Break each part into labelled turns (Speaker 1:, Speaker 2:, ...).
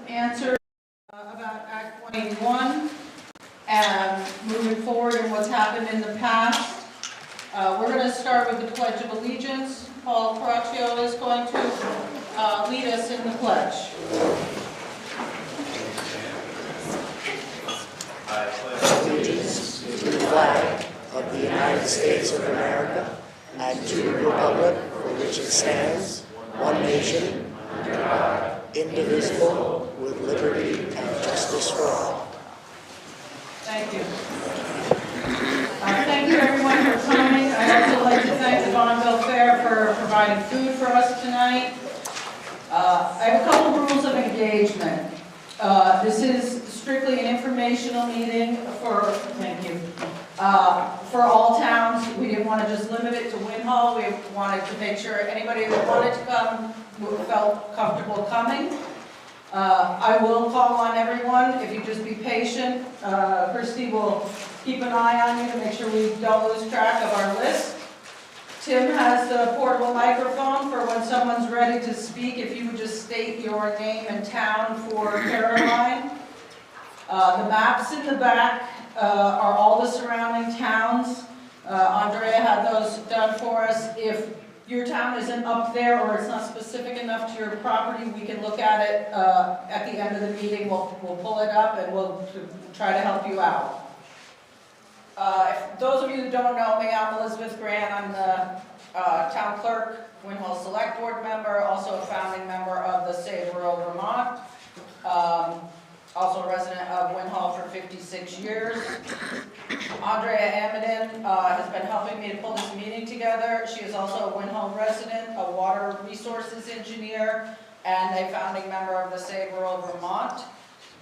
Speaker 1: Answer about Act 181 and moving forward and what's happened in the past. We're going to start with the Pledge of Allegiance. Paul Caraccio is going to lead us in the pledge.
Speaker 2: I pledge allegiance to the flag of the United States of America and to the republic for which it stands, one nation, under God, indivisible, with liberty and justice for all.
Speaker 1: Thank you. Thank you everyone for coming. I'd also like to thank the Bonneville Fair for providing food for us tonight. I have a couple rules of engagement. This is strictly an informational meeting for, for all towns. We didn't want to just limit it to Winhall. We wanted to make sure anybody that wanted to come felt comfortable coming. I will call on everyone. If you just be patient, Christy will keep an eye on you to make sure we don't lose track of our list. Tim has the portable microphone for when someone's ready to speak. If you would just state your name and town for Caroline. The maps in the back are all the surrounding towns. Andrea had those done for us. If your town isn't up there or it's not specific enough to your property, we can look at it at the end of the meeting. We'll pull it up and we'll try to help you out. Those of you who don't know me, I'm Elizabeth Grant. I'm the town clerk, Winhall Select Board member, also a founding member of the Save Rural Vermont. Also a resident of Winhall for 56 years. Andrea Amadin has been helping me to pull this meeting together. She is also a Winhall resident, a water resources engineer, and a founding member of the Save Rural Vermont.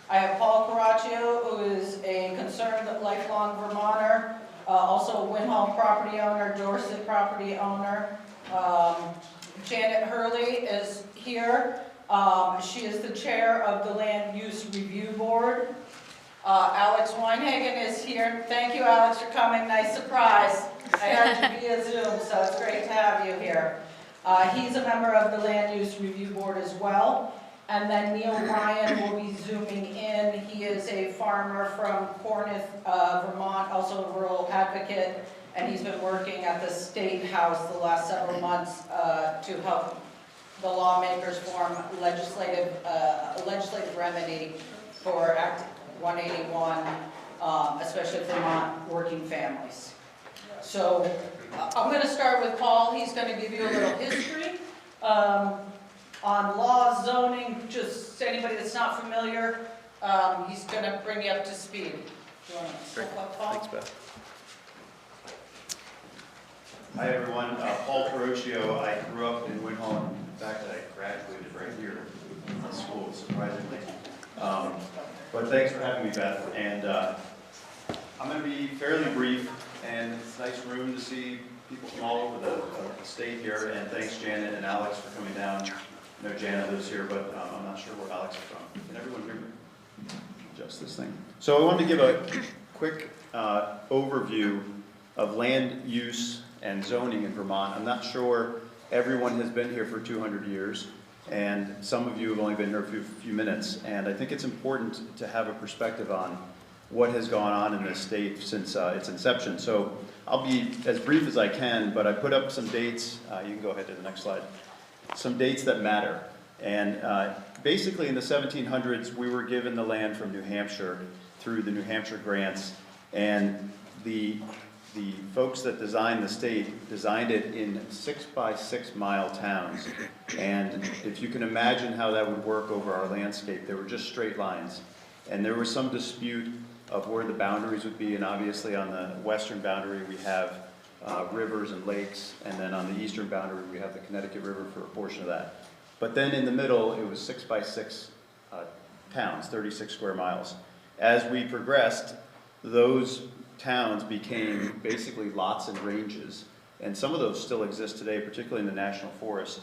Speaker 1: I have Paul Caraccio, who is a concerned lifelong Vermonter, also a Winhall property owner, Dorset property owner. Janet Hurley is here. She is the chair of the Land Use Review Board. Alex Weinhagen is here. Thank you, Alex, for coming. Nice surprise. I had you via Zoom, so it's great to have you here. He's a member of the Land Use Review Board as well. And then Neil Ryan will be zooming in. He is a farmer from Cornith, Vermont, also a rural advocate, and he's been working at the State House the last several months to help the lawmakers form legislative remedy for Act 181, especially Vermont working families. So I'm going to start with Paul. He's going to give you a little history on law, zoning, just anybody that's not familiar. He's going to bring you up to speed. Do you want to step up, Paul?
Speaker 3: Thanks, Beth.
Speaker 4: Hi everyone, Paul Caraccio. I grew up in Winhall. In fact, I graduated right here in school, surprisingly. But thanks for having me, Beth. And I'm going to be fairly brief, and it's a nice room to see people from all over the state here. And thanks, Janet and Alex, for coming down. I know Janet lives here, but I'm not sure where Alex is from. Can everyone hear me? Adjust this thing. So I wanted to give a quick overview of land use and zoning in Vermont. I'm not sure everyone has been here for 200 years, and some of you have only been here a few minutes, and I think it's important to have a perspective on what has gone on in this state since its inception. So I'll be as brief as I can, but I put up some dates. You can go ahead to the next slide. Some dates that matter. And basically in the 1700s, we were given the land from New Hampshire through the New Hampshire grants, and the folks that designed the state designed it in 6-by-6 mile towns. And if you can imagine how that would work over our landscape, they were just straight lines. And there was some dispute of where the boundaries would be, and obviously on the western boundary we have rivers and lakes, and then on the eastern boundary we have the Connecticut River for a portion of that. But then in the middle it was 6-by-6 towns, 36 square miles. As we progressed, those towns became basically lots and ranges, and some of those still exist today, particularly in the National Forest,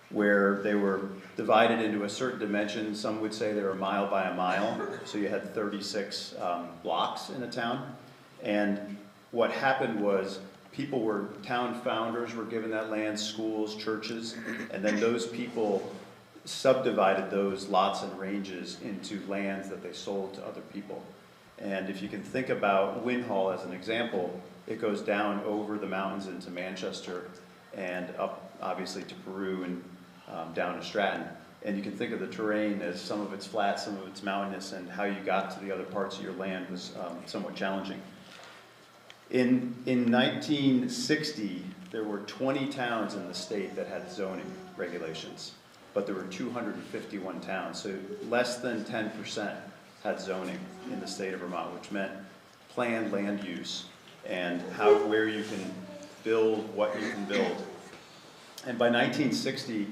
Speaker 4: where they were divided into a certain dimension. Some would say they were a mile by a mile, so you had 36 blocks in a town. And what happened was town founders were given that land, schools, churches, and then those people subdivided those lots and ranges into lands that they sold to other people. And if you can think about Winhall as an example, it goes down over the mountains into Manchester and up obviously to Peru and down to Stratton. And you can think of the terrain as some of it's flat, some of it's mountainous, and how you got to the other parts of your land was somewhat challenging. In 1960, there were 20 towns in the state that had zoning regulations, but there were 251 towns, so less than 10% had zoning in the state of Vermont, which meant planned land use and where you can build, what you can build. And by 1960,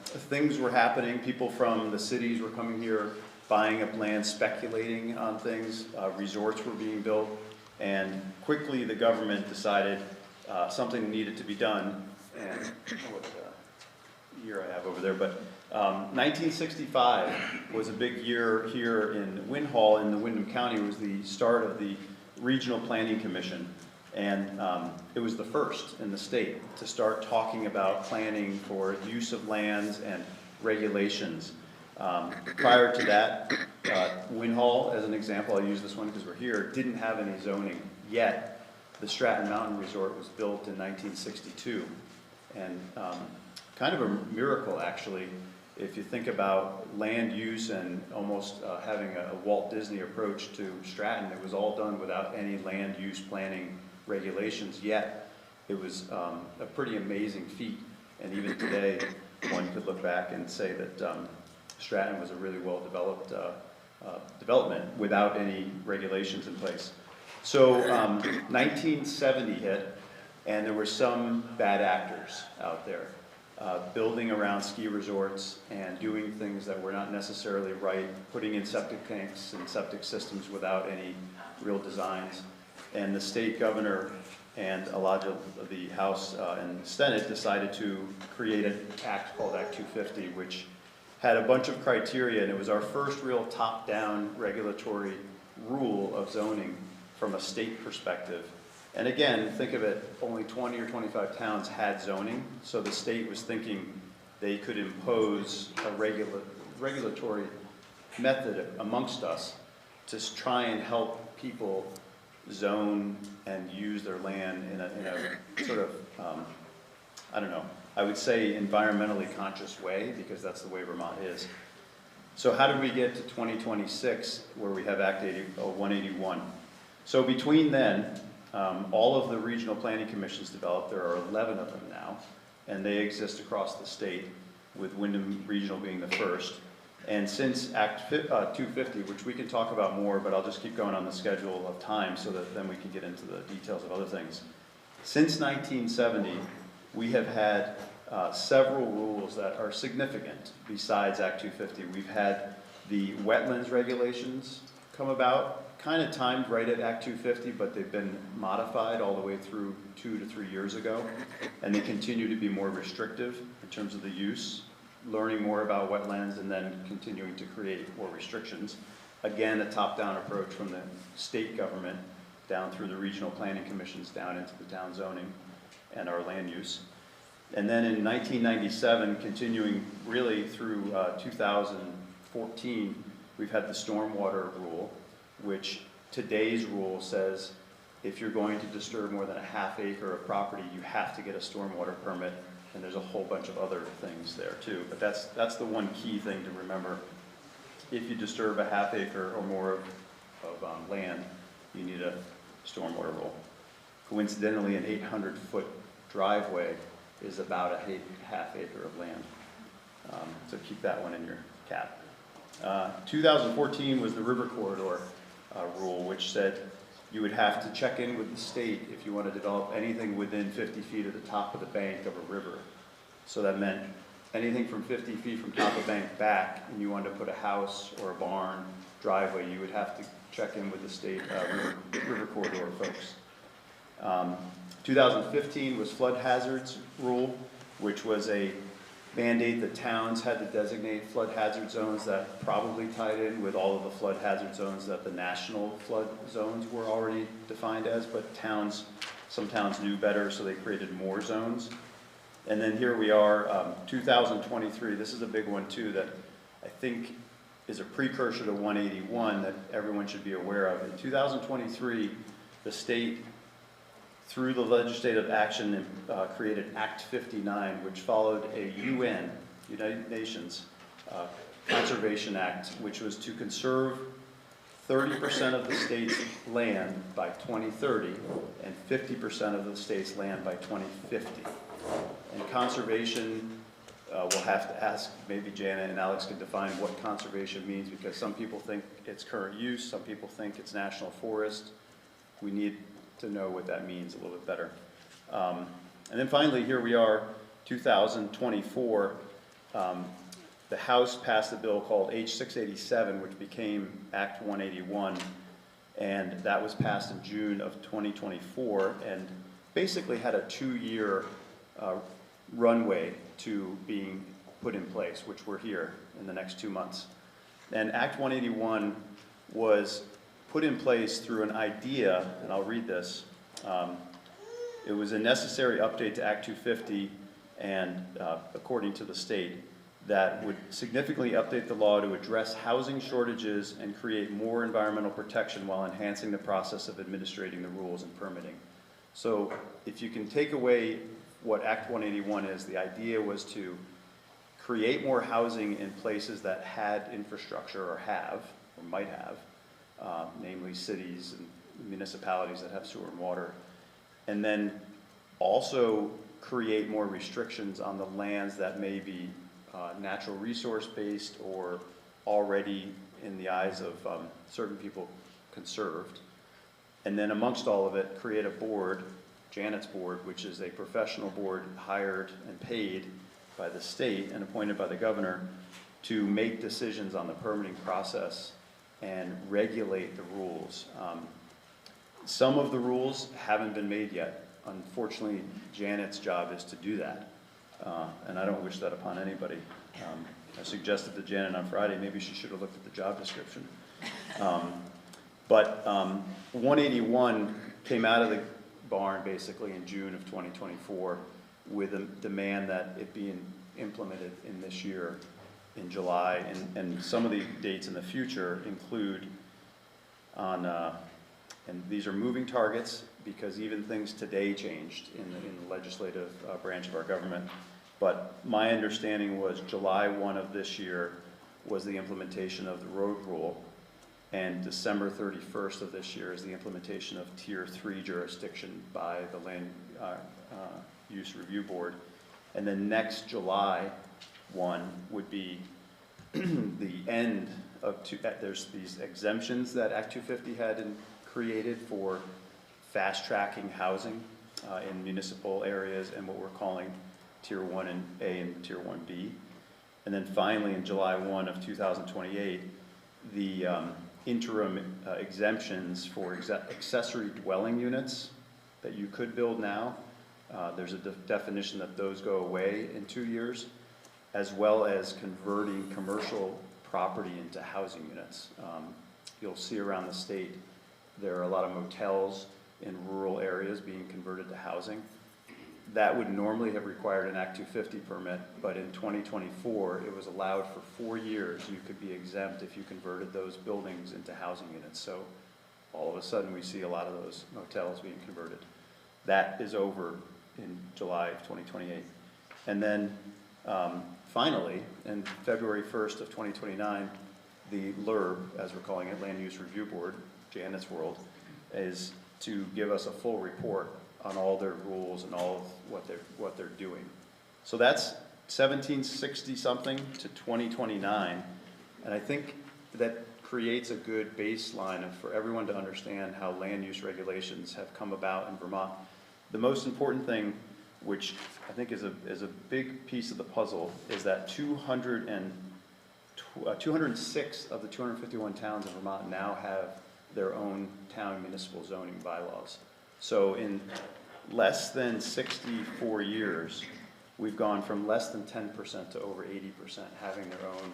Speaker 4: things were happening. People from the cities were coming here, buying up land, speculating on things. Resorts were being built, and quickly the government decided something needed to be done. And what year I have over there, but 1965 was a big year here in Winhall in the Windham County. It was the start of the Regional Planning Commission. And it was the first in the state to start talking about planning for use of lands and regulations. Prior to that, Winhall, as an example, I'll use this one because we're here, didn't have any zoning yet. The Stratton Mountain Resort was built in 1962. And kind of a miracle, actually, if you think about land use and almost having a Walt Disney approach to Stratton. It was all done without any land use planning regulations, yet it was a pretty amazing feat. And even today, one could look back and say that Stratton was a really well-developed development without any regulations in place. So 1970 hit, and there were some bad actors out there building around ski resorts and doing things that were not necessarily right, putting in septic tanks and septic systems without any real designs. And the state governor and a lot of the House and Senate decided to create an act called Act 250, which had a bunch of criteria, and it was our first real top-down regulatory rule of zoning from a state perspective. And again, think of it, only 20 or 25 towns had zoning, so the state was thinking they could impose a regulatory method amongst us to try and help people zone and use their land in a sort of, I don't know, I would say environmentally conscious way, because that's the way Vermont is. So how did we get to 2026 where we have Act 181? So between then, all of the regional planning commissions developed. There are 11 of them now, and they exist across the state, with Windham Regional being the first. And since Act 250, which we can talk about more, but I'll just keep going on the schedule of time so that then we can get into the details of other things. Since 1970, we have had several rules that are significant besides Act 250. We've had the wetlands regulations come about, kind of timed right at Act 250, but they've been modified all the way through 2 to 3 years ago, and they continue to be more restrictive in terms of the use, learning more about wetlands, and then continuing to create more restrictions. Again, a top-down approach from the state government down through the regional planning commissions down into the town zoning and our land use. And then in 1997, continuing really through 2014, we've had the stormwater rule, which today's rule says if you're going to disturb more than a half acre of property, you have to get a stormwater permit, and there's a whole bunch of other things there too. But that's the one key thing to remember. If you disturb a half acre or more of land, you need a stormwater rule. Coincidentally, an 800-foot driveway is about a half acre of land. So keep that one in your cap. 2014 was the river corridor rule, which said you would have to check in with the state if you want to develop anything within 50 feet of the top of the bank of a river. So that meant anything from 50 feet from top of bank back, and you wanted to put a house or a barn, driveway, you would have to check in with the state river corridor folks. 2015 was flood hazards rule, which was a mandate that towns had to designate flood hazard zones. That probably tied in with all of the flood hazard zones that the national flood zones were already defined as, but some towns knew better, so they created more zones. And then here we are, 2023, this is a big one too that I think is a precursor to 181 that everyone should be aware of. In 2023, the state, through the legislative action, created Act 59, which followed a UN, United Nations, Conservation Act, which was to conserve 30% of the state's land by 2030 and 50% of the state's land by 2050. And conservation, we'll have to ask, maybe Janet and Alex can define what conservation means, because some people think it's current use, some people think it's national forest. We need to know what that means a little bit better. And then finally, here we are, 2024. The House passed a bill called H687, which became Act 181, and that was passed in June of 2024, and basically had a 2-year runway to being put in place, which we're here in the next 2 months. And Act 181 was put in place through an idea, and I'll read this. It was a necessary update to Act 250, and according to the state, that would significantly update the law to address housing shortages and create more environmental protection while enhancing the process of administrating the rules and permitting. So if you can take away what Act 181 is, the idea was to create more housing in places that had infrastructure or have, or might have, namely cities and municipalities that have sewer and water, and then also create more restrictions on the lands that may be natural resource based or already in the eyes of certain people conserved. And then amongst all of it, create a board, Janet's board, which is a professional board hired and paid by the state and appointed by the governor to make decisions on the permitting process and regulate the rules. Some of the rules haven't been made yet. Unfortunately, Janet's job is to do that. And I don't wish that upon anybody. I suggested to Janet on Friday, maybe she should have looked at the job description. But 181 came out of the barn basically in June of 2024 with a demand that it be implemented in this year in July. And some of the dates in the future include on, and these are moving targets because even things today changed in the legislative branch of our government. But my understanding was July 1 of this year was the implementation of the road rule, and December 31st of this year is the implementation of Tier 3 jurisdiction by the Land Use Review Board. And then next July 1 would be the end of there's these exemptions that Act 250 had created for fast-tracking housing in municipal areas and what we're calling Tier 1 and A and Tier 1B. And then finally, in July 1 of 2028, the interim exemptions for accessory dwelling units that you could build now. There's a definition that those go away in 2 years, as well as converting commercial property into housing units. You'll see around the state, there are a lot of motels in rural areas being converted to housing. That would normally have required an Act 250 permit, but in 2024, it was allowed for 4 years. You could be exempt if you converted those buildings into housing units. So all of a sudden, we see a lot of those motels being converted. That is over in July of 2028. And then finally, in February 1st of 2029, the LURB, as we're calling it, Land Use Review Board, Janet's world, is to give us a full report on all their rules and all of what they're doing. So that's 1760 something to 2029, and I think that creates a good baseline for everyone to understand how land use regulations have come about in Vermont. The most important thing, which I think is a big piece of the puzzle, is that 206 of the 251 towns in Vermont now have their own town municipal zoning bylaws. So in less than 64 years, we've gone from less than 10% to over 80% having their own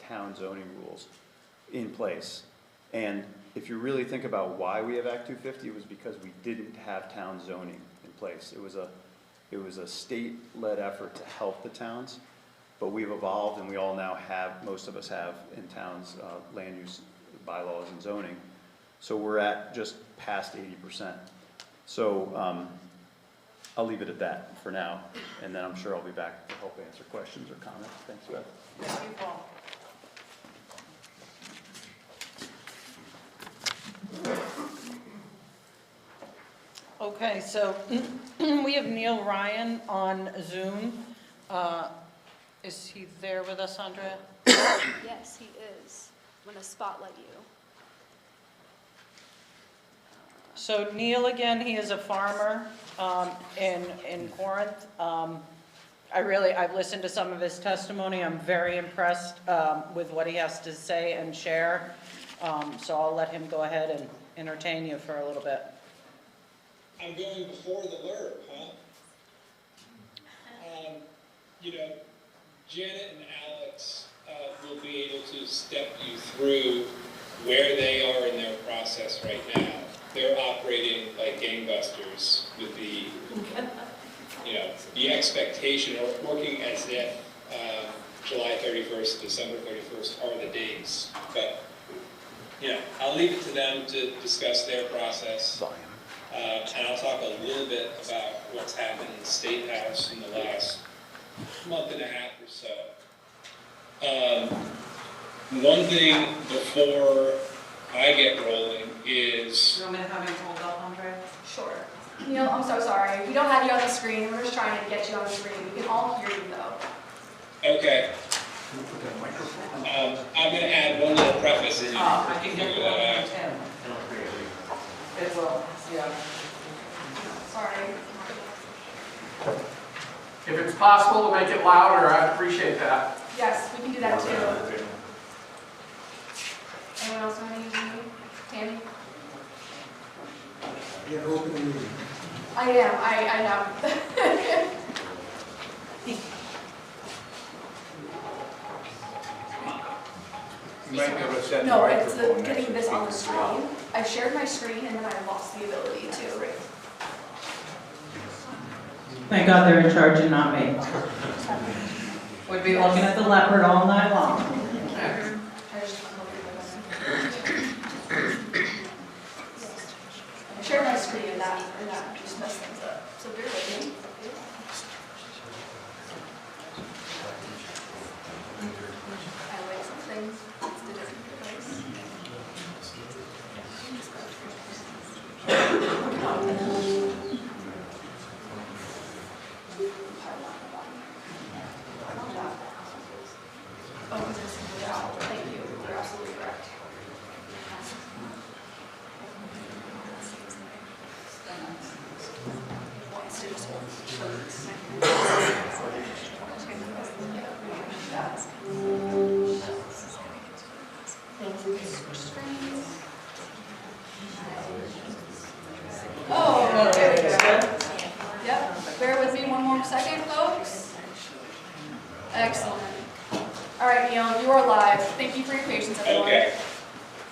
Speaker 4: town zoning rules in place. And if you really think about why we have Act 250, it was because we didn't have town zoning in place. It was a It was a state-led effort to help the towns, but we've evolved and we all now have, most of us have in towns, land use bylaws and zoning. So we're at just past 80%. So I'll leave it at that for now, and then I'm sure I'll be back to help answer questions or comments. Thanks, Beth.
Speaker 1: Thank you, Paul. Okay, so we have Neil Ryan on Zoom. Is he there with us, Andrea?
Speaker 3: Yes, he is. I'm going to spotlight you.
Speaker 1: So Neil, again, he is a farmer in Corinth. I've listened to some of his testimony. I'm very impressed with what he has to say and share. So I'll let him go ahead and entertain you for a little bit.
Speaker 5: I'm going before the LURB, huh? You know, Janet and Alex will be able to step you through where they are in their process right now. They're operating like gangbusters with the, you know, the expectation, or working as if July 31st, December 31st are the dates. But, you know, I'll leave it to them to discuss their process. And I'll talk a little bit about what's happened in the State House in the last month and a half or so. One thing before I get rolling is...
Speaker 1: You want me to have him hold up, Andrea?
Speaker 3: Sure. Neil, I'm so sorry. We don't have you on the screen. We're just trying to get you on the screen. We can all hear you, though.
Speaker 5: Okay. I'm going to add one little preface.
Speaker 1: I can get that out. It will, yeah.
Speaker 3: Sorry.
Speaker 6: If it's possible to make it louder, I'd appreciate that.
Speaker 3: Yes, we can do that too. Anyone else want to use me? Tammy?
Speaker 2: Yeah, open the meeting.
Speaker 3: I am. I know.
Speaker 6: You might be able to set the
Speaker 3: No, it's
Speaker 6: microphone
Speaker 3: getting this on the
Speaker 6: next to
Speaker 3: screen. I shared my screen and then I lost the ability to.
Speaker 1: Thank God they're in charge and not me. We'd be looking at the leopard all night long.
Speaker 3: I shared my screen and that just messed things up. So bear with me. I like some things. It's the different place. Oh, this is yeah, thank you. You're absolutely correct. Oh, there we go. Yep, bear with me one more second, folks. Excellent. All right, Neil, you are live. Thank you for your patience, everyone.
Speaker 5: Okay.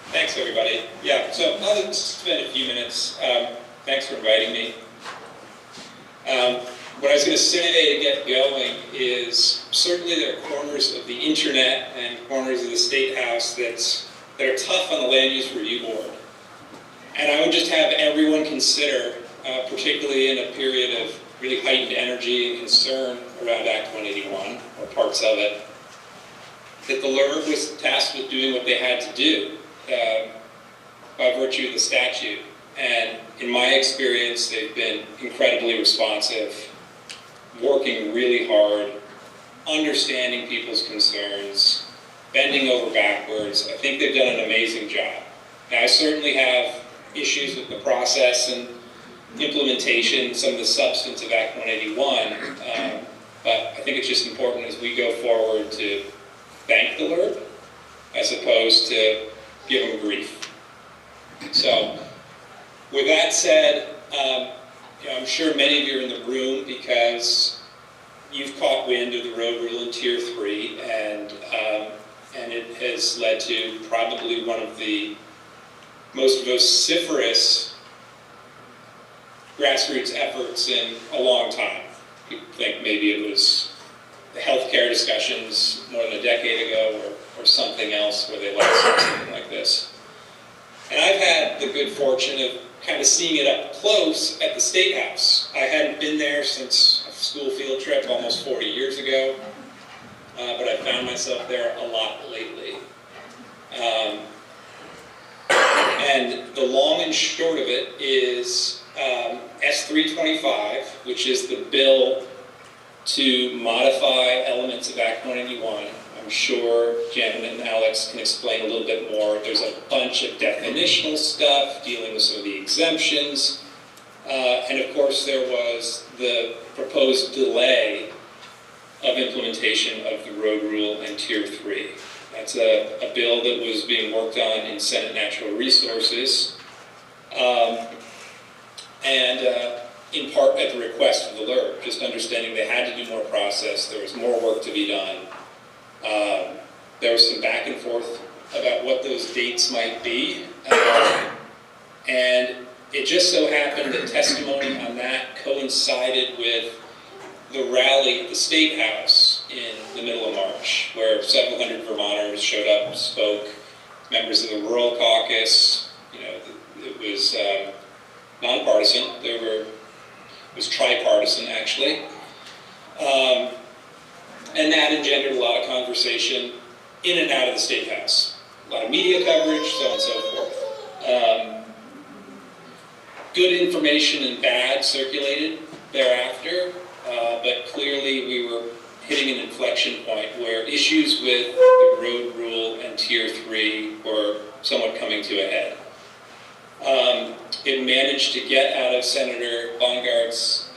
Speaker 5: Thanks, everybody. Yeah, so I'll just spend a few minutes. Thanks for inviting me. What I was going to say to get going is certainly there are corners of the internet and corners of the State House that are tough on the Land Use Review Board. And I would just have everyone consider, particularly in a period of really heightened energy and concern around Act 181, or parts of it, that the LURB was tasked with doing what they had to do by virtue of the statute. And in my experience, they've been incredibly responsive, working really hard, understanding people's concerns, bending over backwards. I think they've done an amazing job. Now, I certainly have issues with the process and implementation, some of the substance of Act 181, but I think it's just important as we go forward to thank the LURB as opposed to give them grief. So, with that said, I'm sure many of you are in the room because you've caught wind of the road rule in Tier 3, and it has led to probably one of the most vociferous grassroots efforts in a long time. You think maybe it was the healthcare discussions more than a decade ago, or something else where they let us do something like this. And I've had the good fortune of kind of seeing it up close at the State House. I hadn't been there since a school field trip almost 40 years ago, but I found myself there a lot lately. And the long and short of it is S325, which is the bill to modify elements of Act 181. I'm sure Jen and Alex can explain a little bit more. There's a bunch of definitional stuff dealing with some of the exemptions. And of course there was the proposed delay of implementation of the road rule and Tier 3. That's a bill that was being worked on in Senate Natural Resources. In part at the request of the LURB, just understanding they had to do more process, there was more work to be done. There was some back and forth about what those dates might be. And it just so happened that testimony on that coincided with the rally at the State House in the middle of March, where several hundred Vermonters showed up, spoke, members of the Rural Caucus. You know, it was nonpartisan. It was tripartisan, actually. And that engendered a lot of conversation in and out of the State House. A lot of media coverage, so on and so forth. Good information and bad circulated thereafter, but clearly we were hitting an inflection point where issues with the road rule and Tier 3 were somewhat coming to a head. It managed to get out of Senator Bongard's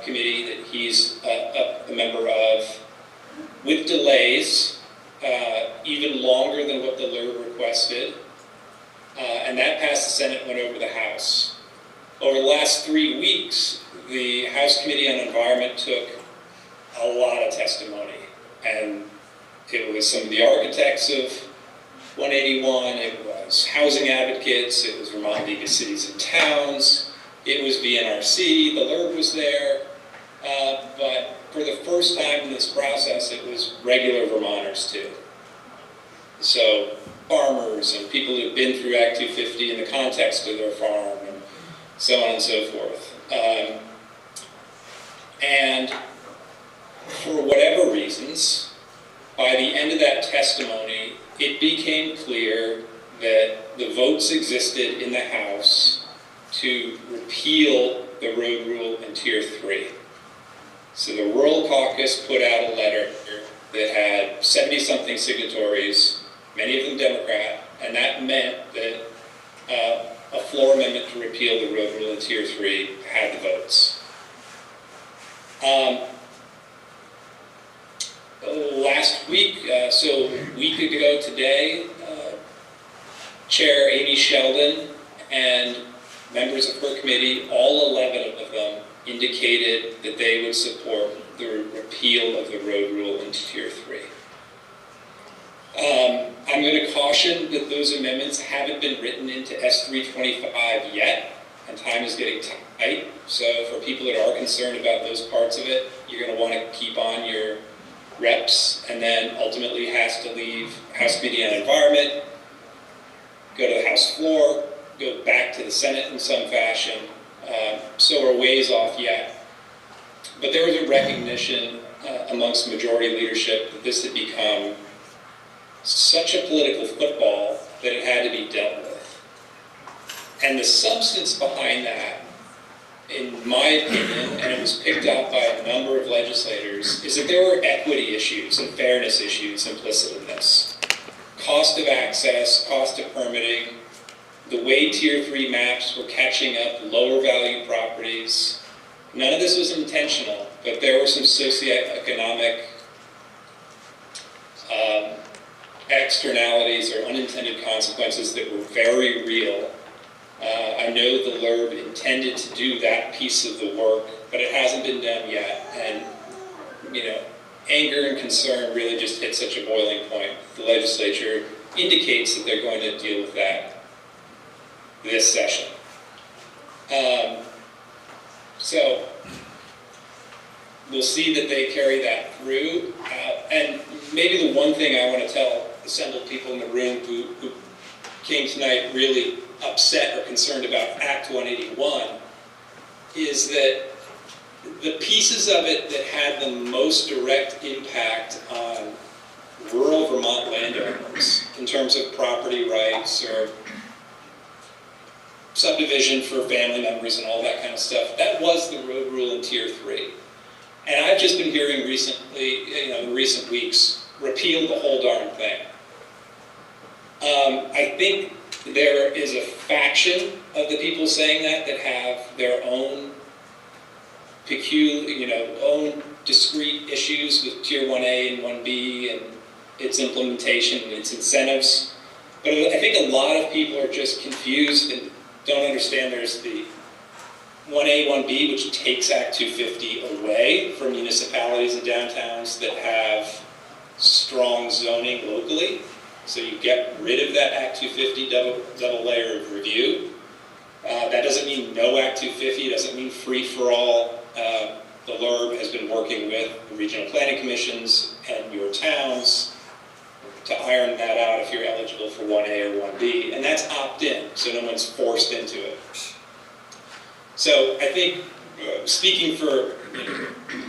Speaker 5: committee that he's a member of, with delays, even longer than what the LURB requested, and that passed the Senate, went over the House. Over the last 3 weeks, the House Committee on Environment took a lot of testimony, and it was some of the architects of 181, it was housing advocates, it was Vermont League of Cities and Towns, it was VNRC, the LURB was there, but for the first time in this process, it was regular Vermonters too. So farmers and people who've been through Act 250 in the context of their farm, and so on and so forth. And for whatever reasons, by the end of that testimony, it became clear that the votes existed in the House to repeal the road rule and Tier 3. So the Rural Caucus put out a letter that had 70-something signatories, many of them Democrat, and that meant that a floor amendment to repeal the road rule and Tier 3 had the votes. Last week, so a week ago today, Chair Amy Sheldon and members of her committee, all 11 of them, indicated that they would support the repeal of the road rule in Tier 3. I'm going to caution that those amendments haven't been written into S325 yet, and time is getting tight. So for people that are concerned about those parts of it, you're going to want to keep on your reps, and then ultimately has to leave House Committee on Environment, go to the House floor, go back to the Senate in some fashion. So we're ways off yet. But there was a recognition amongst majority leadership that this had become such a political football that it had to be dealt with. And the substance behind that, in my opinion, and it was picked up by a number of legislators, is that there were equity issues and fairness issues implicit in this. Cost of access, cost of permitting, the way Tier 3 maps were catching up lower value properties. None of this was intentional, but there were some socioeconomic externalities or unintended consequences that were very real. I know the LURB intended to do that piece of the work, but it hasn't been done yet. And, anger and concern really just hit such a boiling point. The legislature indicates that they're going to deal with that this session. So we'll see that they carry that through. And maybe the one thing I want to tell assembled people in the room who came tonight really upset or concerned about Act 181 is that the pieces of it that had the most direct impact on rural Vermont landowners in terms of property rights or subdivision for family members and all that kind of stuff, that was the road rule in Tier 3. And I've just been hearing recently, in recent weeks, repeal the whole darn thing. I think there is a faction of the people saying that have their own peculiar, own discrete issues with Tier 1A and 1B and its implementation and its incentives. But I think a lot of people are just confused and don't understand there's the 1A, 1B, which takes Act 250 away from municipalities and downtowns that have strong zoning locally. So you get rid of that Act 250 double layer of review. That doesn't mean no Act 250, it doesn't mean free for all. The LURB has been working with the regional planning commissions and your towns to iron that out if you're eligible for 1A or 1B, and that's opt-in, so no one's forced into it. So I think, speaking for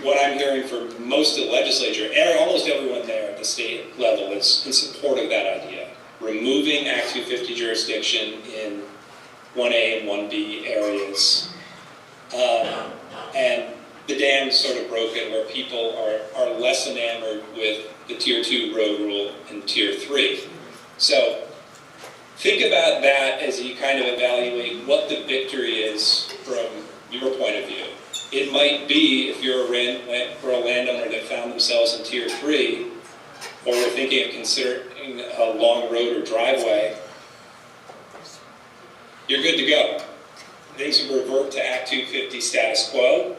Speaker 5: what I'm hearing from most of the legislature, almost everyone there at the state level is in support of that idea. Removing Act 250 jurisdiction in 1A and 1B areas. And the dam's sort of broken where people are less enamored with the Tier 2 road rule and Tier 3. So think about that as you kind of evaluate what the victory is from your point of view. It might be, if you're a landowner that found themselves in Tier 3, or were thinking of considering a long road or driveway, you're good to go. Things will revert to Act 250 status quo,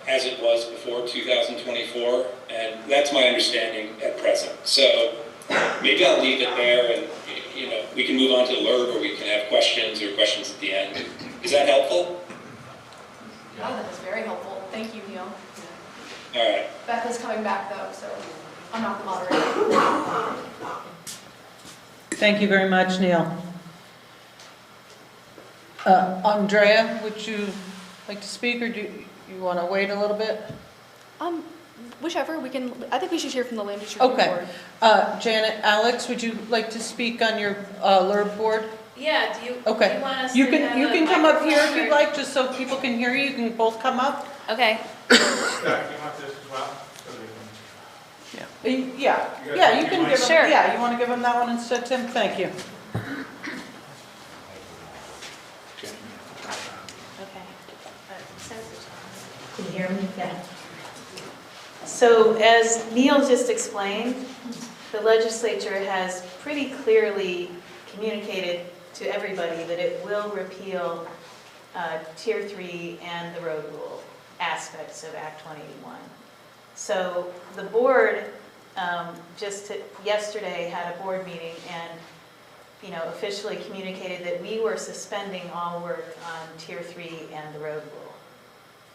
Speaker 5: as it was before 2024, and that's my understanding at present. So maybe I'll leave it there, and we can move on to the LURB, or we can have questions at the end. Is that helpful?
Speaker 3: Yeah, that was very helpful. Thank you, Neil.
Speaker 5: All right.
Speaker 3: Becca's coming back though, so I'm not the moderator.
Speaker 1: Thank you very much, Neil. Andrea, would you like to speak, or do you want to wait a little bit?
Speaker 3: Whichever, I think we should hear from the land use
Speaker 1: Okay.
Speaker 3: board.
Speaker 1: Janet, Alex, would you like to speak on your LURB board?
Speaker 7: Yeah, do you want
Speaker 1: Okay.
Speaker 7: us
Speaker 1: You
Speaker 7: to
Speaker 1: can
Speaker 7: have
Speaker 1: you
Speaker 7: a
Speaker 1: can come up here if
Speaker 7: microphone
Speaker 1: you'd like, just so people can hear you. You can both come up.
Speaker 7: Okay.
Speaker 6: Scott, you want this as well? So we can-
Speaker 1: Yeah, you can give them.
Speaker 7: Sure.
Speaker 1: Yeah, you want to give them that one instead, Tim? Thank you.
Speaker 7: Okay.
Speaker 8: Can you hear me? Yeah. So as Neil just explained, the legislature has pretty clearly communicated to everybody that it will repeal Tier 3 and the road rule aspects of Act 181. So the board yesterday had a board meeting and officially communicated that we were suspending all work on Tier 3 and the road rule.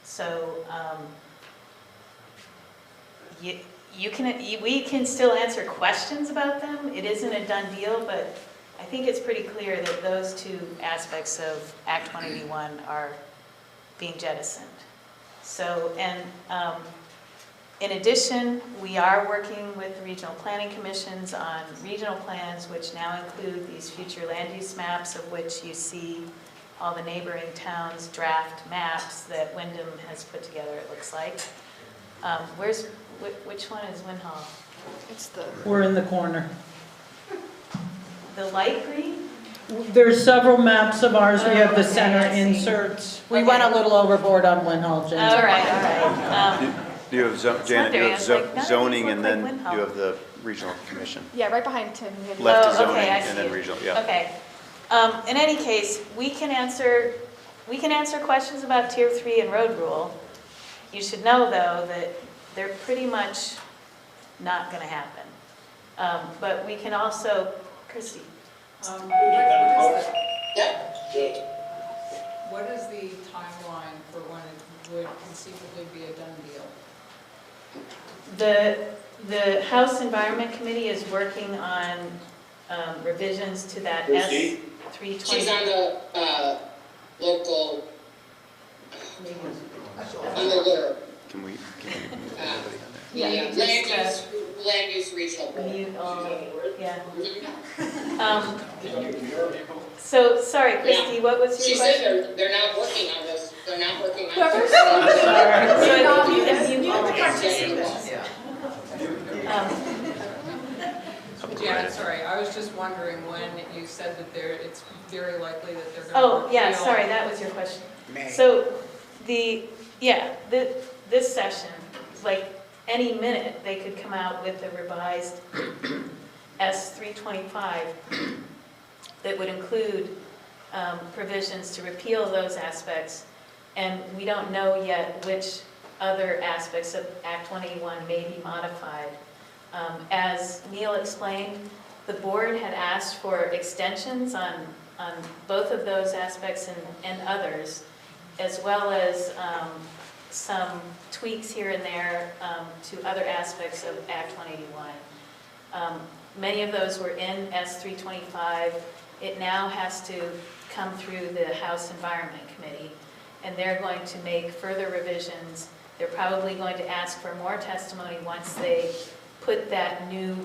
Speaker 8: So we can still answer questions about them. It isn't a done deal, but I think it's pretty clear that those two aspects of Act 181 are being jettisoned. So, and in addition, we are working with the regional planning commissions on regional plans, which now include these future land use maps, of which you see all the neighboring towns' draft maps that Wyndham has put together, it looks like. Which one is Winhall?
Speaker 3: It's the
Speaker 1: We're in the corner.
Speaker 8: The light green?
Speaker 1: There's several maps of ours. We have the
Speaker 8: Oh, okay,
Speaker 1: center
Speaker 8: I see.
Speaker 1: inserts. We
Speaker 8: Okay.
Speaker 1: went a little overboard on Winhall, Jen.
Speaker 8: All right.
Speaker 9: You have, Janet, you
Speaker 8: wondering, I
Speaker 9: have
Speaker 8: was like, none of these
Speaker 9: zoning,
Speaker 8: look
Speaker 9: and
Speaker 8: like
Speaker 9: then
Speaker 8: Winhall.
Speaker 9: you have the regional commission.
Speaker 3: yeah, right behind Tim.
Speaker 9: Left is
Speaker 8: Oh,
Speaker 9: zoning,
Speaker 8: okay, I
Speaker 9: and then
Speaker 8: see.
Speaker 9: regional, yeah.
Speaker 8: Okay. In any case, we can answer questions about Tier 3 and road rule. You should know, though, that they're pretty much not going to happen. But we can also, Christie.
Speaker 10: What is the timeline for when it would
Speaker 1: conceivably be a done deal?
Speaker 8: The House Environment Committee is working on revisions to that
Speaker 5: Who's she?
Speaker 8: S320.
Speaker 7: She's on the, local, on the lure,
Speaker 9: Can we get everybody on there?
Speaker 8: Yeah,
Speaker 7: land use regional board.
Speaker 8: Mute all, yeah.
Speaker 7: Mhm.
Speaker 8: So, sorry, Christy, what was
Speaker 7: She
Speaker 8: your
Speaker 7: said
Speaker 8: question?
Speaker 7: they're not working on this, they're not working on
Speaker 3: Whoever's-
Speaker 7: this.
Speaker 8: So I think you can mute all.
Speaker 1: Yeah.
Speaker 10: Janet, sorry, I was just wondering when you said that it's very likely that they're going to
Speaker 8: Oh, yeah,
Speaker 10: repeal-
Speaker 8: sorry, that was your question.
Speaker 2: May.
Speaker 8: So this session, like any minute, they could come out with a revised S325 that would include provisions to repeal those aspects. And we don't know yet which other aspects of Act 181 may be modified. As Neil explained, the board had asked for extensions on both of those aspects and others, as well as some tweaks here and there to other aspects of Act 181. Many of those were in S325. It now has to come through the House Environment Committee, and they're going to make further revisions. They're probably going to ask for more testimony once they put that new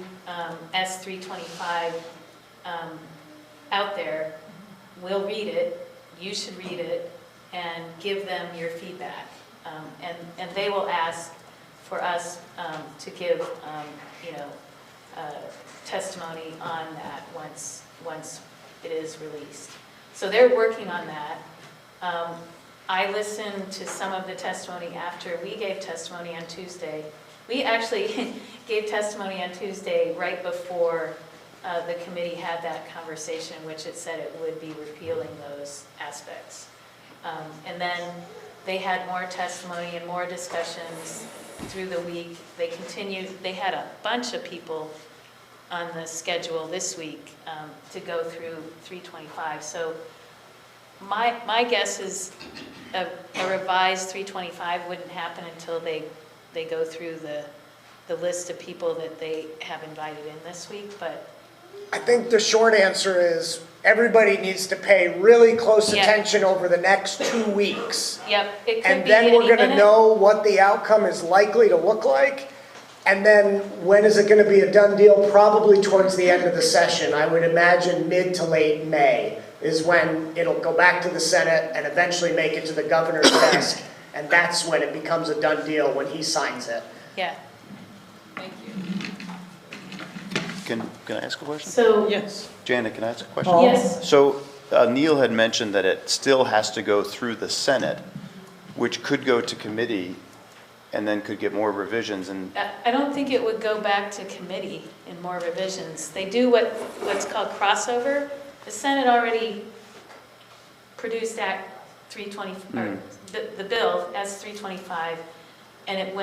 Speaker 8: S325 out there. We'll read it, you should read it, and give them your feedback. And they will ask for us to give, testimony on that once it is released. So they're working on that. I listened to some of the testimony after we gave testimony on Tuesday. We actually gave testimony on Tuesday right before the committee had that conversation, which it said it would be repealing those aspects. And then they had more testimony and more discussions through the week. They continued, they had a bunch of people on the schedule this week to go through 325. So my guess is a revised 325 wouldn't happen until they go through the list of people that they have invited in this week, but
Speaker 2: I think the short answer is everybody needs to pay really close
Speaker 8: Yeah.
Speaker 2: attention over the next 2 weeks.
Speaker 8: yep, it could
Speaker 2: And
Speaker 8: be
Speaker 2: then
Speaker 8: any
Speaker 2: we're gonna
Speaker 8: minute.
Speaker 2: know what the outcome is likely to look like. And then when is it gonna be a done deal? Probably towards the end of the session. I would imagine mid to late May is when it'll go back to the Senate and eventually make it to the governor's desk. And that's when it becomes a done deal, when he signs it.
Speaker 8: Yeah,
Speaker 10: Thank you.
Speaker 9: Can I ask a question?
Speaker 8: so,
Speaker 1: Yes.
Speaker 9: Janet, can I ask a question?
Speaker 8: yes,
Speaker 9: So Neil had mentioned that it still has to go through the Senate, which could go to committee and then could get more revisions and,
Speaker 8: I don't think it would go back to committee in more revisions. They do what's called crossover. The Senate already produced Act 320, or the bill, S325, and it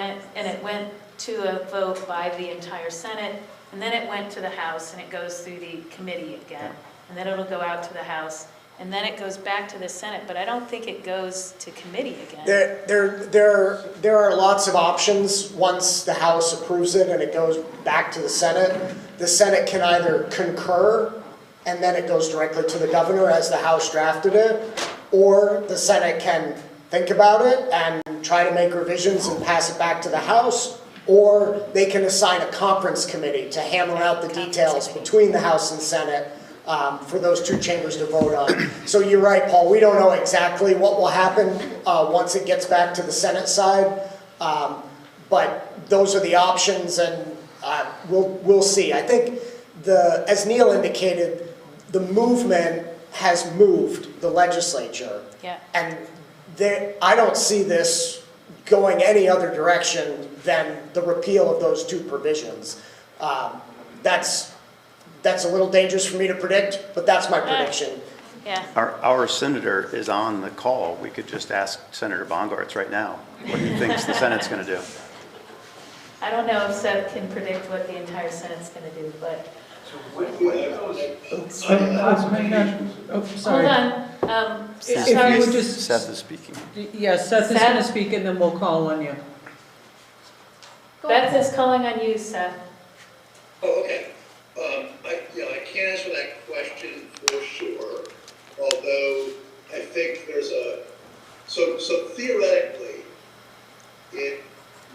Speaker 8: went to a vote by the entire Senate, and then it went to the House, and it goes through the committee again, and then it'll go out to the House, and then it goes back to the Senate, but I don't think it goes to committee again.
Speaker 2: There are lots of options once the House approves it and it goes back to the Senate. The Senate can either concur and then it goes directly to the governor as the House drafted it, or the Senate can think about it and try to make revisions and pass it back to the House, or they can assign a conference committee to hammer out the details between the House and Senate for those two chambers to vote on. So you're right, Paul, we don't know exactly what will happen once it gets back to the Senate side, but those are the options, and we'll see. I think as Neil indicated, the movement has moved the legislature.
Speaker 8: Yeah.
Speaker 2: And I don't see this going any other direction than the repeal of those two provisions. That's a little dangerous for me to predict, but that's my prediction.
Speaker 8: Yeah.
Speaker 9: our senator is on the call. We could just ask Senator Bongartz right now what he thinks the Senate's going to do.
Speaker 8: I don't know if Seth can predict what the entire Senate's going to do, but
Speaker 6: Sorry.
Speaker 8: hold on.
Speaker 1: If
Speaker 8: Sorry.
Speaker 1: you would just,
Speaker 9: Seth is speaking.
Speaker 1: yes, Seth is going to speak and then we'll call on you.
Speaker 8: Beth is calling on you, Seth.
Speaker 11: Oh, okay. I can't answer that question for sure, although I think there's so theoretically, it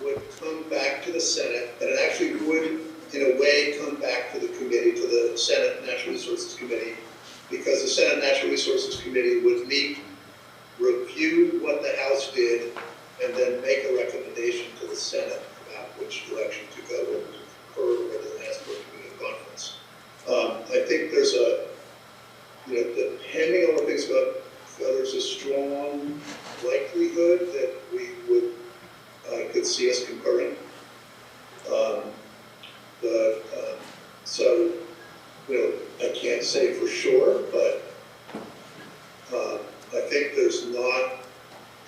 Speaker 11: would come back to the Senate, and it actually would, in a way, come back to the committee, to the Senate Natural Resources Committee, because the Senate Natural Resources Committee would meet, review what the House did, and then make a recommendation to the Senate about which direction to go with, or whether to ask for a committee conference. I think there's depending on what things go, there's a strong likelihood that we would, could see us concurring. So, I can't say for sure, but I think there's not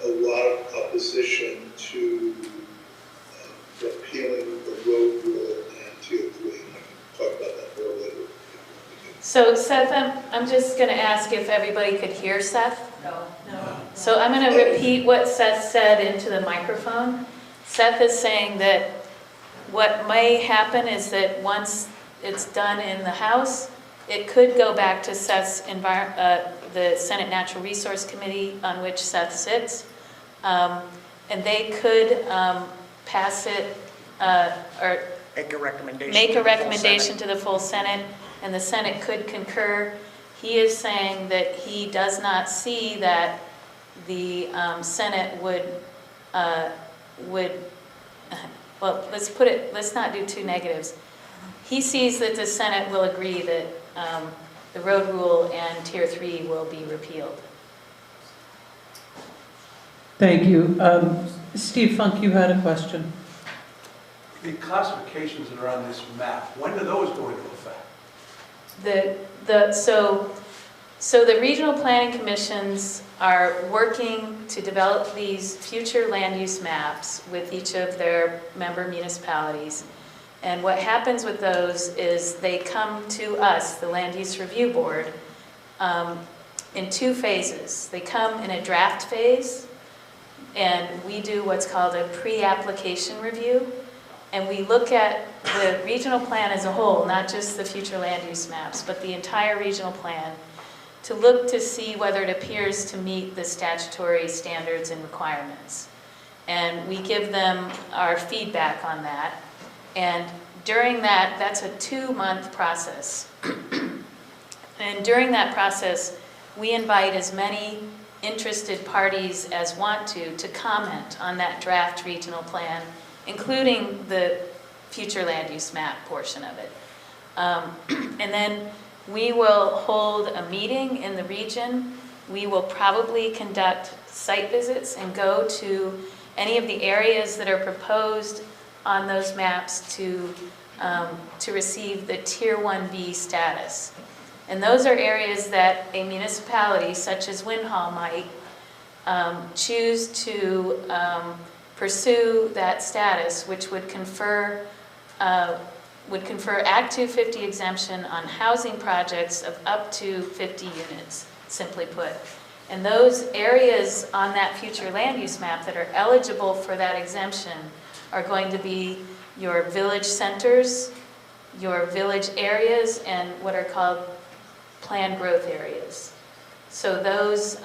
Speaker 11: a lot of opposition to repealing the road rule and Tier 3. I can talk about that more later.
Speaker 8: So Seth, I'm just going to ask if everybody could hear Seth.
Speaker 1: No.
Speaker 8: So I'm going to repeat what Seth said into the microphone. Seth is saying that what may happen is that once it's done in the House, it could go back to Seth's the Senate Natural Resource Committee on which Seth sits, and they could pass it or
Speaker 2: Make a recommendation.
Speaker 8: Make
Speaker 2: to
Speaker 8: a
Speaker 2: the full
Speaker 8: recommendation
Speaker 2: Senate.
Speaker 8: to the full Senate, and the Senate could concur. He is saying that he does not see that the Senate would, well, let's not do two negatives. He sees that the Senate will agree that the road rule and Tier 3 will be repealed.
Speaker 1: Thank you. Steve Funk, you had a question.
Speaker 6: The classifications that are on this map, when do those go into effect?
Speaker 8: So the regional planning commissions are working to develop these future land use maps with each of their member municipalities. And what happens with those is they come to us, the Land Use Review Board, in two phases. They come in a draft phase, and we do what's called a pre-application review. And we look at the regional plan as a whole, not just the future land use maps, but the entire regional plan, to look to see whether it appears to meet the statutory standards and requirements. And we give them our feedback on that. And during that, that's a 2-month process. And during that process, we invite as many interested parties as want to comment on that draft regional plan, including the future land use map portion of it. And then we will hold a meeting in the region. We will probably conduct site visits and go to any of the areas that are proposed on those maps to receive the Tier 1B status. And those are areas that a municipality such as Winhall might choose to pursue that status, which would confer Act 250 exemption on housing projects of up to 50 units, simply put. And those areas on that future land use map that are eligible for that exemption are going to be your village centers, your village areas, and what are called planned growth areas. So those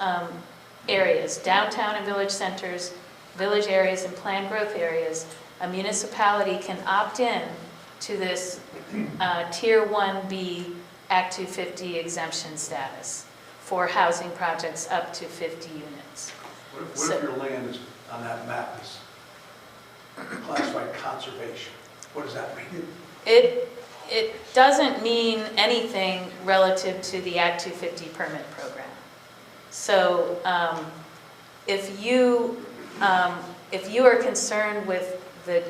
Speaker 8: areas, downtown and village centers, village areas and planned growth areas, a municipality can opt in to this Tier 1B Act 250 exemption status for housing projects up to 50 units.
Speaker 6: What if your land is, on that map is classified conservation? What does that mean?
Speaker 8: It doesn't mean anything relative to the Act 250 permit program. So if you are concerned with the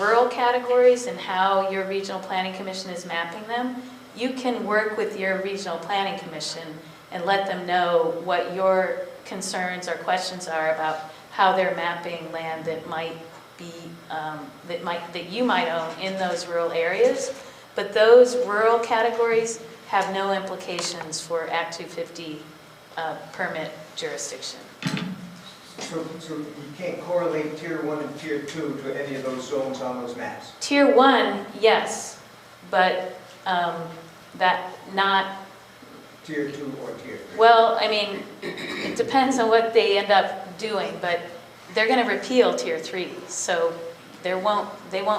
Speaker 8: rural categories and how your regional planning commission is mapping them, you can work with your regional planning commission and let them know what your concerns or questions are about how they're mapping land that might be that you might own in those rural areas. But those rural categories have no implications for Act 250 permit jurisdiction.
Speaker 12: So you can't correlate tier 1 and tier 2 to any of those zones on those maps?
Speaker 8: Tier 1, yes, but that not,
Speaker 12: Tier 2 or tier 3?
Speaker 8: well, I mean, it depends on what they end up doing, but they're going to repeal tier 3, so they won't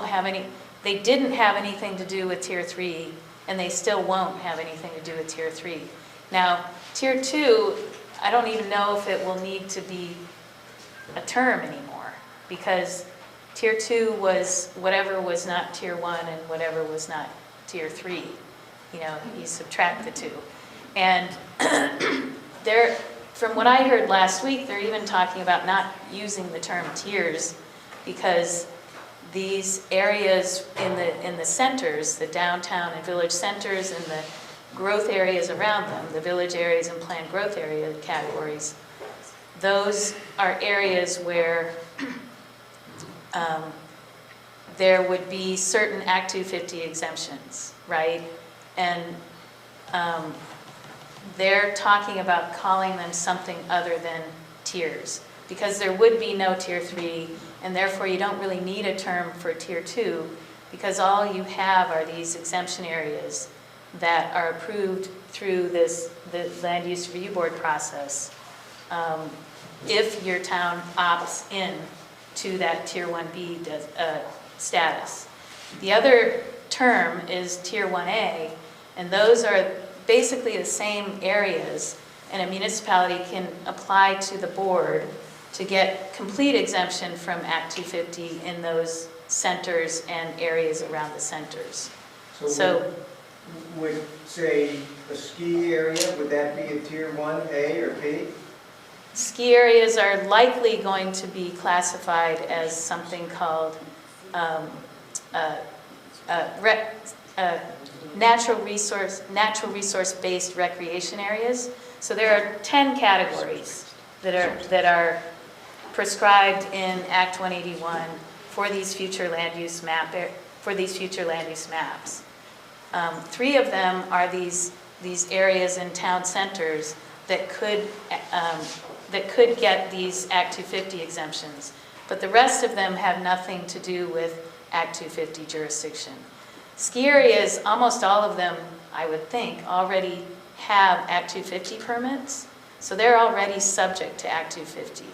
Speaker 8: have any, they didn't have anything to do with tier 3, and they still won't have anything to do with tier 3. Now, tier 2, I don't even know if it will need to be a term anymore, because tier 2 was whatever was not tier 1 and whatever was not tier 3. You know, you subtract the two. And they're, from what I heard last week, they're even talking about not using the term tiers, because these areas in the centers, the downtown and village centers and the growth areas around them, the village areas and planned growth area categories, those are areas where there would be certain Act 250 exemptions, right? And they're talking about calling them something other than tiers, because there would be no tier 3, and therefore you don't really need a term for tier 2, because all you have are these exemption areas that are approved through the land use review board process. If your town opts in to that tier 1B status. The other term is tier 1A, and those are basically the same areas, and a municipality can apply to the board to get complete exemption from Act 250 in those centers and areas around the centers. So
Speaker 12: would say a ski area, would that be a tier 1A or B?
Speaker 8: ski areas are likely going to be classified as something called natural resource-based recreation areas. So there are 10 categories that are prescribed in Act 181 for these future land use maps. 3 of them are these areas in town centers that could get these Act 250 exemptions, but the rest of them have nothing to do with Act 250 jurisdiction. Ski areas, almost all of them, I would think, already have Act 250 permits, so they're already subject to Act 250.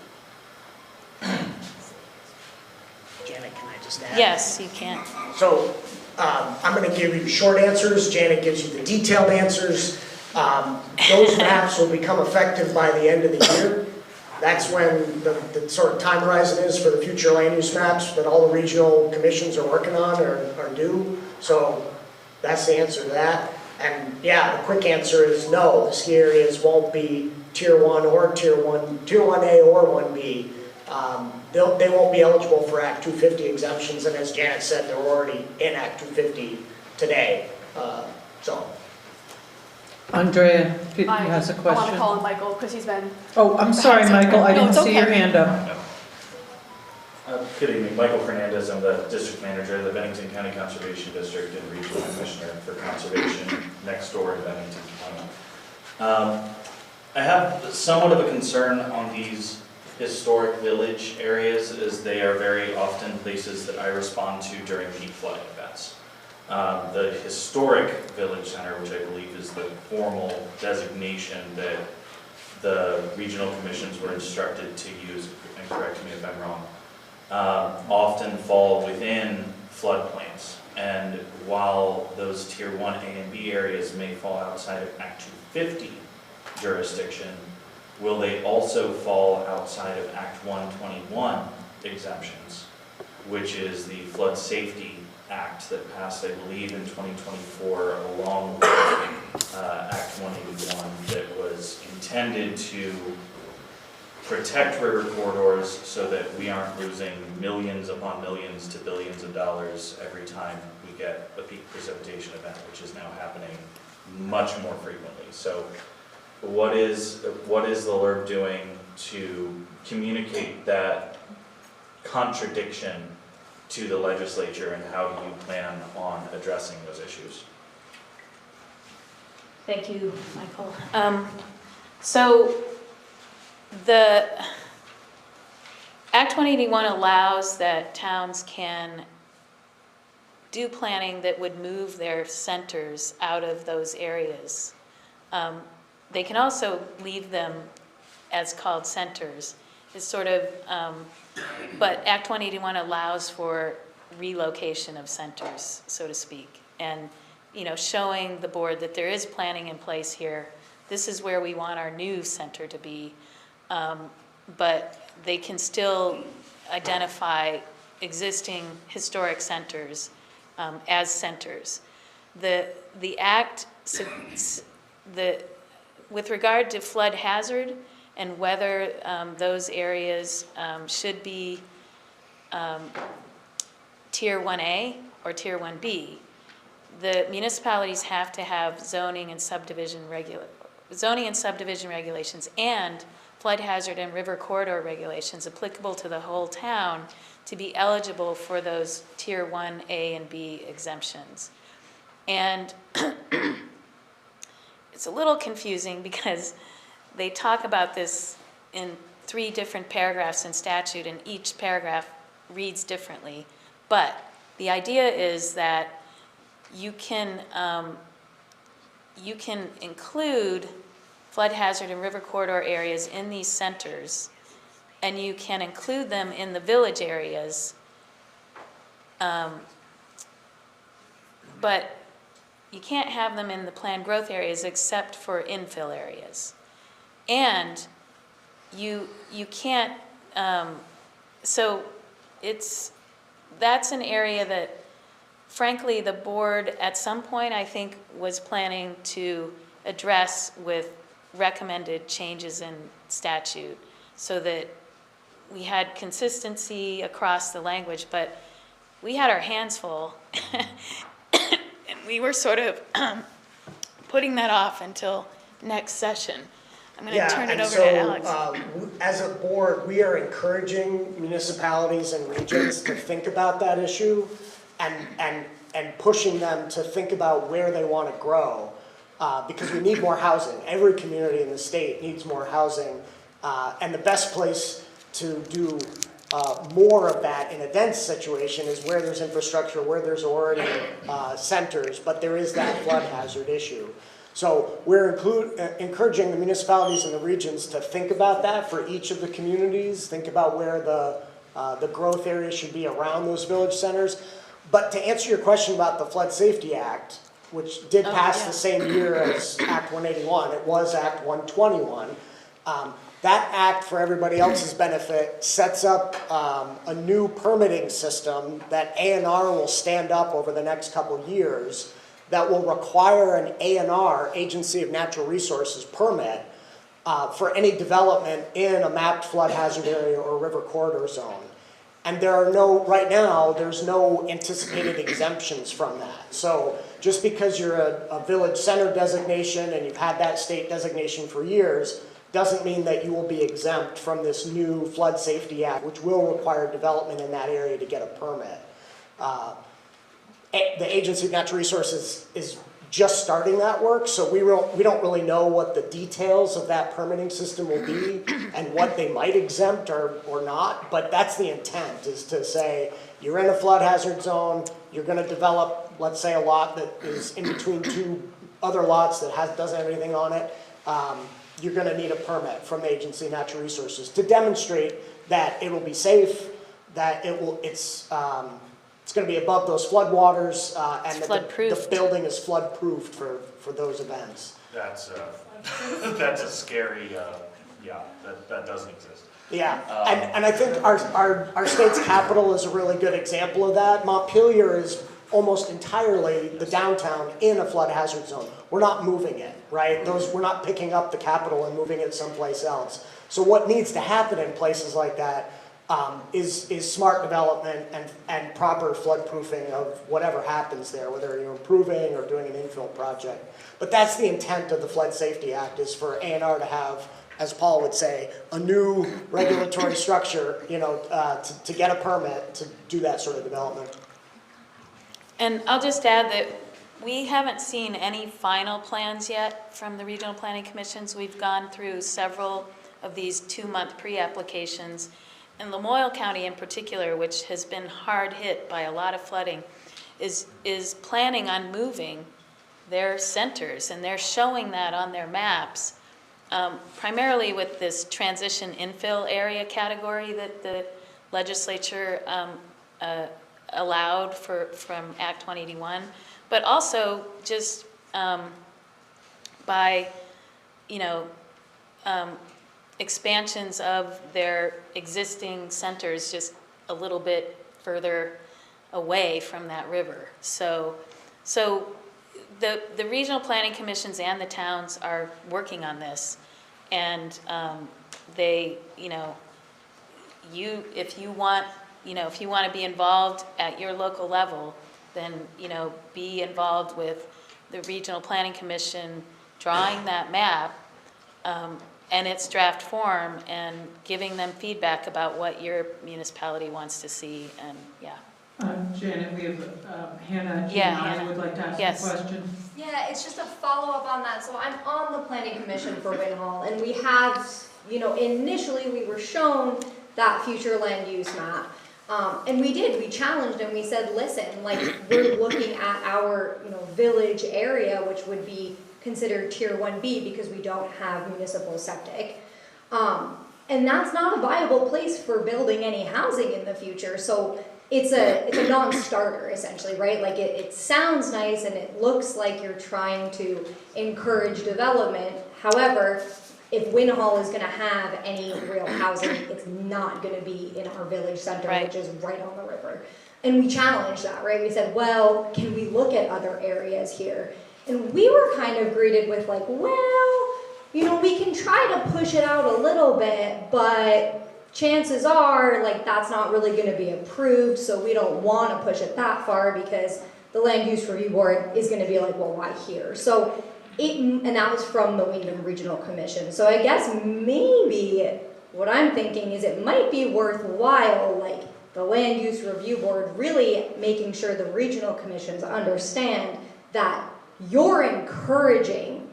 Speaker 2: Janet, can I just add?
Speaker 8: Yes, you can.
Speaker 2: So I'm going to give you short answers. Janet gives you the detailed answers. Those maps will become effective by the end of the year. That's when the sort of time horizon is for the future land use maps that all the regional commissions are working on or due. So that's the answer to that. And yeah, the quick answer is no, the ski areas won't be tier 1 or tier 1A or 1B. They won't be eligible for Act 250 exemptions, and as Janet said, they're already in Act 250 today.
Speaker 13: Andrea has a
Speaker 3: I want
Speaker 13: question.
Speaker 3: to call on Michael because he's been...
Speaker 13: Oh, I'm sorry, Michael, I
Speaker 3: No,
Speaker 13: didn't
Speaker 3: it's
Speaker 13: see your
Speaker 3: okay.
Speaker 13: hand up.
Speaker 14: Good evening, Michael Fernandez. I'm the District Manager of the Bennington County Conservation District and Regional Commissioner for Conservation next door to Bennington County. I have somewhat of a concern on these historic village areas, as they are very often places that I respond to during peak flooding events. The historic village center, which I believe is the formal designation that the regional commissions were instructed to use, and correct me if I'm wrong, often fall within floodplains. And while those tier 1A and B areas may fall outside of Act 250 jurisdiction, will they also fall outside of Act 121 exemptions, which is the Flood Safety Act that passed, I believe, in 2024, along with Act 181, that was intended to protect river corridors so that we aren't losing millions upon millions to billions of dollars every time we get a peak precipitation event, which is now happening much more frequently. So what is the LURB doing to communicate that contradiction to the legislature, and how do you plan on addressing those issues?
Speaker 8: Thank you, Michael. So the Act 181 allows that towns can do planning that would move their centers out of those areas. They can also leave them as called centers. It's sort of, but Act 181 allows for relocation of centers, so to speak. And, you know, showing the board that there is planning in place here. This is where we want our new center to be. But they can still identify existing historic centers as centers. The act, with regard to flood hazard and whether those areas should be Tier 1A or Tier 1B, the municipalities have to have zoning and subdivision regulations and flood hazard and river corridor regulations applicable to the whole town to be eligible for those Tier 1A and B exemptions. And it's a little confusing because they talk about this in 3 different paragraphs in statute, and each paragraph reads differently. But the idea is that you can include flood hazard and river corridor areas in these centers, and you can include them in the village areas, but you can't have them in the planned growth areas except for infill areas. And you can't, so that's an area that, frankly, the board at some point, I think, was planning to address with recommended changes in statute so that we had consistency across the language, but we had our hands full and we were sort of putting that off until next session. I'm going to turn it over to Alex.
Speaker 2: As a board, we are encouraging municipalities and regions to think about that issue and pushing them to think about where they want to grow. Because we need more housing. Every community in the state needs more housing. And the best place to do more of that in a dense situation is where there's infrastructure, where there's already centers, but there is that flood hazard issue. So we're encouraging the municipalities and the regions to think about that for each of the communities, think about where the growth area should be around those village centers. But to answer your question about the Flood Safety Act, which did pass the same year as Act 181, it was Act 121. That act, for everybody else's benefit, sets up a new permitting system that A&R will stand up over the next couple of years that will require an A&R, Agency of Natural Resources permit, for any development in a mapped flood hazard area or river corridor zone. And there are right now, there's no anticipated exemptions from that. So just because you're a village center designation and you've had that state designation for years, doesn't mean that you will be exempt from this new Flood Safety Act, which will require development in that area to get a permit. The Agency of Natural Resources is just starting that work, so we don't really know what the details of that permitting system will be and what they might exempt or not, but that's the intent, is to say, you're in a flood hazard zone, you're gonna develop, let's say, a lot that is in between 2 other lots that doesn't have anything on it, you're gonna need a permit from the Agency of Natural Resources to demonstrate that it will be safe, that it's going to be above those flood waters, and that the building is flood proofed for those events.
Speaker 14: That's a scary, that doesn't exist.
Speaker 2: Yeah, and I think our state's capital is a really good example of that. Montpelier is almost entirely the downtown in a flood hazard zone. We're not moving it, right? We're not picking up the capital and moving it someplace else. So what needs to happen in places like that is smart development and proper flood proofing of whatever happens there, whether you're improving or doing an infill project. But that's the intent of the Flood Safety Act, is for A&R to have, as Paul would say, a new regulatory structure, to get a permit to do that sort of development.
Speaker 8: And I'll just add that We haven't seen any final plans yet from the regional planning commissions. We've gone through several of these 2-month pre-applications. And Lamoille County in particular, which has been hard hit by a lot of flooding, is planning on moving their centers, and they're showing that on their maps, primarily with this transition infill area category that the legislature allowed from Act 181, but also just by, expansions of their existing centers just a little bit further away from that river. So the regional planning commissions and the towns are working on this, and they, if you want to be involved at your local level, then be involved with the regional planning commission drawing that map and its draft form, and giving them feedback about what your municipality wants to see. And
Speaker 13: Janet, we have Hannah.
Speaker 8: Yeah,
Speaker 13: Giuliani
Speaker 8: Hannah.
Speaker 13: would like to ask
Speaker 8: Yes.
Speaker 13: a question.
Speaker 15: Yeah, it's just a follow-up on that. So I'm on the planning commission for Winhall, and we have, initially we were shown that future land use map. And we challenged and we said, listen, we're looking at our, village area, which would be considered tier 1B because we don't have municipal septic. And that's not a viable place for building any housing in the future. So it's a non-starter essentially, right? It sounds nice and it looks like you're trying to encourage development. However, if Winhall is gonna have any real housing, it's not gonna be in our village center, which is right on the river. And we challenged that, right? We said, well, can we look at other areas here? And we were kind of greeted with we can try to push it out a little bit, but chances are, that's not really gonna be approved, so we don't wanna push it that far because the land use review board is gonna be like, well, why here? So and that was from the Windham Regional Commission. So I guess maybe what I'm thinking is it might be worthwhile, the land use review board really making sure the regional commissions understand that you're encouraging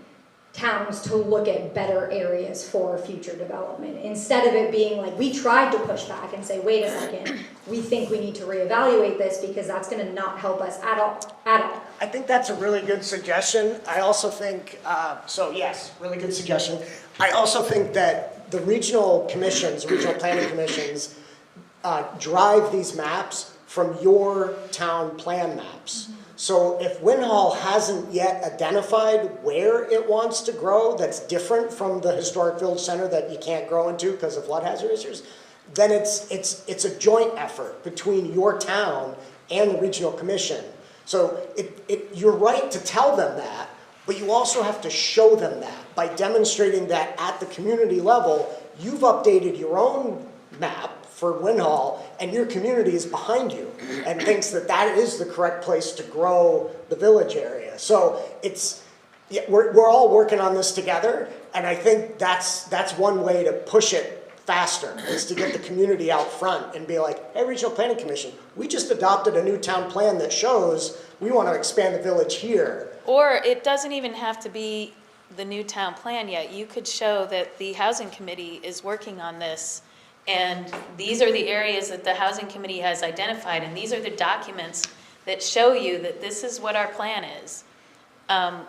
Speaker 15: towns to look at better areas for future development, instead of it being we tried to push back and say, wait a second, we think we need to reevaluate this because that's going to not help us at all.
Speaker 2: I think that's a really good suggestion. I also think, yes, really good suggestion. I also think that the regional planning commissions drive these maps from your town plan maps. So if Winhall hasn't yet identified where it wants to grow that's different from the historic village center that you can't grow into because of flood hazard issues, then it's a joint effort between your town and the regional commission. So you're right to tell them that, but you also have to show them that by demonstrating that at the community level, you've updated your own map for Winhall, and your community is behind you and thinks that is the correct place to grow the village area. So we're all working on this together, and I think that's one way to push it faster, is to get the community out front and be like, hey, Regional Planning Commission, we just adopted a new town plan that shows we want to expand the village here.
Speaker 8: Or it doesn't even have to be the new town plan yet. You could show that the housing committee is working on this, and these are the areas that the housing committee has identified, and these are the documents that show you that this is what our plan is. And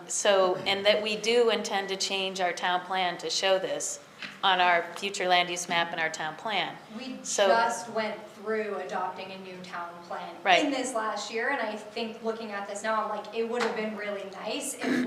Speaker 8: that we do intend to change our town plan to show this on our future land use map and our town plan.
Speaker 15: We just went through adopting a new town plan in this last year, and I think looking at this now, I'm like, it would have been really nice if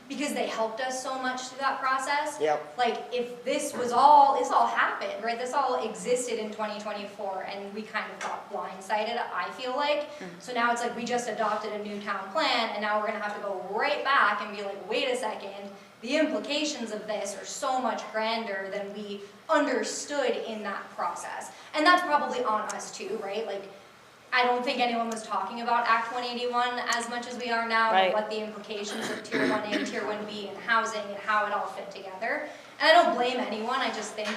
Speaker 15: because they helped us so much through that process.
Speaker 2: Yep.
Speaker 15: If this all happened, right? This all existed in 2024, and we kind of got blindsided, I feel like. So now it's we just adopted a new town plan, and now we're gonna have to go right back and be like, wait a second, the implications of this are so much grander than we understood in that process. And that's probably on us too, right? I don't think anyone was talking about Act 181 as much as we are now, and what the implications of Tier 1A, Tier 1B, and housing, and how it all fit together. And I don't blame anyone, I just think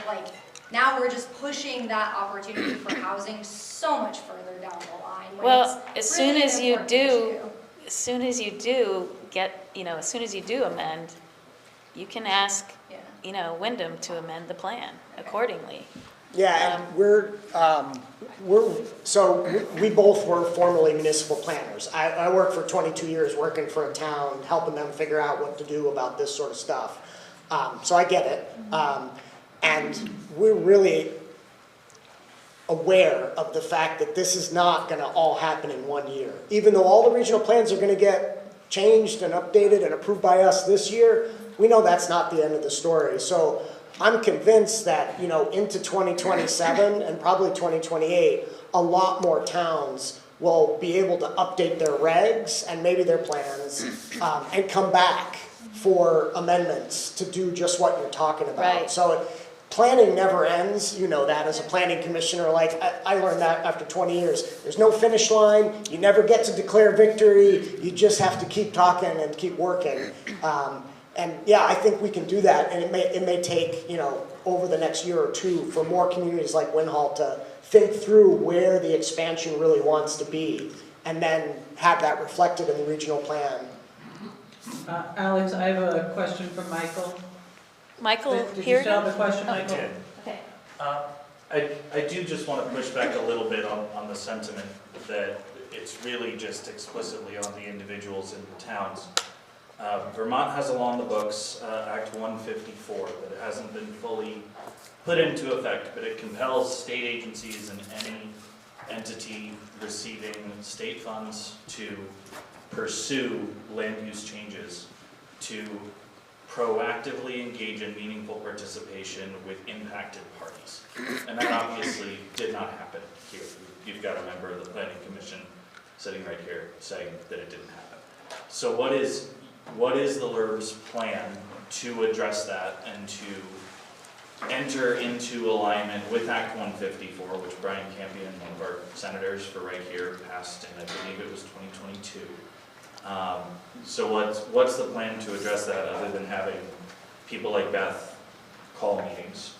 Speaker 15: now we're just pushing that opportunity for housing so much further down the line.
Speaker 8: Well, as soon as you do, as soon as you do as soon as you do amend, you can ask, Wyndham to amend the plan accordingly.
Speaker 2: Yeah, and we both were formerly municipal planners. I worked for 22 years working for a town, helping them figure out what to do about this sort of stuff. So I get it. And we're really aware of the fact that this is not gonna all happen in 1 year. Even though all the regional plans are gonna get changed and updated and approved by us this year, we know that's not the end of the story. So I'm convinced that, into 2027 and probably 2028, a lot more towns will be able to update their regs and maybe their plans and come back for amendments to do just what you're talking about.
Speaker 8: Right.
Speaker 2: So planning never ends, you know that as a planning commissioner. Like, I learned that after 20 years. There's no finish line, you never get to declare victory, you just have to keep talking and keep working. And yeah, I think we can do that, and it may take, over the next year or two for more communities like Winhall to think through where the expansion really wants to be, and then have that reflected in the regional plan.
Speaker 13: Alex, I have a question from Michael.
Speaker 8: Michael,
Speaker 13: Did
Speaker 8: here?
Speaker 13: you still have a question,
Speaker 14: I
Speaker 13: Michael?
Speaker 14: did.
Speaker 8: Okay.
Speaker 14: I do just want to push back a little bit on the sentiment that it's really just explicitly on the individuals in the towns. Vermont has a law in the books, Act 154, but it hasn't been fully put into effect, but it compels state agencies and any entity receiving state funds to pursue land use changes, to proactively engage in meaningful participation with impacted parties. And that obviously did not happen here. You've got a member of the Planning Commission sitting right here saying that it didn't happen. So what is the LURB's plan to address that and to enter into alignment with Act 154, which Brian Campion, one of our senators for right here, passed in, I believe it was 2022. So what's the plan to address that other than having people like Beth call meetings?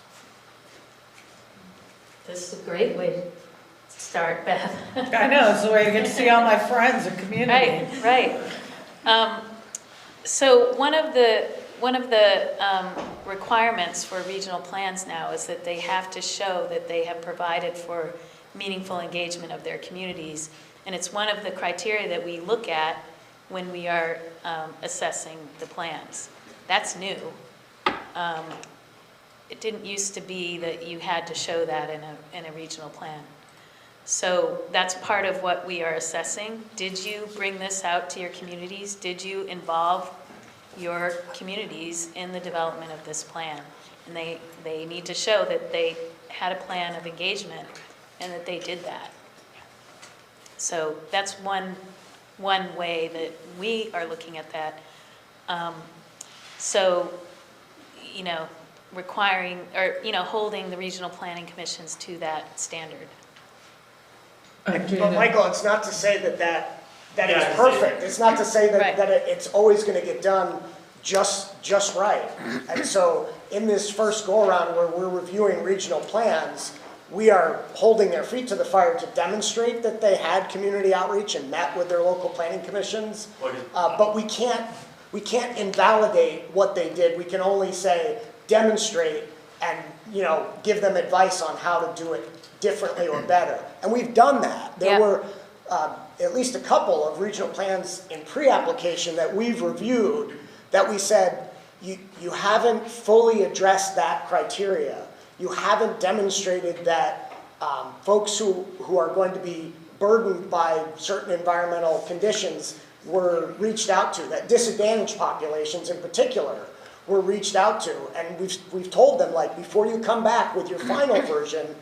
Speaker 8: This is a great way to start, Beth.
Speaker 1: I know, it's the way I get to see all my friends and community.
Speaker 8: Right. So one of the requirements for regional plans now is that they have to show that they have provided for meaningful engagement of their communities. And it's one of the criteria that we look at when we are assessing the plans. That's new. It didn't used to be that you had to show that in a regional plan. So that's part of what we are assessing. Did you bring this out to your communities? Did you involve your communities in the development of this plan? And they need to show that they had a plan of engagement and that they did that. So that's one way that we are looking at that. Requiring or holding the regional planning commissions to that standard.
Speaker 2: But Michael, it's not to say that it's perfect. It's not to say that it's always going to get done just right. And so in this first go-around where we're reviewing regional plans, we are holding their feet to the fire to demonstrate that they had community outreach and met with their local planning commissions. But we can't invalidate what they did. We can only say, demonstrate and give them advice on how to do it differently or better. And we've done that. There were at least a couple of regional plans in pre-application that we've reviewed that we said, you haven't fully addressed that criteria. You haven't demonstrated that folks who are going to be burdened by certain environmental conditions were reached out to, that disadvantaged populations in particular were reached out to. And we've told them, like, before you come back with your final version,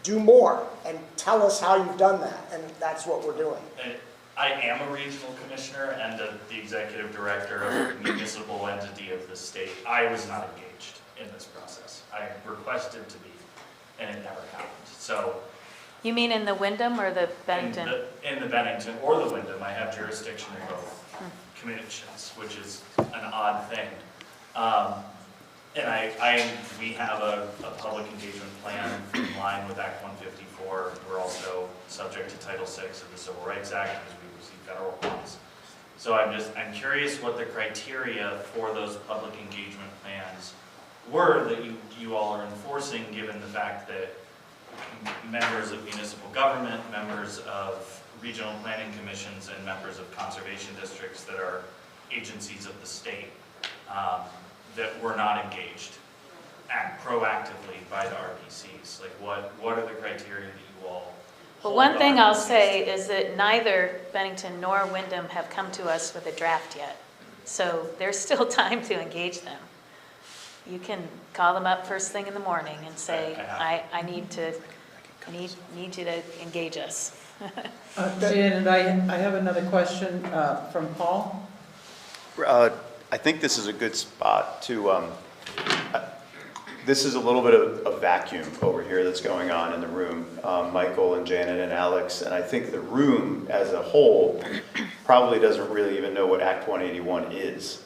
Speaker 2: do more and tell us how you've done that. And that's what we're doing.
Speaker 14: I am a regional commissioner and the executive director of a municipal entity of the state. I was not engaged in this process. I requested to be, and it never happened. So,
Speaker 8: You mean in the Wyndham or the Bennington?
Speaker 14: In the Bennington or the Wyndham, I have jurisdiction in both commissions, which is an odd thing. we have a public engagement plan in line with Act 154. We're also subject to Title VI of the Civil Rights Act because we receive federal funds. So I'm curious what the criteria for those public engagement plans were that you all are enforcing, given the fact that members of municipal government, members of regional planning commissions, and members of conservation districts that are agencies of the state that were not engaged proactively by the RPCs. Like what are the criteria that you all
Speaker 8: Well,
Speaker 14: hold
Speaker 8: one thing
Speaker 14: on
Speaker 8: I'll
Speaker 14: to?
Speaker 8: say is that neither Bennington nor Wyndham have come to us with a draft yet. So there's still time to engage them. You can call them up first thing in the morning and say, I need you to engage us.
Speaker 13: Janet, I have another question from Paul.
Speaker 9: I think this is a good spot to, this is a little bit of a vacuum over here that's going on in the room. Michael and Janet and Alex, and I think the room as a whole probably doesn't really even know what Act 181 is.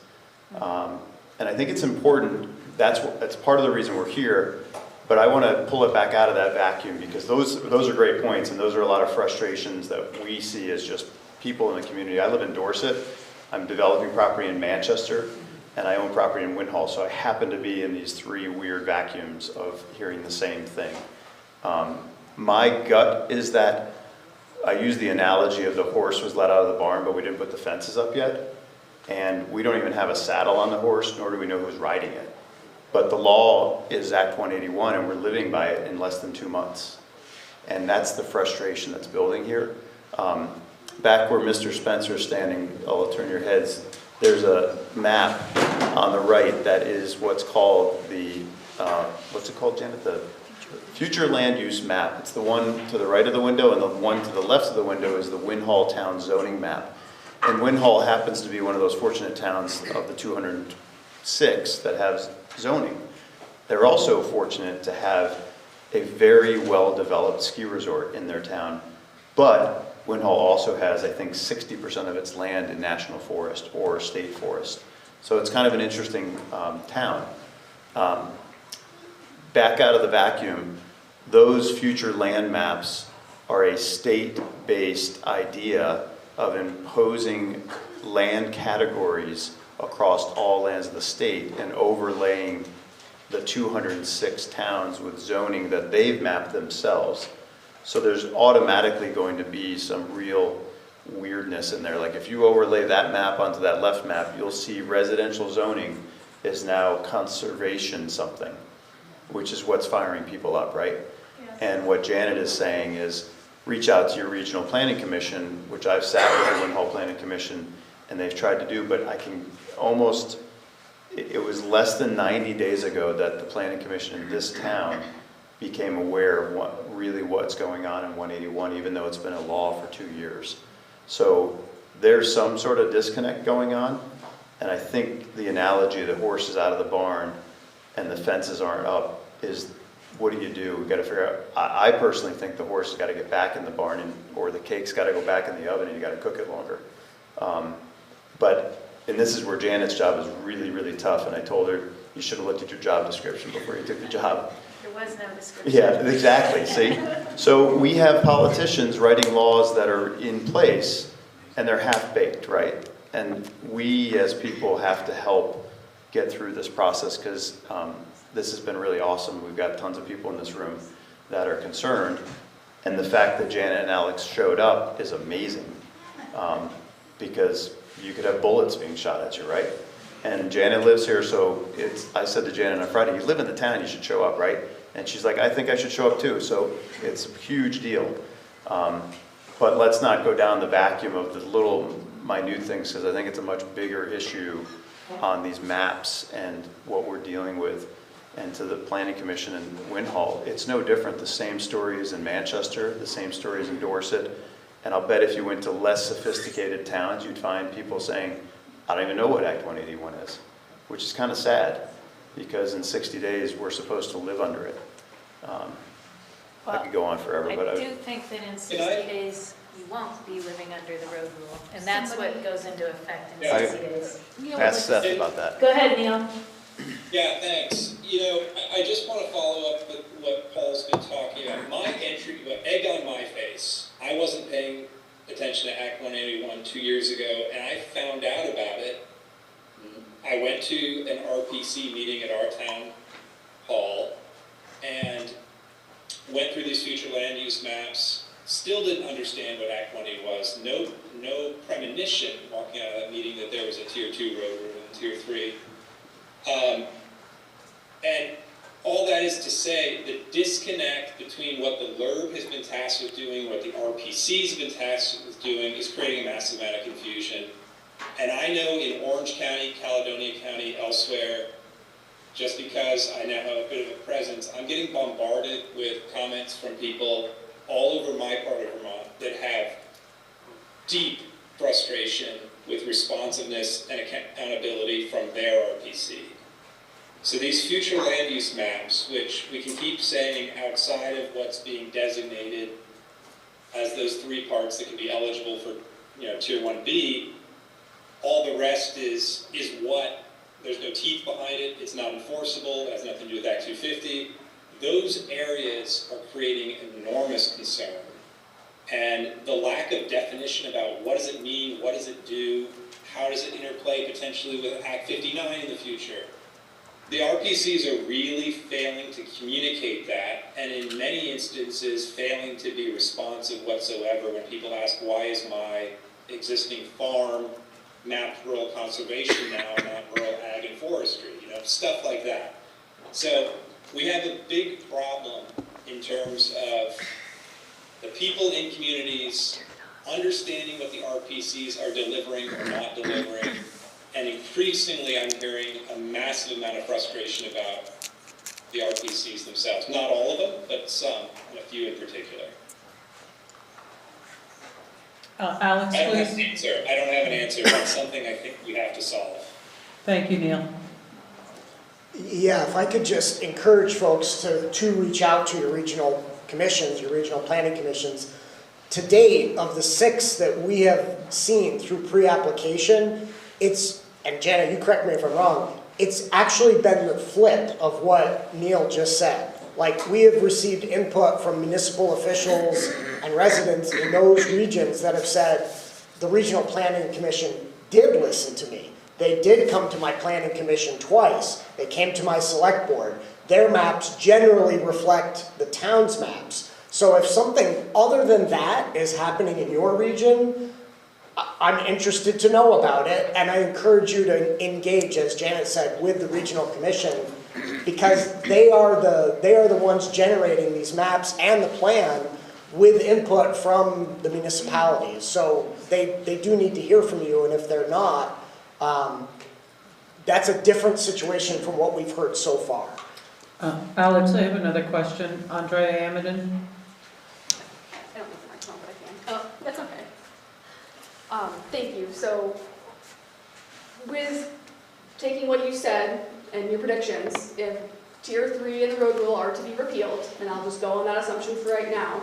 Speaker 9: And I think it's important, that's part of the reason we're here, but I want to pull it back out of that vacuum because those are great points, and those are a lot of frustrations that we see as just people in the community. I live in Dorset. I'm developing property in Manchester, and I own property in Winhall, so I happen to be in these three weird vacuums of hearing the same thing. My gut is that I use the analogy of the horse was let out of the barn, but we didn't put the fences up yet, and we don't even have a saddle on the horse, nor do we know who's riding it. But the law is Act 181, and we're living by it in less than 2 months. And that's the frustration that's building here. Back where Mr. Spencer is standing, I'll turn your heads, there's a map on the right that is what's called the, what's it called, Janet? The future land use map. It's the one to the right of the window, and the one to the left of the window is the Winhall Town zoning map. And Winhall happens to be one of those fortunate towns of the 206 that have zoning. They're also fortunate to have a very well-developed ski resort in their town, but Winhall also has, I think, 60% of its land in national forest or state forest. So it's kind of an interesting town. Back out of the vacuum, those future land maps are a state-based idea of imposing land categories across all lands of the state and overlaying the 206 towns with zoning that they've mapped themselves. So there's automatically going to be some real weirdness in there. Like if you overlay that map onto that left map, you'll see residential zoning is now conservation something, which is what's firing people up, right?
Speaker 3: Yes.
Speaker 9: And what Janet is saying is reach out to your regional planning commission, which I've sat with the Winhall Planning Commission and they've tried to do, but I can almost, it was less than 90 days ago that the planning commission in this town became aware of what's going on in 181, even though it's been a law for 2 years. So there's some sort of disconnect going on, and I think the analogy of the horse is out of the barn and the fences aren't up is, what do you do? We've got to figure out, I personally think the horse has got to get back in the barn, or the cake's got to go back in the oven and you got to cook it longer. And this is where Janet's job is really, really tough, and I told her, you should have looked at your job description before you took the job.
Speaker 8: There was no description.
Speaker 9: Yeah, exactly, see? So we have politicians writing laws that are in place, and they're half-baked, right? And we, as people, have to help get through this process, because this has been really awesome. We've got tons of people in this room that are concerned, and the fact that Janet and Alex showed up is amazing, because you could have bullets being shot at you, right? And Janet lives here, so I said to Janet on Friday, you live in the town, you should show up, right? And she's like, I think I should show up too, so it's a huge deal. But let's not go down the vacuum of the little minute things, because I think it's a much bigger issue on these maps and what we're dealing with. And to the Planning Commission in Winhall, it's no different. The same story is in Manchester, the same story is in Dorset. And I'll bet if you went to less sophisticated towns, you'd find people saying, I don't even know what Act 181 is, which is kind of sad, because in 60 days, we're supposed to live under it. I could go on forever, but
Speaker 8: I do think that in 60 days, you won't be living under the road rule, and that's what goes into effect in 60 days.
Speaker 9: Ask Seth about that.
Speaker 8: Go ahead, Neil.
Speaker 5: Yeah, thanks. You know, I just want to follow up with what Paul's been talking about. My entry, egg on my face. I wasn't paying attention to Act 181 2 years ago, and I found out about it. I went to an RPC meeting at our town hall and went through these future land use maps. Still didn't understand what Act 180 was. No premonition walking out of that meeting that there was a Tier 2 road or a Tier 3. And all that is to say, the disconnect between what the LURB has been tasked with doing, what the RPCs have been tasked with doing, is creating a massive amount of confusion. And I know in Orange County, Caledonia County, elsewhere, just because I now have a bit of a presence, I'm getting bombarded with comments from people all over my part of Vermont that have deep frustration with responsiveness and accountability from their RPC. So these future land use maps, which we can keep saying outside of what's being designated as those 3 parts that can be eligible for, Tier 1B, all the rest is what, there's no teeth behind it, it's not enforceable, it has nothing to do with Act 250. Those areas are creating enormous concern. And the lack of definition about what does it mean, what does it do, how does it interplay potentially with Act 59 in the future. The RPCs are really failing to communicate that, and in many instances failing to be responsive whatsoever when people ask, why is my existing farm mapped rural conservation now, not rural ag and forestry, stuff like that. So we have a big problem in terms of the people in communities understanding what the RPCs are delivering or not delivering. And increasingly, I'm hearing a massive amount of frustration about the RPCs themselves. Not all of them, but some, and a few in particular.
Speaker 13: Alex,
Speaker 5: I don't have an
Speaker 13: please.
Speaker 5: answer. I don't have an answer. That's something I think we have to solve.
Speaker 13: Thank you, Neil.
Speaker 2: Yeah, if I could just encourage folks to reach out to your regional commissions, your regional planning commissions. To date, of the 6 that we have seen through pre-application, and Janet, you correct me if I'm wrong, it's actually been the flip of what Neil just said. Like, we have received input from municipal officials and residents in those regions that have said, the Regional Planning Commission did listen to me. They did come to my planning commission twice. They came to my select board. Their maps generally reflect the town's maps. So if something other than that is happening in your region, I'm interested to know about it, and I encourage you to engage, as Janet said, with the regional commission, because they are the ones generating these maps and the plan with input from the municipalities. So they do need to hear from you, and if they're not, that's a different situation from what we've heard so far.
Speaker 13: Alex, I have another question. Andrea Amadon?
Speaker 3: I don't need the microphone, but I can. Oh, that's okay. Thank you. So, with taking what you said and your predictions, if Tier 3 and the road rule are to be repealed, and I'll just go on that assumption for right now,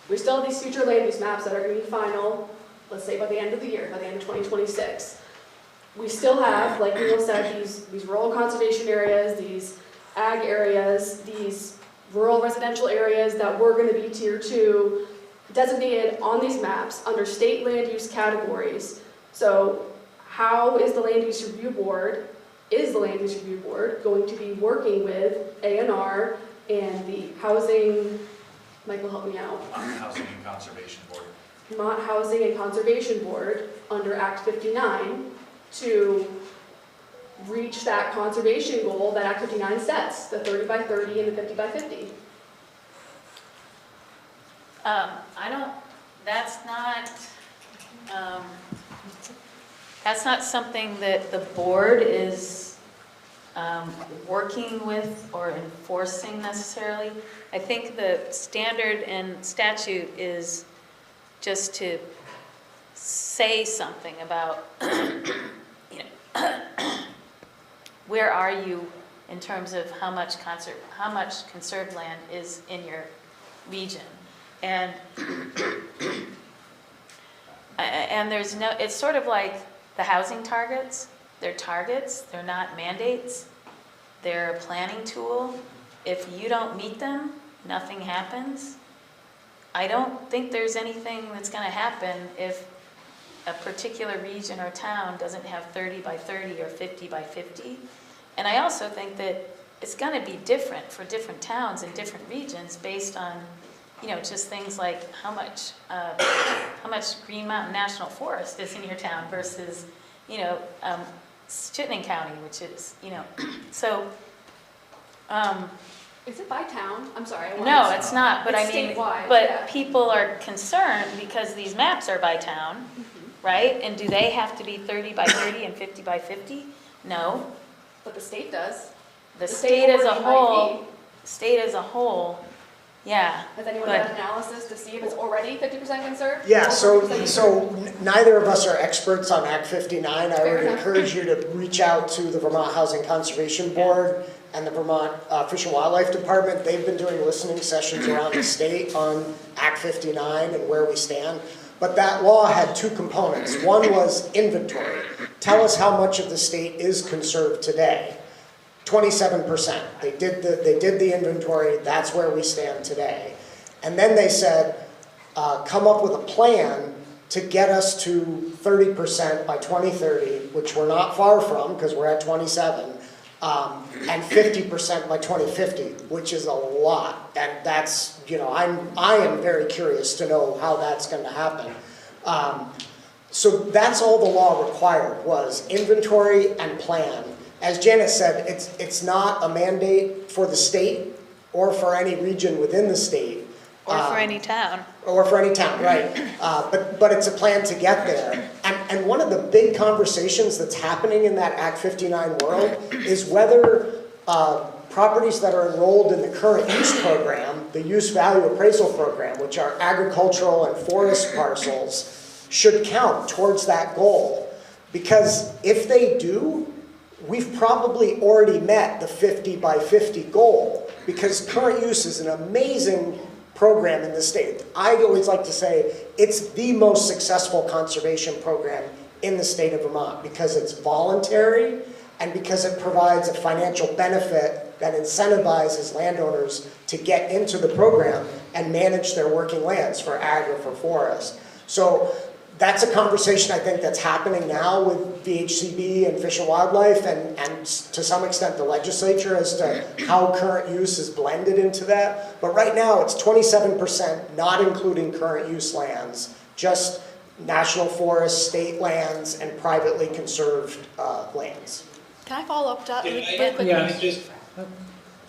Speaker 3: we still have these future land use maps that are going to be final, let's say by the end of the year, by the end of 2026. We still have, like Neil said, these rural conservation areas, these ag areas, these rural residential areas that were going to be Tier 2, designated on these maps under state land use categories. So how is the Land Use Review Board, going to be working with A&R and the Housing, Michael help me out.
Speaker 14: Housing and Conservation Board.
Speaker 3: Vermont Housing and Conservation Board under Act 59 to reach that conservation goal that Act 59 sets, the 30 by 30 and the 50 by 50?
Speaker 8: That's not something that the board is working with or enforcing necessarily. I think the standard and statute is just to say something about, where are you in terms of how much conserved land is in your region. And there's it's sort of like the housing targets. They're targets, they're not mandates. they're a planning tool. If you don't meet them, nothing happens. I don't think there's anything that's gonna happen if a particular region or town doesn't have 30 by 30 or 50 by 50. And I also think that it's gonna be different for different towns and different regions based on, you know, just things like how much Green Mountain National Forest is in your town versus, you know, Chittenden County, which is, you know, so.
Speaker 3: Is it by town? I'm sorry.
Speaker 8: No, it's not, but
Speaker 3: It's
Speaker 8: I mean,
Speaker 3: statewide,
Speaker 8: but
Speaker 3: yeah.
Speaker 8: people are concerned because these maps are by town, right? And do they have to be 30 by 30 and 50 by 50? No.
Speaker 3: But the state does.
Speaker 8: The state as a
Speaker 3: already might
Speaker 8: whole,
Speaker 3: be.
Speaker 8: state as a whole, yeah.
Speaker 3: Has anyone
Speaker 8: but-
Speaker 3: done an analysis to see if it's already 50% conserved?
Speaker 2: Yeah,
Speaker 3: Or
Speaker 2: so
Speaker 3: 40% conserved?
Speaker 2: neither of us are experts on Act 59. I
Speaker 3: Fair
Speaker 2: would
Speaker 3: enough.
Speaker 2: encourage you to reach out to the Vermont Housing Conservation Board and the Vermont Fish and Wildlife Department. They've been doing listening sessions around the state on Act 59 and where we stand. But that law had two components. One was inventory. Tell us how much of the state is conserved today. 27%. They did the inventory. That's where we stand today. And then they said, come up with a plan to get us to 30% by 2030, which we're not far from because we're at 27, and 50% by 2050, which is a lot. And that's, you know, I am very curious to know how that's going to happen. So that's all the law required was inventory and plan. As Janet said, it's not a mandate for the state or for any region within the state.
Speaker 8: Or for any town.
Speaker 2: Or for any town, right. But it's a plan to get there. And one of the big conversations that's happening in that Act 59 world is whether properties that are enrolled in the current use program, the use value appraisal program, which are agricultural and forest parcels, should count towards that goal. Because if they do, we've probably already met the 50 by 50 goal, because current use is an amazing program in the state. I always like to say it's the most successful conservation program in the state of Vermont because it's voluntary and because it provides a financial benefit that incentivizes landowners to get into the program and manage their working lands for ag or for forest. So that's a conversation I think that's happening now with VHCB and Fish and Wildlife and to some extent the legislature as to how current use is blended into that. But right now it's 27%, not including current use lands, just national forests, state lands, and privately conserved lands.
Speaker 3: Can I follow up to that really
Speaker 5: Can
Speaker 3: quickly?
Speaker 5: I just,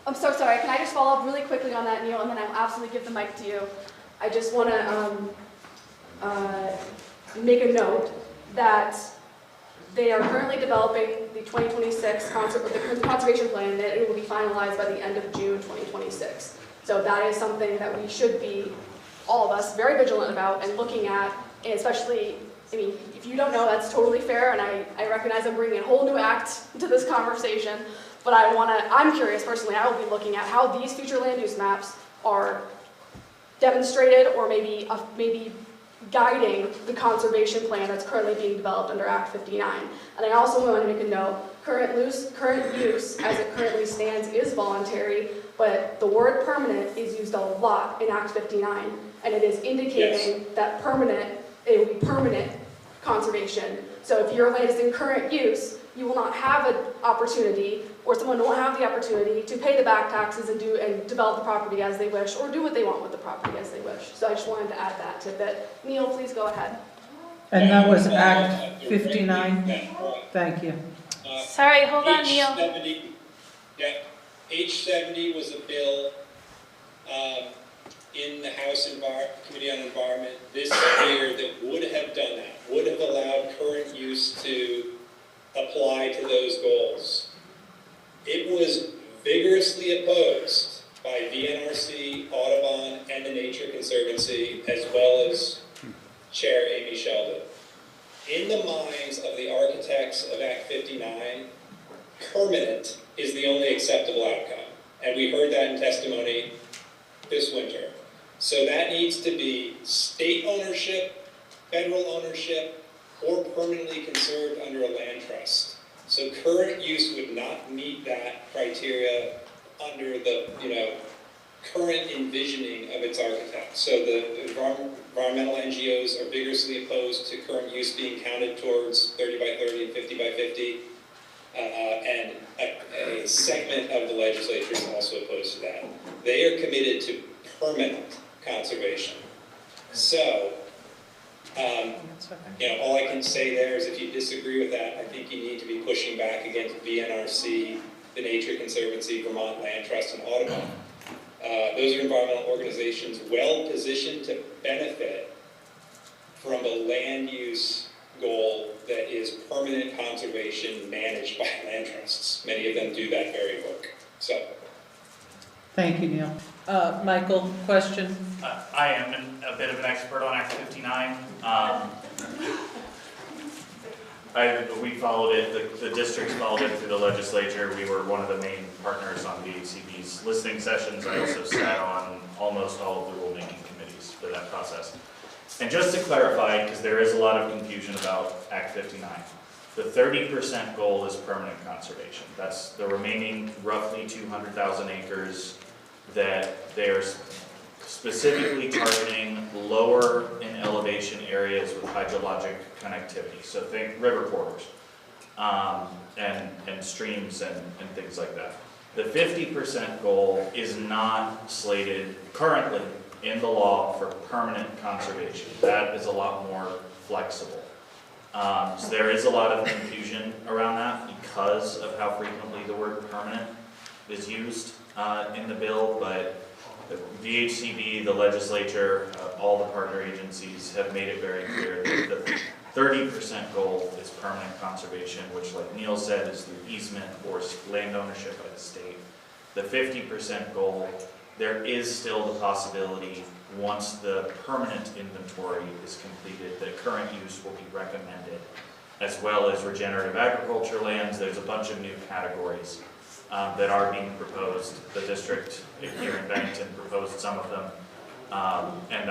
Speaker 3: I'm so sorry. Can I just follow up really quickly on that, Neil, and then I'll absolutely give the mic to you. I just want to make a note that they are currently developing the 2026 conservation plan, and it will be finalized by the end of June 2026. So that is something that we should be, all of us, very vigilant about and looking at, and especially, I mean, if you don't know, that's totally fair, and I recognize I'm bringing a whole new act to this conversation, but I'm curious personally, I will be looking at how these future land use maps are demonstrated or maybe guiding the conservation plan that's currently being developed under Act 59. And I also want to make a note, current use as it currently stands is voluntary, but the word permanent is used a lot in Act 59, and it is indicating that it will be permanent conservation. So if your land is in current use, you will not have an opportunity, or someone won't have the opportunity to pay the back taxes and develop the property as they wish, or do what they want with the property as they wish. So I just wanted to add that tidbit. Neil, please go ahead.
Speaker 13: And that was Act 59? Thank you.
Speaker 8: Sorry, hold on, Neil.
Speaker 5: H70 was a bill in the House Committee on Environment this year that would have done that, would have allowed current use to apply to those goals. It was vigorously opposed by VNRC, Audubon, and the Nature Conservancy, as well as Chair Amy Sheldon. In the minds of the architects of Act 59, permanent is the only acceptable outcome. And we heard that in testimony this winter. So that needs to be state ownership, federal ownership, or permanently conserved under a land trust. So current use would not meet that criteria under the, current envisioning of its architect. So the environmental NGOs are vigorously opposed to current use being counted towards 30 by 30 and 50 by 50. And a segment of the legislature is also opposed to that. They are committed to permanent conservation. So, all I can say there is if you disagree with that, I think you need to be pushing back against BNRC, the Nature Conservancy, Vermont Land Trust, and Audubon. Those are environmental organizations well positioned to benefit from a land use goal that is permanent conservation managed by land trusts. Many of them do that very work. So.
Speaker 13: Thank you, Neil. Michael, question?
Speaker 14: I am a bit of an expert on Act 59. We followed it, the districts followed it through the legislature. We were one of the main partners on VHCB's listening sessions. I also sat on almost all of the rulemaking committees for that process. And just to clarify, because there is a lot of confusion about Act 59, the 30% goal is permanent conservation. That's the remaining roughly 200,000 acres that they're specifically targeting lower in elevation areas with hydrologic connectivity. So think river corridors and streams and things like that. The 50% goal is not slated currently in the law for permanent conservation. That is a lot more flexible. So there is a lot of confusion around that because of how frequently the word permanent is used in the bill, but the VHCB, the legislature, all the partner agencies have made it very clear that the 30% goal is permanent conservation, which, like Neil said, is through easement or land ownership by the state. The 50% goal, there is still the possibility, once the permanent inventory is completed, that current use will be recommended, as well as regenerative agriculture lands. There's a bunch of new categories that are being proposed. The district here in Bennington proposed some of them. And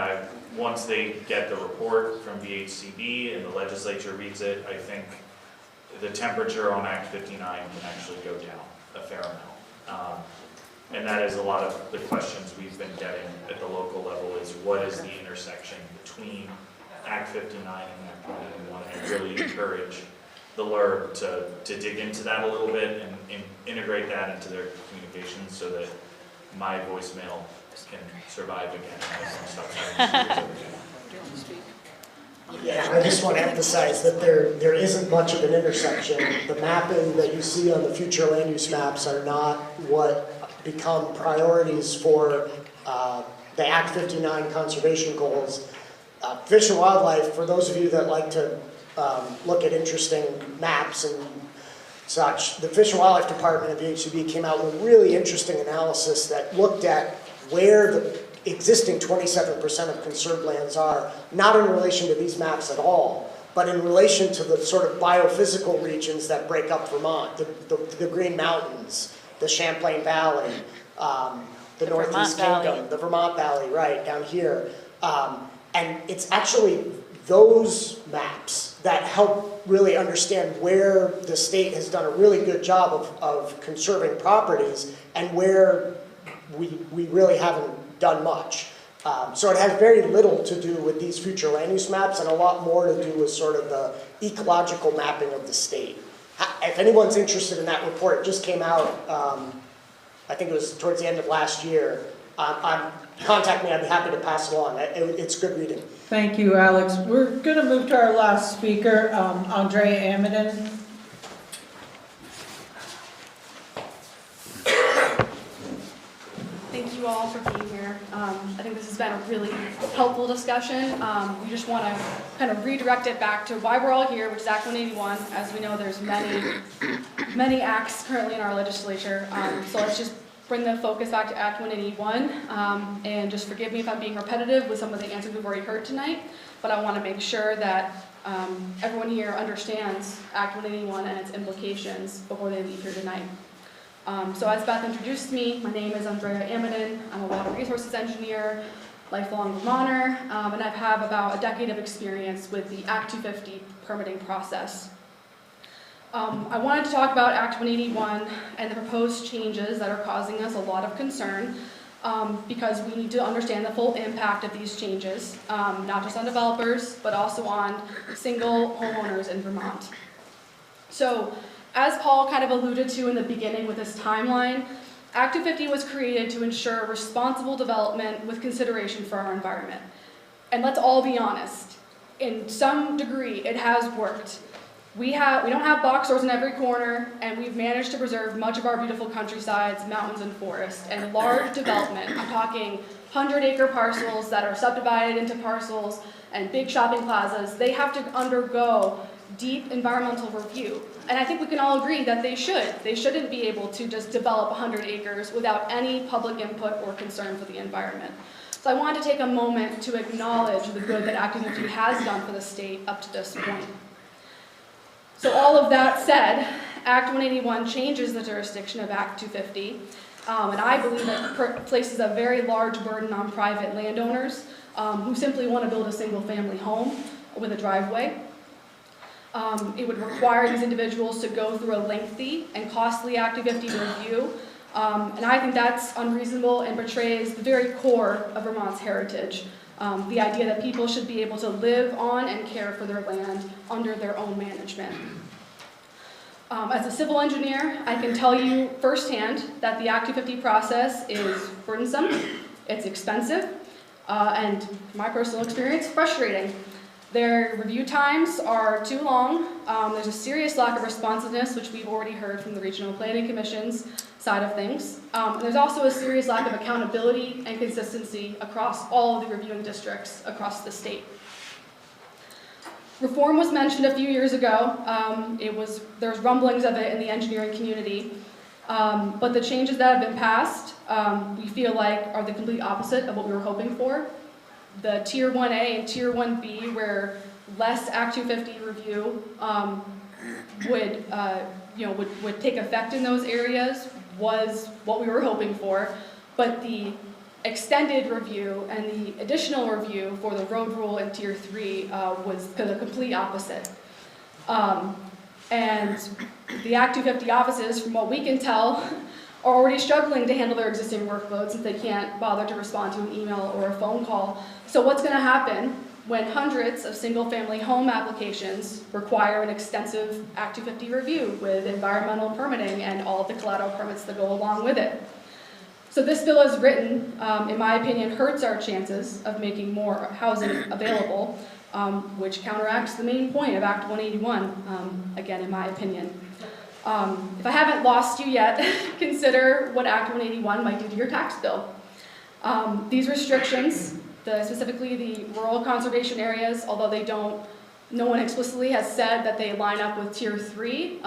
Speaker 14: once they get the report from VHCB and the legislature reads it, I think the temperature on Act 59 can actually go down a fair amount. And that is a lot of the questions we've been getting at the local level is what is the intersection between Act 59 and Act 191? I really encourage the LURB to dig into that a little bit and integrate that into their communications so that my voicemail can survive again.
Speaker 2: Yeah, I just want to emphasize that there isn't much of an intersection. The mapping that you see on the future land use maps are not what become priorities for the Act 59 conservation goals. Fish and Wildlife, for those of you that like to look at interesting maps and such, the Fish and Wildlife Department of VHCB came out with a really interesting analysis that looked at where the existing 27% of conserved lands are, not in relation to these maps at all, but in relation to the sort of biophysical regions that break up Vermont, the Green Mountains, the Champlain Valley, the Northeast Kingdom, the Vermont Valley, right, down here. And it's actually those maps that help really understand where the state has done a really good job of conserving properties and where we really haven't done much. So it has very little to do with these future land use maps and a lot more to do with sort of the ecological mapping of the state. If anyone's interested in that report, it just came out, I think it was towards the end of last year. Contact me, I'd be happy to pass it on. It's good reading.
Speaker 13: Thank you, Alex. We're going to move to our last speaker, Andrea Amadin.
Speaker 3: Thank you all for being here. I think this has been a really helpful discussion. We just want to kind of redirect it back to why we're all here, which is Act 181. As we know, there's many acts currently in our legislature. So let's just bring the focus back to Act 181. And just forgive me if I'm being repetitive with some of the answers we've already heard tonight, but I want to make sure that everyone here understands Act 181 and its implications before they leave here tonight. So as Beth introduced me, my name is Andrea Amadin. I'm a water resources engineer, lifelong Vermonter, and I have about a decade of experience with the Act 250 permitting process. I wanted to talk about Act 181 and the proposed changes that are causing us a lot of concern, because we need to understand the full impact of these changes, not just on developers, but also on single homeowners in Vermont. So, as Paul kind of alluded to in the beginning with this timeline, Act 250 was created to ensure responsible development with consideration for our environment. And let's all be honest, in some degree, it has worked. We don't have box stores in every corner, and we've managed to preserve much of our beautiful countrysides, mountains, and forests. And large development, I'm talking 100-acre parcels that are subdivided into parcels and big shopping plazas, they have to undergo deep environmental review. And I think we can all agree that they should. They shouldn't be able to just develop 100 acres without any public input or concern for the environment. So I wanted to take a moment to acknowledge the good that Act 250 has done for the state up to this point. So all of that said, Act 181 changes the jurisdiction of Act 250, and I believe it places a very large burden on private landowners who simply want to build a single-family home with a driveway. It would require these individuals to go through a lengthy and costly Act 250 review, and I think that's unreasonable and betrays the very core of Vermont's heritage. The idea that people should be able to live on and care for their land under their own management. As a civil engineer, I can tell you firsthand that the Act 250 process is burdensome, it's expensive, and from my personal experience, frustrating. Their review times are too long. There's a serious lack of responsiveness, which we've already heard from the Regional Planning Commission's side of things. There's also a serious lack of accountability and consistency across all of the reviewing districts across the state. Reform was mentioned a few years ago. There's rumblings of it in the engineering community, but the changes that have been passed, we feel like are the complete opposite of what we were hoping for. The Tier 1A and Tier 1B, where less Act 250 review would take effect in those areas, was what we were hoping for, but the extended review and the additional review for the road rule in Tier 3 was the complete opposite. And the Act 250 offices, from what we can tell, are already struggling to handle their existing workload since they can't bother to respond to an email or a phone call. So what's going to happen when hundreds of single-family home applications require an extensive Act 250 review with environmental permitting and all of the collateral permits that go along with it? So this bill as written, in my opinion, hurts our chances of making more housing available, which counteracts the main point of Act 181, again, in my opinion. If I haven't lost you yet, consider what Act 181 might do to your tax bill. These restrictions, specifically the rural conservation areas, although no one explicitly has said that they line up with Tier 3.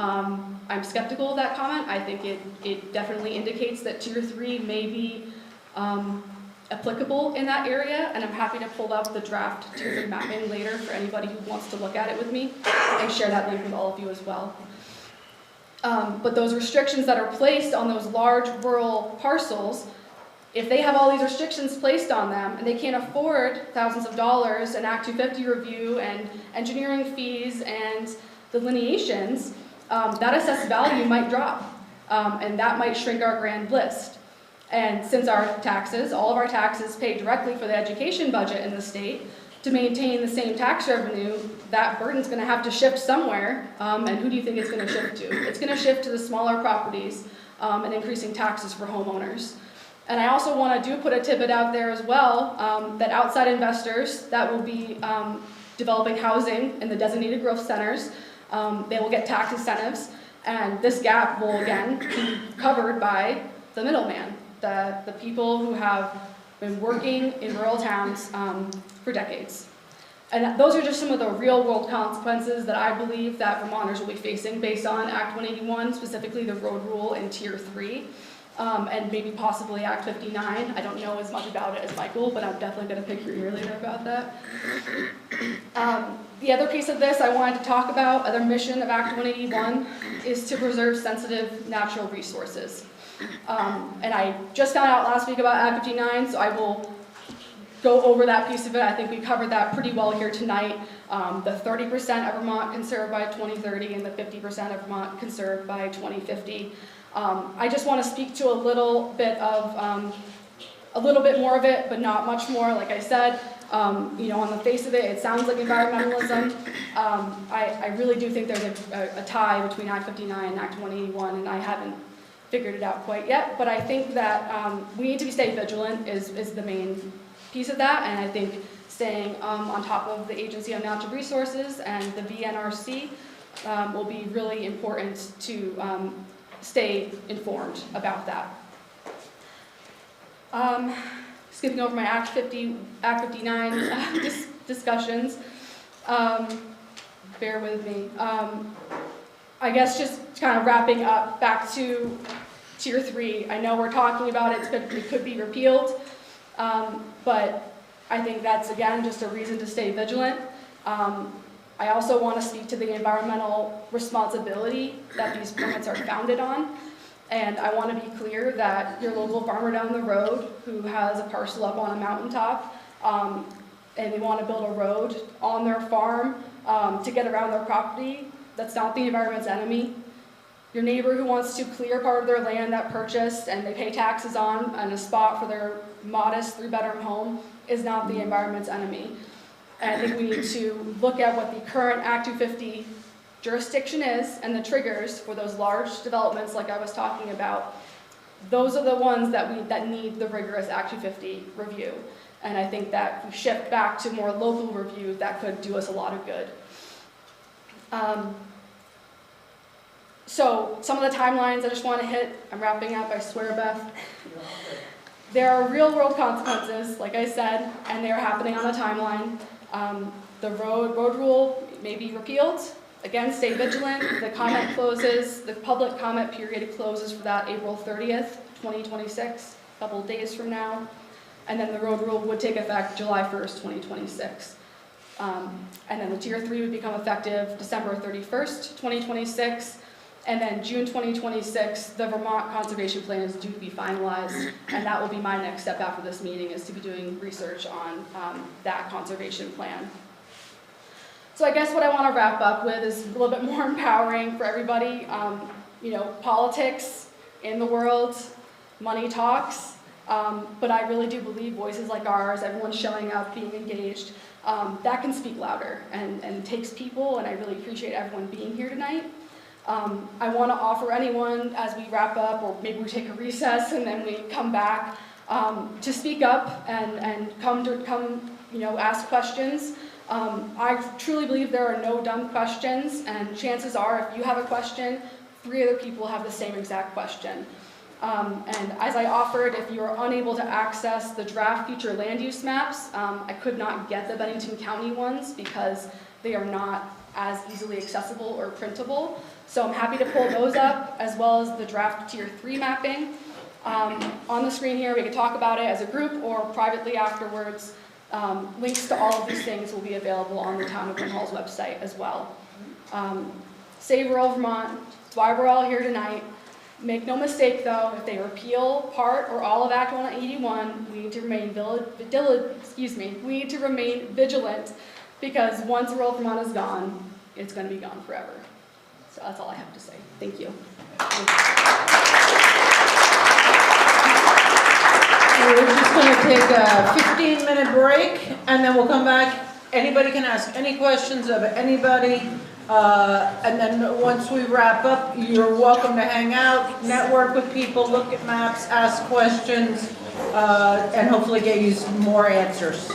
Speaker 3: I'm skeptical of that comment. I think it definitely indicates that Tier 3 may be applicable in that area, and I'm happy to pull up the draft Tier 3 mapping later for anybody who wants to look at it with me, and share that link with all of you as well. But those restrictions that are placed on those large rural parcels, if they have all these restrictions placed on them and they can't afford thousands of dollars in Act 250 review and engineering fees and delineations, that assessed value might drop, and that might shrink our grand list. And since all of our taxes pay directly for the education budget in the state, to maintain the same tax revenue, that burden's going to have to shift somewhere, and who do you think it's going to shift to? It's going to shift to the smaller properties and increasing taxes for homeowners. And I also want to put a tidbit out there as well, that outside investors that will be developing housing in the designated growth centers, they will get tax incentives, and this gap will again be covered by the middleman, the people who have been working in rural towns for decades. And those are just some of the real world consequences that I believe that Vermonters will be facing based on Act 181, specifically the road rule in Tier 3, and maybe possibly Act 59. I don't know as much about it as Michael, but I'm definitely going to pick your ear later about that. The other piece of this I wanted to talk about, other mission of Act 181, is to preserve sensitive natural resources. And I just found out last week about Act 59, so I will go over that piece of it. I think we covered that pretty well here tonight. The 30% of Vermont conserved by 2030 and the 50% of Vermont conserved by 2050. I just want to speak to a little bit more of it, but not much more. Like I said, on the face of it, it sounds like environmentalism. I really do think there's a tie between Act 59 and Act 181, and I haven't figured it out quite yet. But I think that we need to stay vigilant is the main piece of that, and I think staying on top of the Agency on Natural Resources and the VNRC will be really important to stay informed about that. Skipping over my Act 59 discussions, bear with me. I guess just kind of wrapping up back to Tier 3. I know we're talking about it could be repealed, but I think that's, again, just a reason to stay vigilant. I also want to speak to the environmental responsibility that these permits are founded on. And I want to be clear that your local farmer down the road who has a parcel up on a mountaintop and they want to build a road on their farm to get around their property, that's not the environment's enemy. Your neighbor who wants to clear part of their land that purchased and they pay taxes on a spot for their modest 3-bedroom home is not the environment's enemy. And I think we need to look at what the current Act 250 jurisdiction is and the triggers for those large developments like I was talking about. Those are the ones that need the rigorous Act 250 review. And I think that if we shift back to more local review, that could do us a lot of good. So some of the timelines I just want to hit. I'm wrapping up, I swear, Beth. There are real world consequences, like I said, and they're happening on a timeline. The road rule may be repealed. Again, stay vigilant. The comment closes, the public comment period closes for that April 30th, 2026, a couple of days from now. And then the road rule would take effect July 1st, 2026. And then the Tier 3 would become effective December 31st, 2026. And then June 2026, the Vermont Conservation Plan is due to be finalized. And that will be my next step after this meeting, is to be doing research on that conservation plan. So I guess what I want to wrap up with is a little bit more empowering for everybody. Politics in the world, money talks, but I really do believe voices like ours, everyone showing up, being engaged, that can speak louder and takes people, and I really appreciate everyone being here tonight. I want to offer anyone, as we wrap up, or maybe we take a recess and then we come back, to speak up and come ask questions. I truly believe there are no dumb questions, and chances are if you have a question, 3 other people have the same exact question. And as I offered, if you are unable to access the draft future land use maps, I could not get the Bennington County ones because they are not as easily accessible or printable. So I'm happy to pull those up, as well as the draft Tier 3 mapping. On the screen here, we can talk about it as a group or privately afterwards. Links to all of these things will be available on the Town of Winhall's website as well. Save Rural Vermont, that's why we're all here tonight. Make no mistake though, if they repeal part or all of Act 181, we need to remain vigilant, because once Rural Vermont is gone, it's going to be gone forever. So that's all I have to say. Thank you.
Speaker 13: We're just going to take a 15-minute break, and then we'll come back. Anybody can ask any questions of anybody, and then once we wrap up, you're welcome to hang out, network with people, look at maps, ask questions, and hopefully get you some more answers.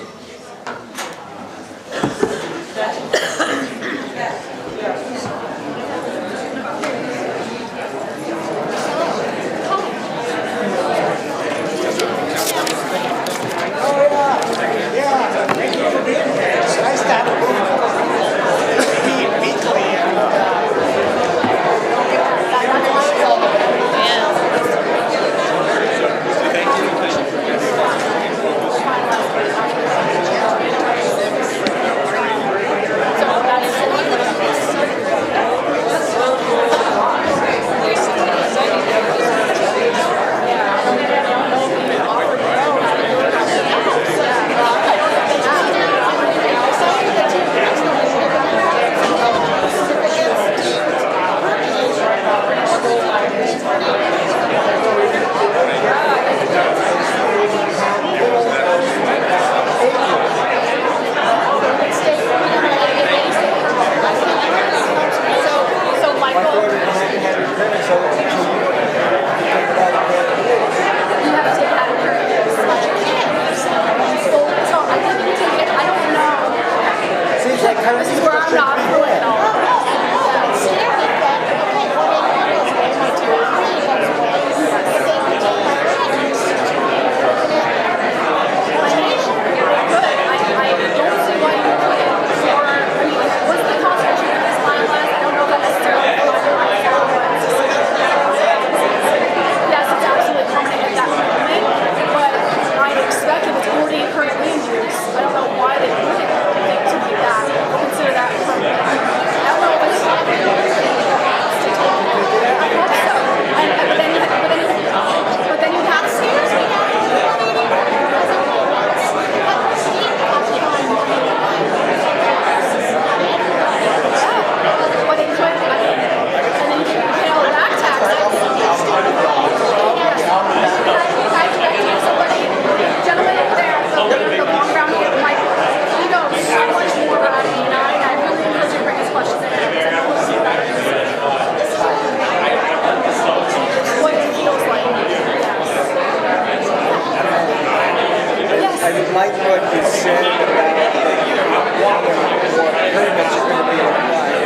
Speaker 12: said about what permits are going to be applied.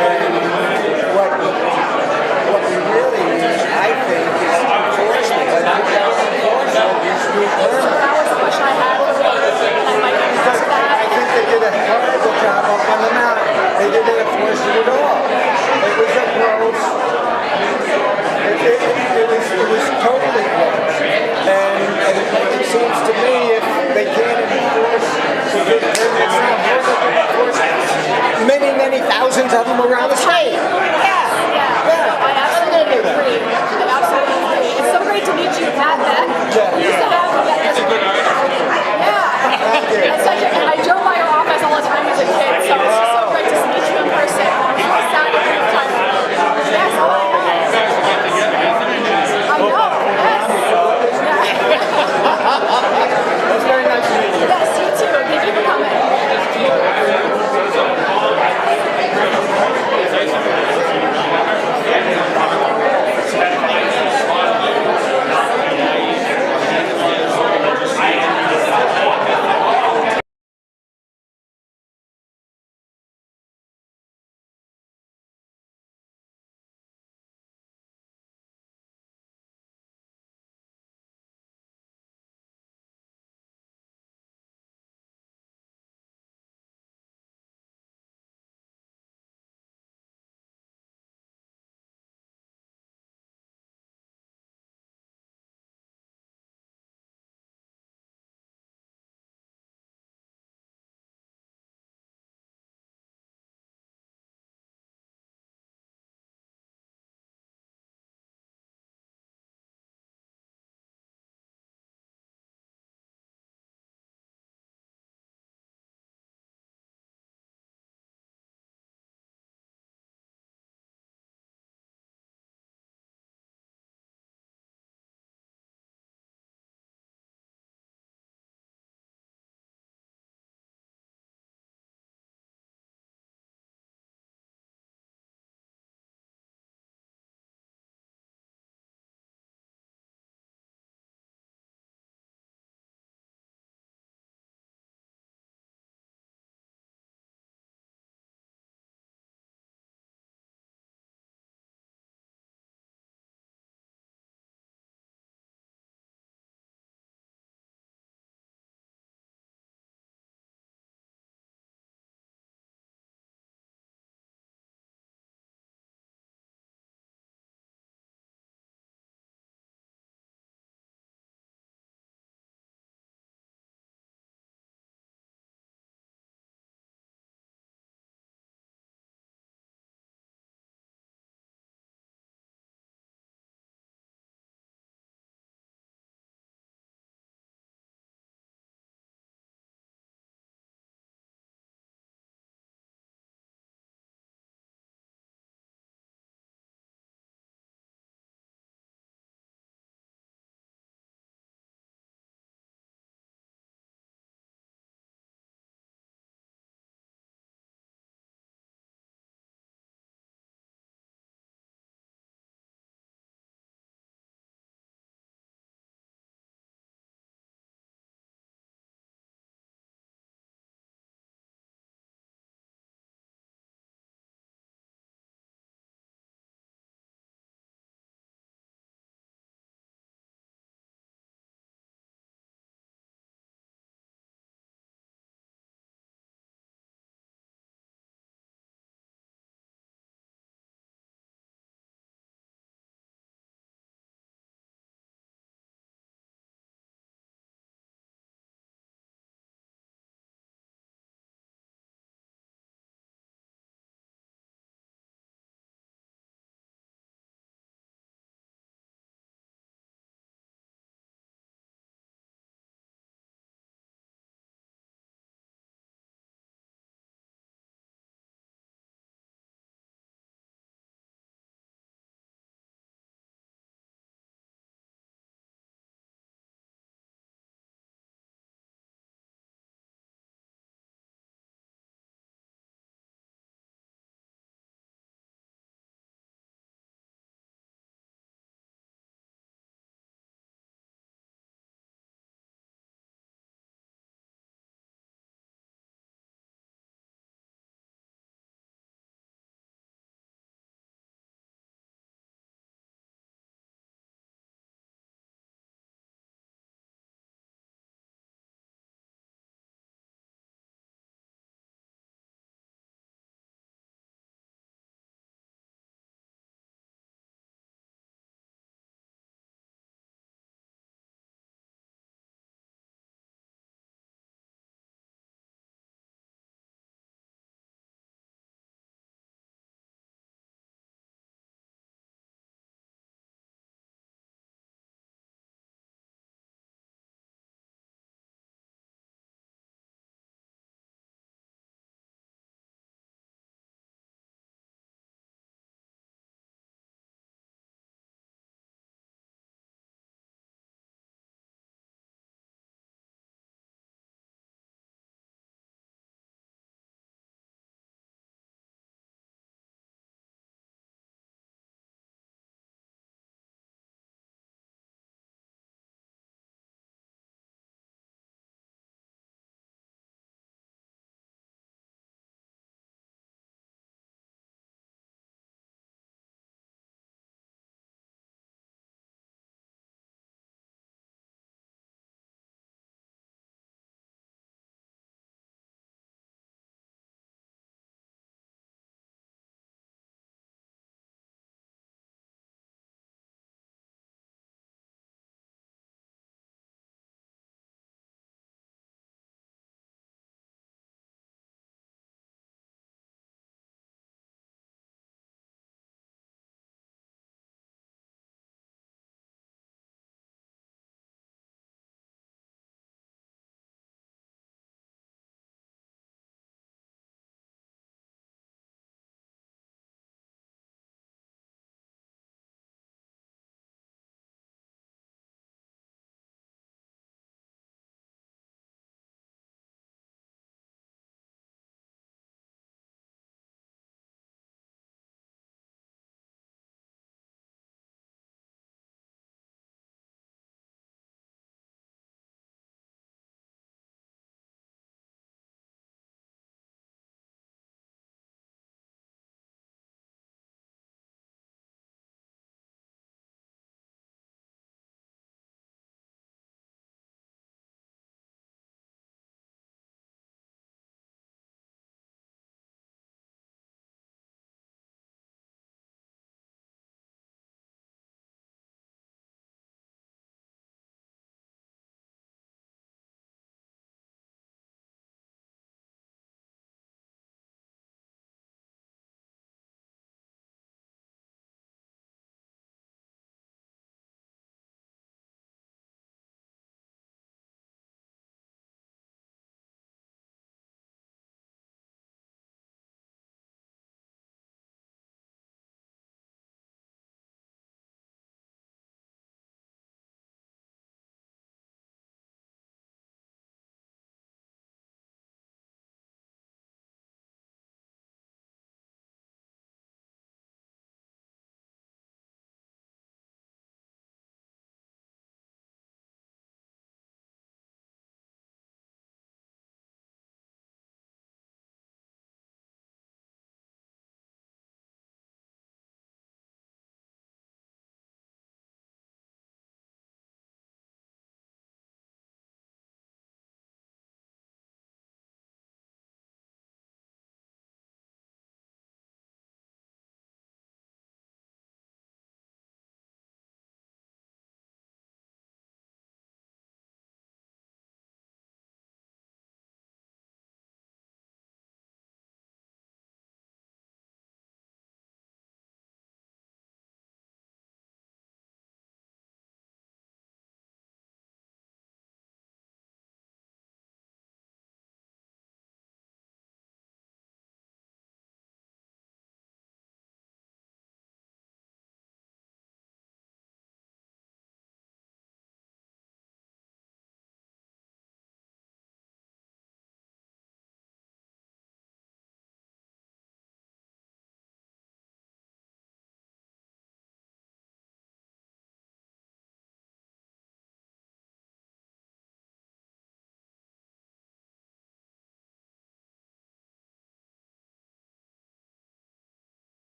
Speaker 12: And what we really need, I think, is enforcement. But enforcement is new permits.
Speaker 3: That was the question I had. I might ask that.
Speaker 12: I think they did a horrible job up on the mountain. They didn't enforce it at all. It was a gross. It was totally gross. And it seems to me if they can't enforce the good permits, many thousands of them around the state.
Speaker 3: I absolutely agree. I absolutely agree. It's so great to meet you, Pat Beck. We used to have yeah. It's such a, I drove by your office all the time as a kid, so it's just so great to meet you in person. I'm sad to be time. Yes, oh my God. I know, yes. Yeah.
Speaker 12: That's very nice to meet you.
Speaker 3: Yes, you too. Thank you for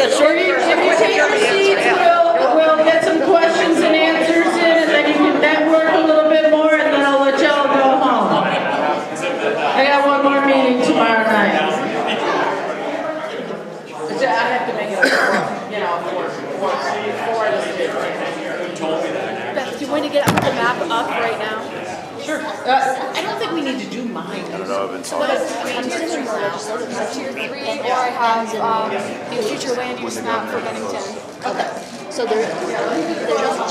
Speaker 13: If you take your seats, we'll get some questions and answers in, and then you can network a little bit more, and then I'll let y'all go home. I got one more meeting tomorrow night.
Speaker 1: I have to make it, four of the
Speaker 3: Beth, do you want to get the map up right now?
Speaker 13: Sure. I don't think we need to do mine.
Speaker 9: I don't know, I've been talking.
Speaker 3: I'm sending the legislative tier 3, or I have the future land use map for Bennington.
Speaker 15: Okay, so there's a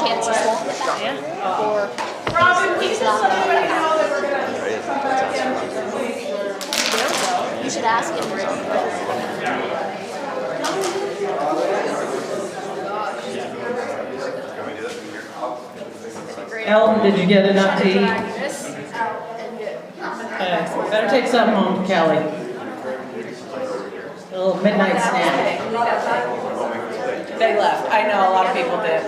Speaker 15: chance he's won't get that? Or
Speaker 13: Robin, will you just let everybody know that we're gonna
Speaker 15: there we go. You should ask him.
Speaker 13: Elton, did you get enough to eat? Okay, better take some home, Kelly. A little midnight snack.
Speaker 1: They left. I know, a lot of people did.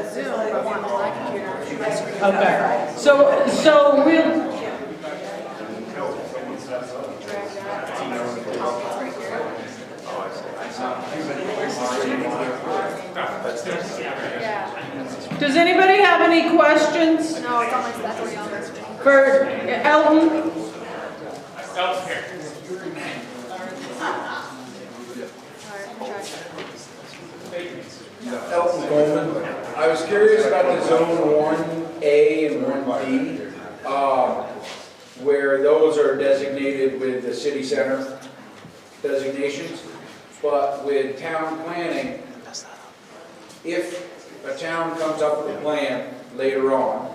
Speaker 13: Okay, so we'll, does anybody have any questions
Speaker 3: No, it's on my that's on my screen.
Speaker 13: for Elton?
Speaker 3: Alright,
Speaker 12: Elton Goldman. I was curious about the zone 1A and 1B, where those are designated with the city center designations. But with town planning, if a town comes up with a plan later on,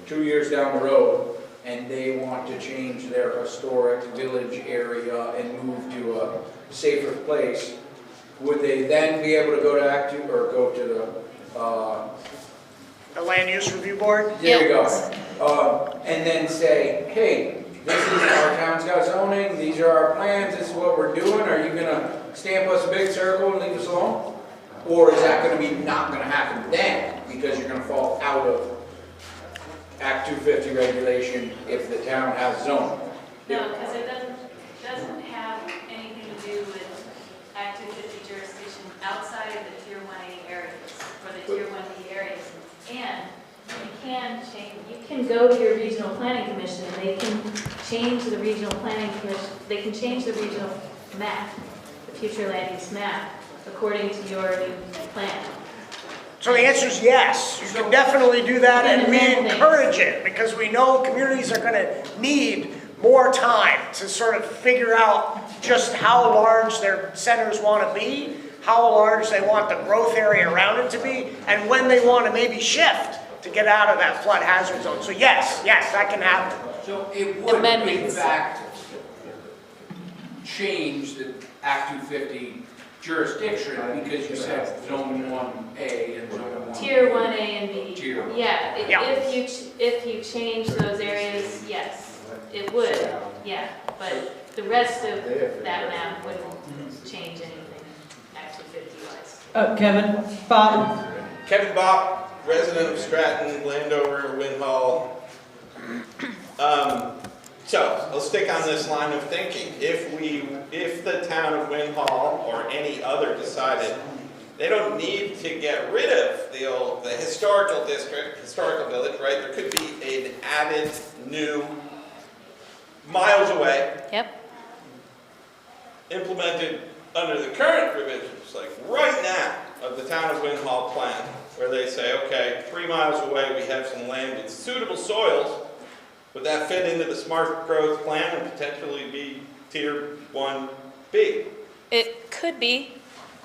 Speaker 12: 2 years down the road, and they want to change their historic village area and move to a safer place, would they then be able to go to Act 2 or go to
Speaker 2: The Land Use Review Board?
Speaker 12: there you go. And then say, hey, this is our town's got zoning, these are our plans, this is what we're doing, are you gonna stamp us a big circle and leave us alone? Or is that gonna be not gonna happen then, because you're gonna fall out of Act 250 regulation if the town has zoning?
Speaker 8: No, because it doesn't have anything to do with Act 250 jurisdiction outside of the Tier 1A areas, or the Tier 1B areas. And you can go to your regional planning commission, and they can change the regional planning commission, they can change the regional map, the future land use map, according to your new plan.
Speaker 2: So the answer is yes. You can definitely do that, and we encourage it because we know communities are going to need more time to sort of figure out just how large their centers want to be, how large they want the growth area around it to be, and when they want to maybe shift to get out of that flood hazard zone. So yes, that can happen.
Speaker 12: So it would, in
Speaker 3: Amendments.
Speaker 12: fact, change the Act 250 jurisdiction because you said zone 1A and zone 1B.
Speaker 8: Tier 1A and B.
Speaker 12: Tier.
Speaker 8: Yeah,
Speaker 2: Yeah.
Speaker 8: if you change those areas, yes, it would, yeah. But the rest of that map wouldn't change anything, Act 250 wise.
Speaker 13: Kevin, Bob?
Speaker 16: Kevin Bopp, resident of Stratton, Landover, Winhall. So, I'll stick on this line of thinking. If the town of Winhall or any other decided they don't need to get rid of the historical district, historical village, right? There could be an added new miles away.
Speaker 8: Yep.
Speaker 16: Implemented under the current provisions, like right now, of the town of Winhall plan, where they say, okay, 3 miles away we have some land with suitable soils. Would that fit into the smart growth plan and potentially be Tier 1B?
Speaker 8: It could be,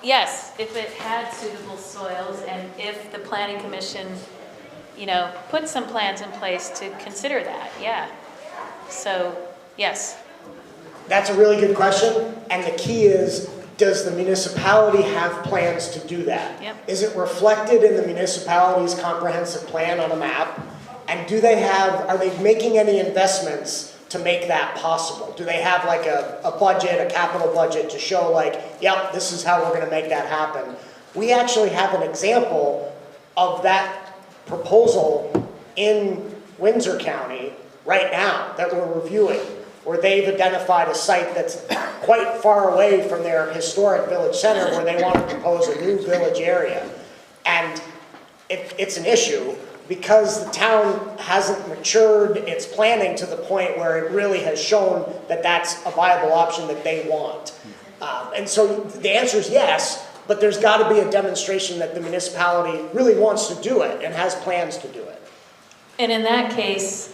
Speaker 8: yes, if it had suitable soils and if the planning commission, put some plans in place to consider that, yeah. So, yes.
Speaker 2: That's a really good question, and the key is, does the municipality have plans to do that?
Speaker 8: Yep.
Speaker 2: Is it reflected in the municipality's comprehensive plan on a map? And are they making any investments to make that possible? Do they have like a budget, a capital budget to show like, yep, this is how we're gonna make that happen? We actually have an example of that proposal in Windsor County right now that we're reviewing. where they've identified a site that's quite far away from their historic village center where they want to propose a new village area. And it's an issue because the town hasn't matured its planning to the point where it really has shown that that's a viable option that they want. And so the answer is yes, but there's got to be a demonstration that the municipality really wants to do it and has plans to do it.
Speaker 8: And in that case,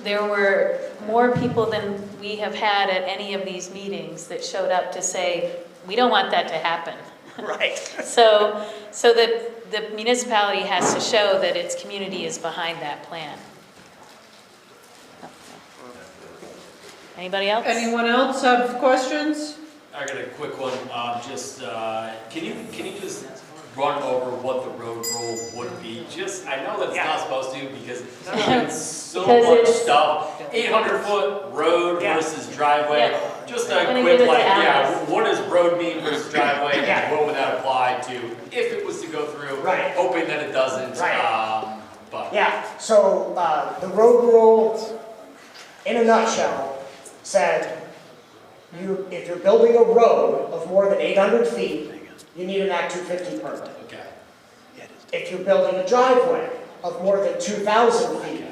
Speaker 8: there were more people than we have had at any of these meetings that showed up to say, we don't want that to happen.
Speaker 2: Right.
Speaker 8: So that the municipality has to show that its community is behind that plan. Anybody else?
Speaker 13: Anyone else have questions?
Speaker 17: I got a quick one. Can you just run over what the road rule would be? Just, I know that it's not supposed to because it's so much stuff. 800-foot road versus driveway.
Speaker 8: Yeah.
Speaker 17: Just a quick, what does road mean versus driveway? And what would that apply to if it was to go through?
Speaker 2: Right.
Speaker 17: Hoping that it doesn't.
Speaker 2: Right.
Speaker 17: But
Speaker 2: Yeah, so the road rule, in a nutshell, said if you're building a road of more than 800 feet, you need an Act 250 permit.
Speaker 17: Okay.
Speaker 2: If you're building a driveway of more than 2,000 feet,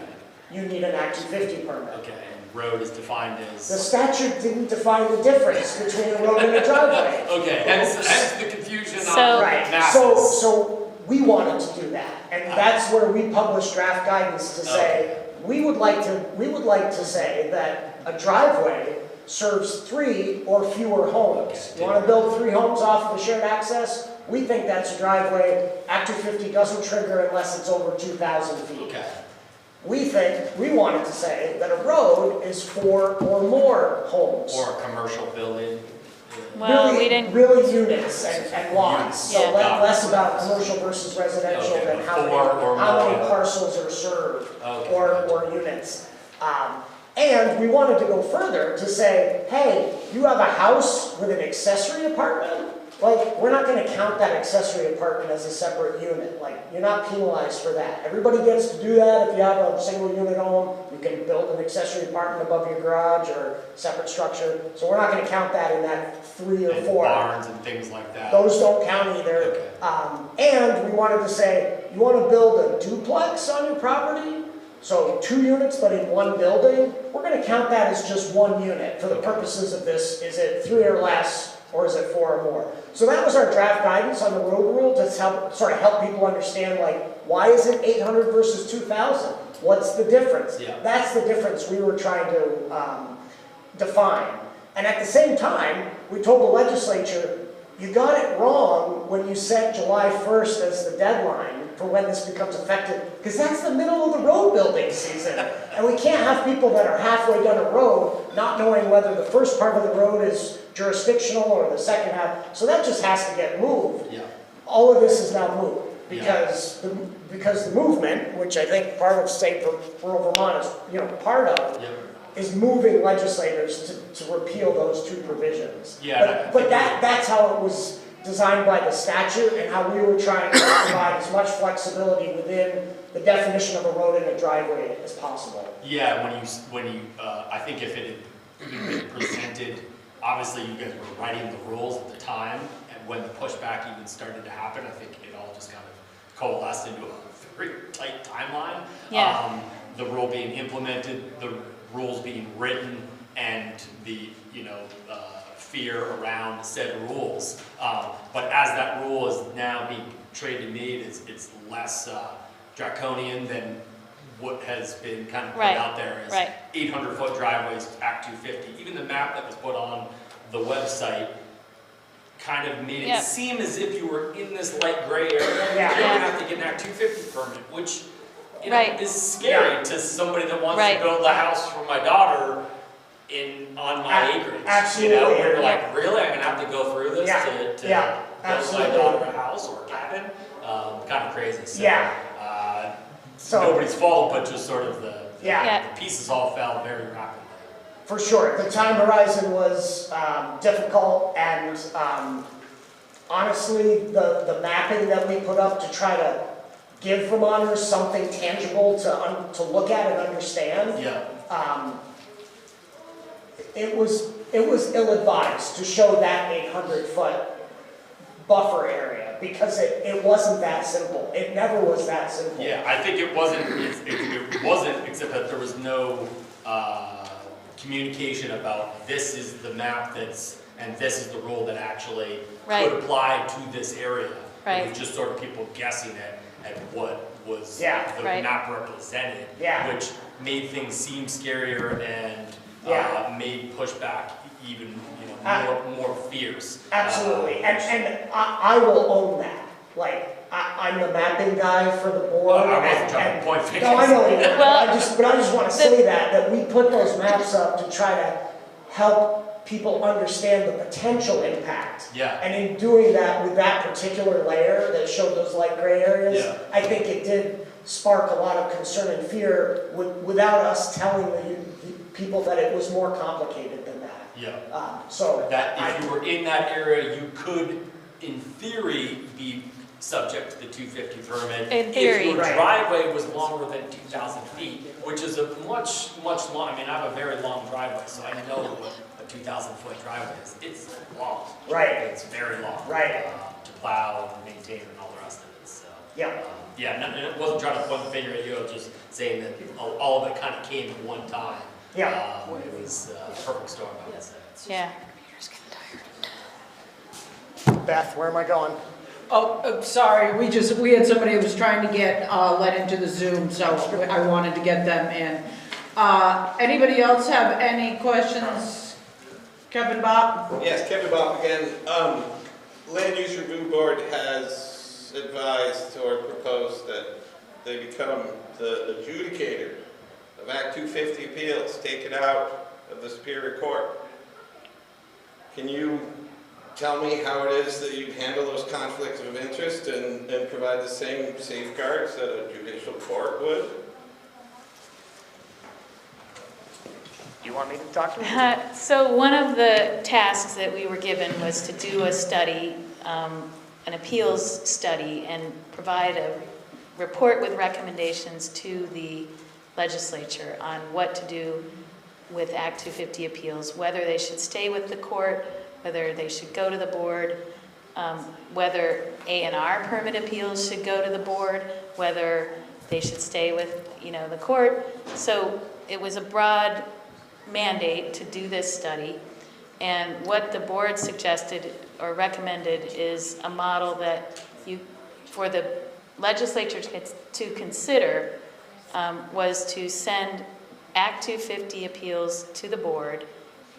Speaker 2: you need an Act 250 permit.
Speaker 17: Okay, and road is defined as.
Speaker 2: The statute didn't define the difference between a road and a driveway.
Speaker 17: Okay, hence the confusion on
Speaker 2: Right.
Speaker 17: masses.
Speaker 2: So we wanted to do that, and that's where we published draft guidance to say we would like to say that a driveway serves 3 or fewer homes. You want to build 3 homes off of the shared access? We think that's a driveway. Act 250 doesn't trigger unless it's over 2,000 feet.
Speaker 17: Okay.
Speaker 2: We wanted to say that a road is 4 or more homes.
Speaker 17: Or a commercial building.
Speaker 8: Well, we didn't.
Speaker 2: Really units and lots. So
Speaker 8: Yeah.
Speaker 2: less about commercial versus residential than how many parcels are served or units. And we wanted to go further to say, hey, you have a house with an accessory apartment? Like, we're not going to count that accessory apartment as a separate unit. Like, you're not penalized for that. Everybody gets to do that. If you have a single unit home, you can build an accessory apartment above your garage or separate structure. So we're not going to count that in that 3 or 4.
Speaker 17: Barns and things like that.
Speaker 2: Those don't count either. And we wanted to say, you want to build a duplex on your property? So 2 units, but in 1 building, we're going to count that as just 1 unit for the purposes of this. Is it 3 or less, or is it 4 or more? So that was our draft guidance on the road rule to help people understand, like, why is it 800 versus 2,000? What's the difference?
Speaker 17: Yeah.
Speaker 2: That's the difference we were trying to define. And at the same time, we told the legislature, you got it wrong when you set July 1st as the deadline for when this becomes effective, because that's the middle of the road building season. And we can't have people that are halfway down a road not knowing whether the first part of the road is jurisdictional or the second half. So that just has to get moved.
Speaker 17: Yeah.
Speaker 2: All of this is now moved because the movement, which I think part of State Rural Vermont is part of, is moving legislators to repeal those 2 provisions.
Speaker 17: Yeah,
Speaker 2: But that's how it was designed by the statute and how we were trying to provide as much flexibility within the definition of a road and a driveway as possible.
Speaker 17: Yeah, when you I think if it had been presented, obviously you guys were writing the rules at the time, and when the pushback even started to happen, I think it all just kind of coalesced into a very tight timeline.
Speaker 8: Yeah.
Speaker 17: The rule being implemented, the rules being written, and the fear around said rules. But as that rule is now being portrayed to me, it's less draconian than what has been kind of put out there as 800-foot driveways, Act 250. Even the map that was put on the website kind of made it seem as if you were in this light gray area. You're going to have to get an Act 250 permit, which is scary to somebody that wants to build a house for my daughter on my acreage.
Speaker 2: Absolutely.
Speaker 17: Where you're like, really? I'm going to have to go through this to build my daughter a house or a cabin? Kind of crazy. So, nobody's fault, but just sort of the pieces all fell very rapidly.
Speaker 2: For sure. The time horizon was difficult, and honestly, the mapping that we put up to try to give Vermonters something tangible to look at and understand. it was ill-advised to show that 800-foot buffer area, because it wasn't that simple. It never was that simple.
Speaker 17: Yeah, I think it wasn't, it wasn't, except that there was no communication about this is the map and this is the rule that actually could apply to this area. It was just sort of people guessing at what was the map represented, which made things seem scarier and made pushback even more fierce.
Speaker 2: Absolutely, and I will own that. Like, I'm the mapping guy for the board.
Speaker 17: I wasn't trying to point fingers.
Speaker 2: No, I know you weren't, but I just want to say that we put those maps up to try to help people understand the potential impact.
Speaker 17: Yeah.
Speaker 2: And in doing that with that particular layer that showed those light gray areas, I think it did spark a lot of concern and fear without us telling the people that it was more complicated than that.
Speaker 17: Yeah.
Speaker 2: So
Speaker 17: that if you were in that area, you could, in theory, be subject to the 250 permit.
Speaker 8: In theory.
Speaker 17: If your driveway was longer than 2,000 feet, which is a much long, I mean, I have a very long driveway, so I know what a 2,000-foot driveway is. It's long. It's very long. To plow and maintain and all the rest of it, so. It wasn't trying to point the finger at you, I was just saying that all of it kind of came at one time. It was a perfect storm, I would say.
Speaker 8: Yeah.
Speaker 2: Beth, where am I going?
Speaker 13: Oh, sorry, we had somebody who was trying to get let into the Zoom, so I wanted to get them in. Anybody else have any questions? Kevin Bob?
Speaker 16: Yes, Kevin Bob again. Land Use Review Board has advised or proposed that they become the adjudicator of Act 250 appeals, take it out of the Superior Court. Can you tell me how it is that you handle those conflicts of interest and provide the same safeguards that a judicial court would?
Speaker 2: You want me to talk to you?
Speaker 8: So one of the tasks that we were given was to do a study, an appeals study, and provide a report with recommendations to the legislature on what to do with Act 250 appeals, whether they should stay with the court, whether they should go to the board, whether A&R permit appeals should go to the board, whether they should stay with, the court. So it was a broad mandate to do this study, and what the board suggested or recommended is a model that for the legislature to consider was to send Act 250 appeals to the board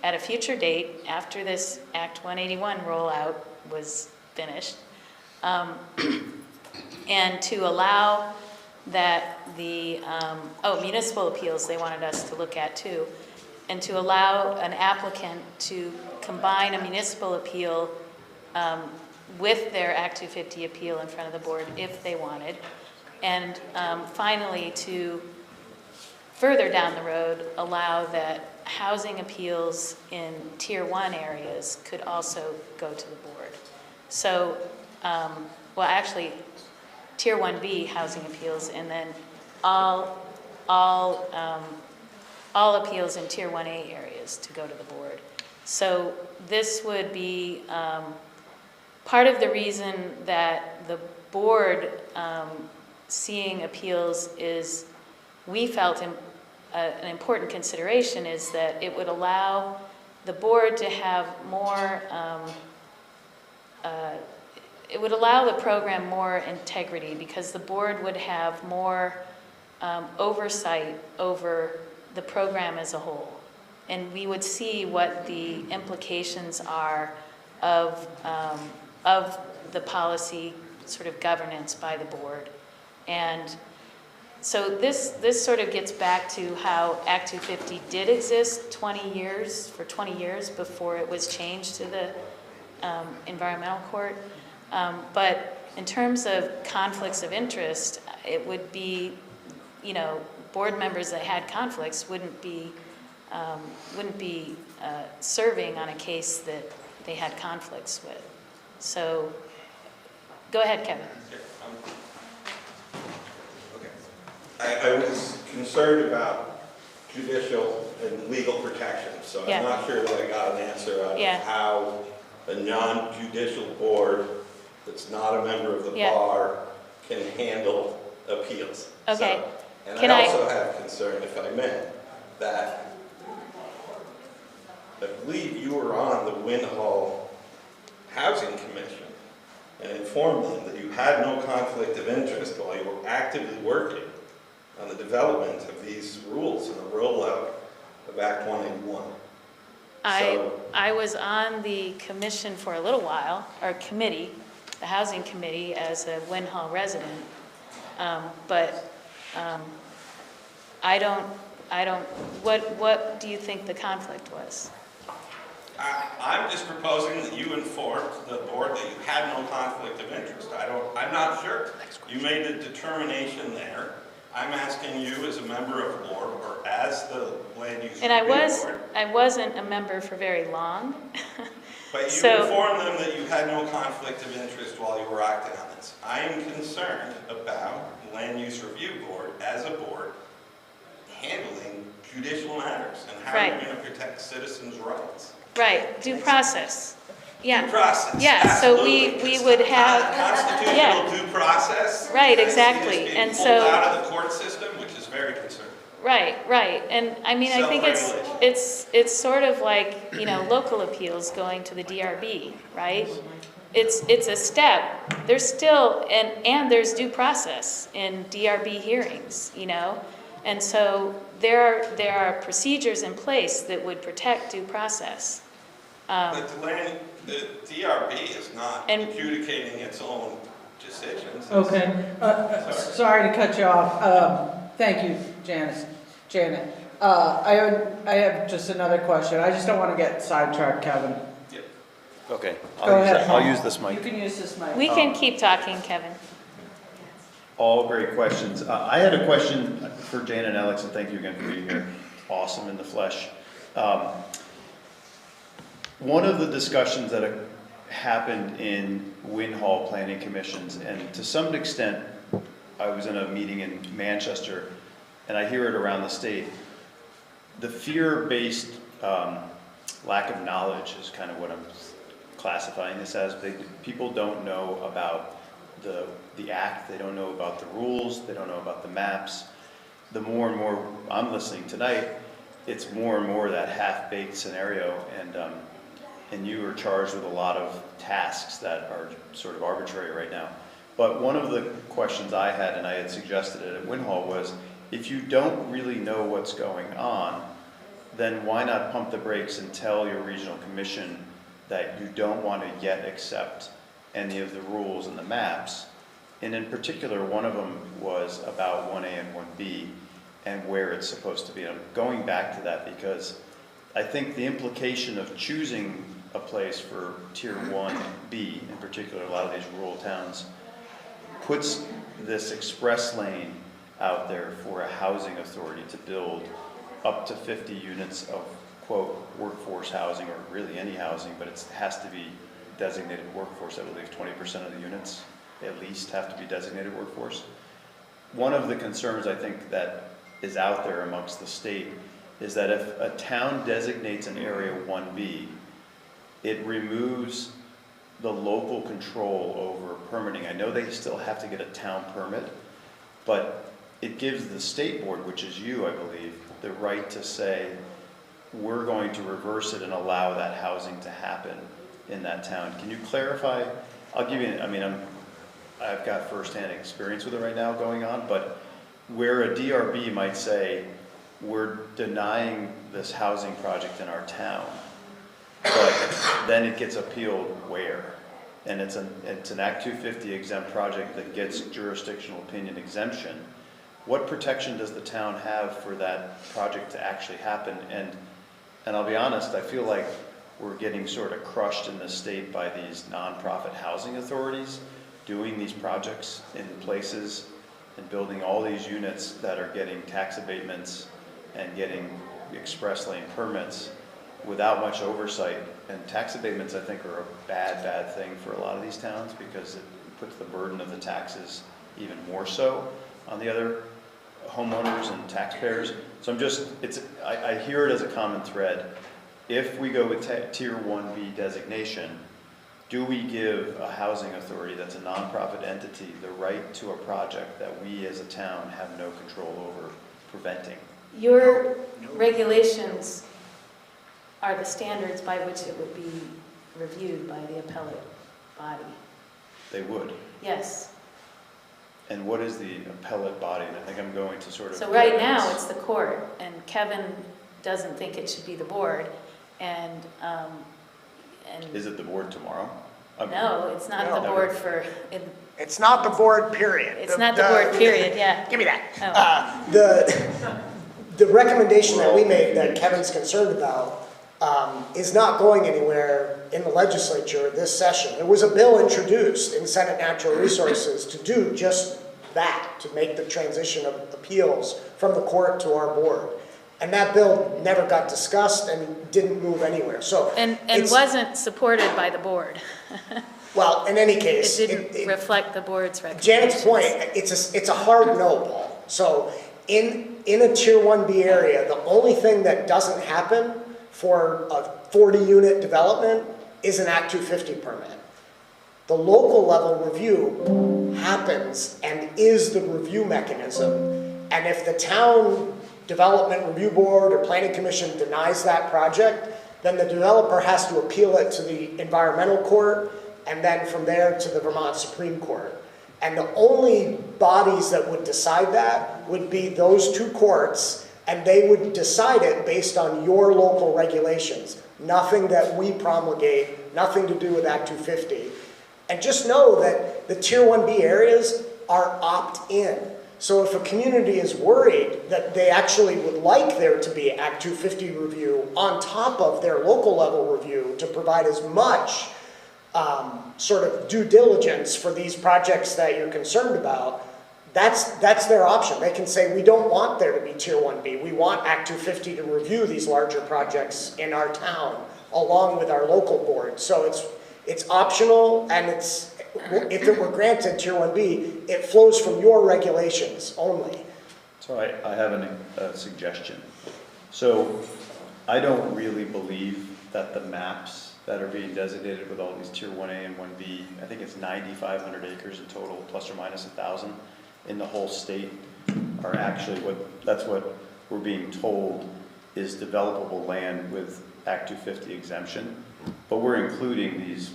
Speaker 8: at a future date after this Act 181 rollout was finished, and to allow that the, municipal appeals they wanted us to look at too, and to allow an applicant to combine a municipal appeal with their Act 250 appeal in front of the board if they wanted, and finally to further down the road allow that housing appeals in Tier 1 areas could also go to the board. So, actually, Tier 1B housing appeals, and then all appeals in Tier 1A areas to go to the board. So this would be part of the reason that the board seeing appeals is, we felt an important consideration is that it would allow the board to have more, it would allow the program more integrity, because the board would have more oversight over the program as a whole. And we would see what the implications are of the policy sort of governance by the board. And so this sort of gets back to how Act 250 did exist for 20 years before it was changed to the environmental court. But in terms of conflicts of interest, it would be, board members that had conflicts wouldn't be serving on a case that they had conflicts with. So, go ahead, Kevin.
Speaker 16: I was concerned about judicial and legal protection. So
Speaker 8: Yeah.
Speaker 16: I'm not sure that I got an answer out
Speaker 8: Yeah.
Speaker 16: of how a non-judicial board that's not a member of the
Speaker 8: Yeah.
Speaker 16: bar can handle appeals.
Speaker 8: Okay.
Speaker 16: So, and
Speaker 8: Can
Speaker 16: I
Speaker 8: I-
Speaker 16: also have concern, if I may, that I believe you were on the Winhall Housing Commission and informed them that you had no conflict of interest while you were actively working on the development of these rules and the rollout of Act 181.
Speaker 8: I was on the commission for a little while, or committee, the housing committee, as a Winhall resident. But I don't, what do you think the conflict was?
Speaker 16: I'm just proposing that you informed the board that you had no conflict of interest. I'm not sure. You made a determination there. I'm asking you as a member of the board or as the land use
Speaker 8: And
Speaker 16: review board.
Speaker 8: I wasn't a member for very long.
Speaker 16: But you
Speaker 8: So-
Speaker 16: informed them that you had no conflict of interest while you were acting on this. I am concerned about the land use review board as a board handling judicial matters and how
Speaker 8: Right.
Speaker 16: you're going to protect citizens' rights.
Speaker 8: Right, due process. Yeah.
Speaker 16: Due process.
Speaker 8: Yeah, so we
Speaker 16: absolutely.
Speaker 8: would have,
Speaker 16: Constitutional
Speaker 8: yeah.
Speaker 16: due process.
Speaker 8: Right,
Speaker 16: I see this
Speaker 8: exactly.
Speaker 16: being
Speaker 8: And
Speaker 16: pulled
Speaker 8: so-
Speaker 16: out of the court system, which is very concerning.
Speaker 8: right. And I mean, I think
Speaker 16: Self-regulation.
Speaker 8: it's sort of like, local appeals going to the DRB, right? It's a step. There's still, and there's due process in DRB hearings, And so there are procedures in place that would protect due process.
Speaker 16: But the DRB is not
Speaker 8: And-
Speaker 16: adjudicating its own decisions.
Speaker 13: Okay, sorry to cut you off. Thank you, Janet. I have just another question. I just don't want to get sidetracked, Kevin.
Speaker 9: Okay.
Speaker 13: Go ahead.
Speaker 9: I'll use this
Speaker 13: You
Speaker 9: mic.
Speaker 13: can use this mic.
Speaker 8: We can keep talking, Kevin.
Speaker 9: All great questions. I had a question for Jane and Alex, and thank you again for being here. Awesome in the flesh. One of the discussions that happened in Winhall Planning Commissions, and to some extent, I was in a meeting in Manchester, and I hear it around the state, the fear-based lack of knowledge is kind of what I'm classifying this as. People don't know about the act, they don't know about the rules, they don't know about the maps. The more and more I'm listening tonight, it's more and more that half-baked scenario, and you are charged with a lot of tasks that are sort of arbitrary right now. But one of the questions I had, and I had suggested it at Winhall, was if you don't really know what's going on, then why not pump the brakes and tell your regional commission that you don't want to yet accept any of the rules and the maps. And in particular, one of them was about 1A and 1B and where it's supposed to be. And I'm going back to that because I think the implication of choosing a place for Tier 1B, in particular, a lot of these rural towns, puts this express lane out there for a housing authority to build up to 50 units of, quote, workforce housing, or really any housing, but it has to be designated workforce. I believe 20% of the units at least have to be designated workforce. One of the concerns I think that is out there amongst the state is that if a town designates an area 1B, it removes the local control over permitting. I know they still have to get a town permit, but it gives the state board, which is you, I believe, the right to say, we're going to reverse it and allow that housing to happen in that town. Can you clarify? I'll give you, I've got firsthand experience with it right now going on, but where a DRB might say, we're denying this housing project in our town, but then it gets appealed where? And it's an Act 250 exempt project that gets jurisdictional opinion exemption. What protection does the town have for that project to actually happen? And I'll be honest, I feel like we're getting sort of crushed in the state by these nonprofit housing authorities doing these projects in places and building all these units that are getting tax abatements and getting express lane permits without much oversight. And tax abatements, I think, are a bad thing for a lot of these towns because it puts the burden of the taxes even more so on the other homeowners and taxpayers. So I hear it as a common thread. If we go with Tier 1B designation, do we give a housing authority that's a nonprofit entity the right to a project that we as a town have no control over preventing?
Speaker 8: Your regulations are the standards by which it would be reviewed by the appellate body.
Speaker 9: They would.
Speaker 8: Yes.
Speaker 9: And what is the appellate body? And I think I'm going to sort of...
Speaker 8: So right now, it's the court, and Kevin doesn't think it should be the board, and
Speaker 9: Is it the board tomorrow?
Speaker 8: no, it's not the board for...
Speaker 2: It's not the board, period.
Speaker 8: It's not the board, period, yeah.
Speaker 2: Give me that.
Speaker 8: Oh.
Speaker 2: The recommendation that we made that Kevin's concerned about is not going anywhere in the legislature this session. There was a bill introduced in Senate Natural Resources to do just that, to make the transition of appeals from the court to our board. And that bill never got discussed and didn't move anywhere. So
Speaker 8: And wasn't supported by the board.
Speaker 2: Well, in any case,
Speaker 8: It didn't reflect the board's recommendations.
Speaker 2: Janet's point, it's a hard no, Paul. So in a Tier 1B area, the only thing that doesn't happen for a 40-unit development is an Act 250 permit. The local level review happens and is the review mechanism. And if the town development review board or planning commission denies that project, then the developer has to appeal it to the environmental court, and then from there to the Vermont Supreme Court. And the only bodies that would decide that would be those two courts, and they would decide it based on your local regulations. Nothing that we promulgate, nothing to do with Act 250. And just know that the Tier 1B areas are opt-in. So if a community is worried that they actually would like there to be Act 250 review on top of their local level review to provide as much sort of due diligence for these projects that you're concerned about, that's their option. They can say, we don't want there to be Tier 1B. We want Act 250 to review these larger projects in our town along with our local board. So it's optional, and if it were granted Tier 1B, it flows from your regulations only.
Speaker 9: So I have a suggestion. So I don't really believe that the maps that are being designated with all these Tier 1A and 1B, I think it's 9,500 acres in total, plus or minus 1,000 in the whole state, are actually that's what we're being told is developable land with Act 250 exemption. But we're including these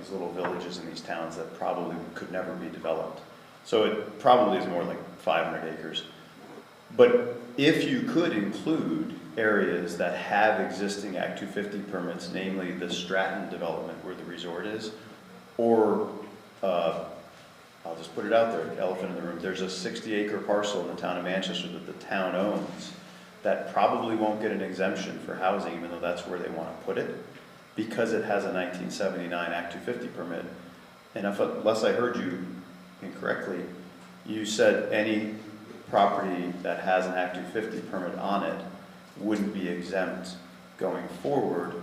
Speaker 9: little villages and these towns that probably could never be developed. So it probably is more like 500 acres. But if you could include areas that have existing Act 250 permits, namely the Stratton development where the resort is, or I'll just put it out there, elephant in the room, there's a 60-acre parcel in the town of Manchester that the town owns that probably won't get an exemption for housing, even though that's where they want to put it, because it has a 1979 Act 250 permit. And unless I heard you incorrectly, you said any property that has an Act 250 permit on it wouldn't be exempt going forward.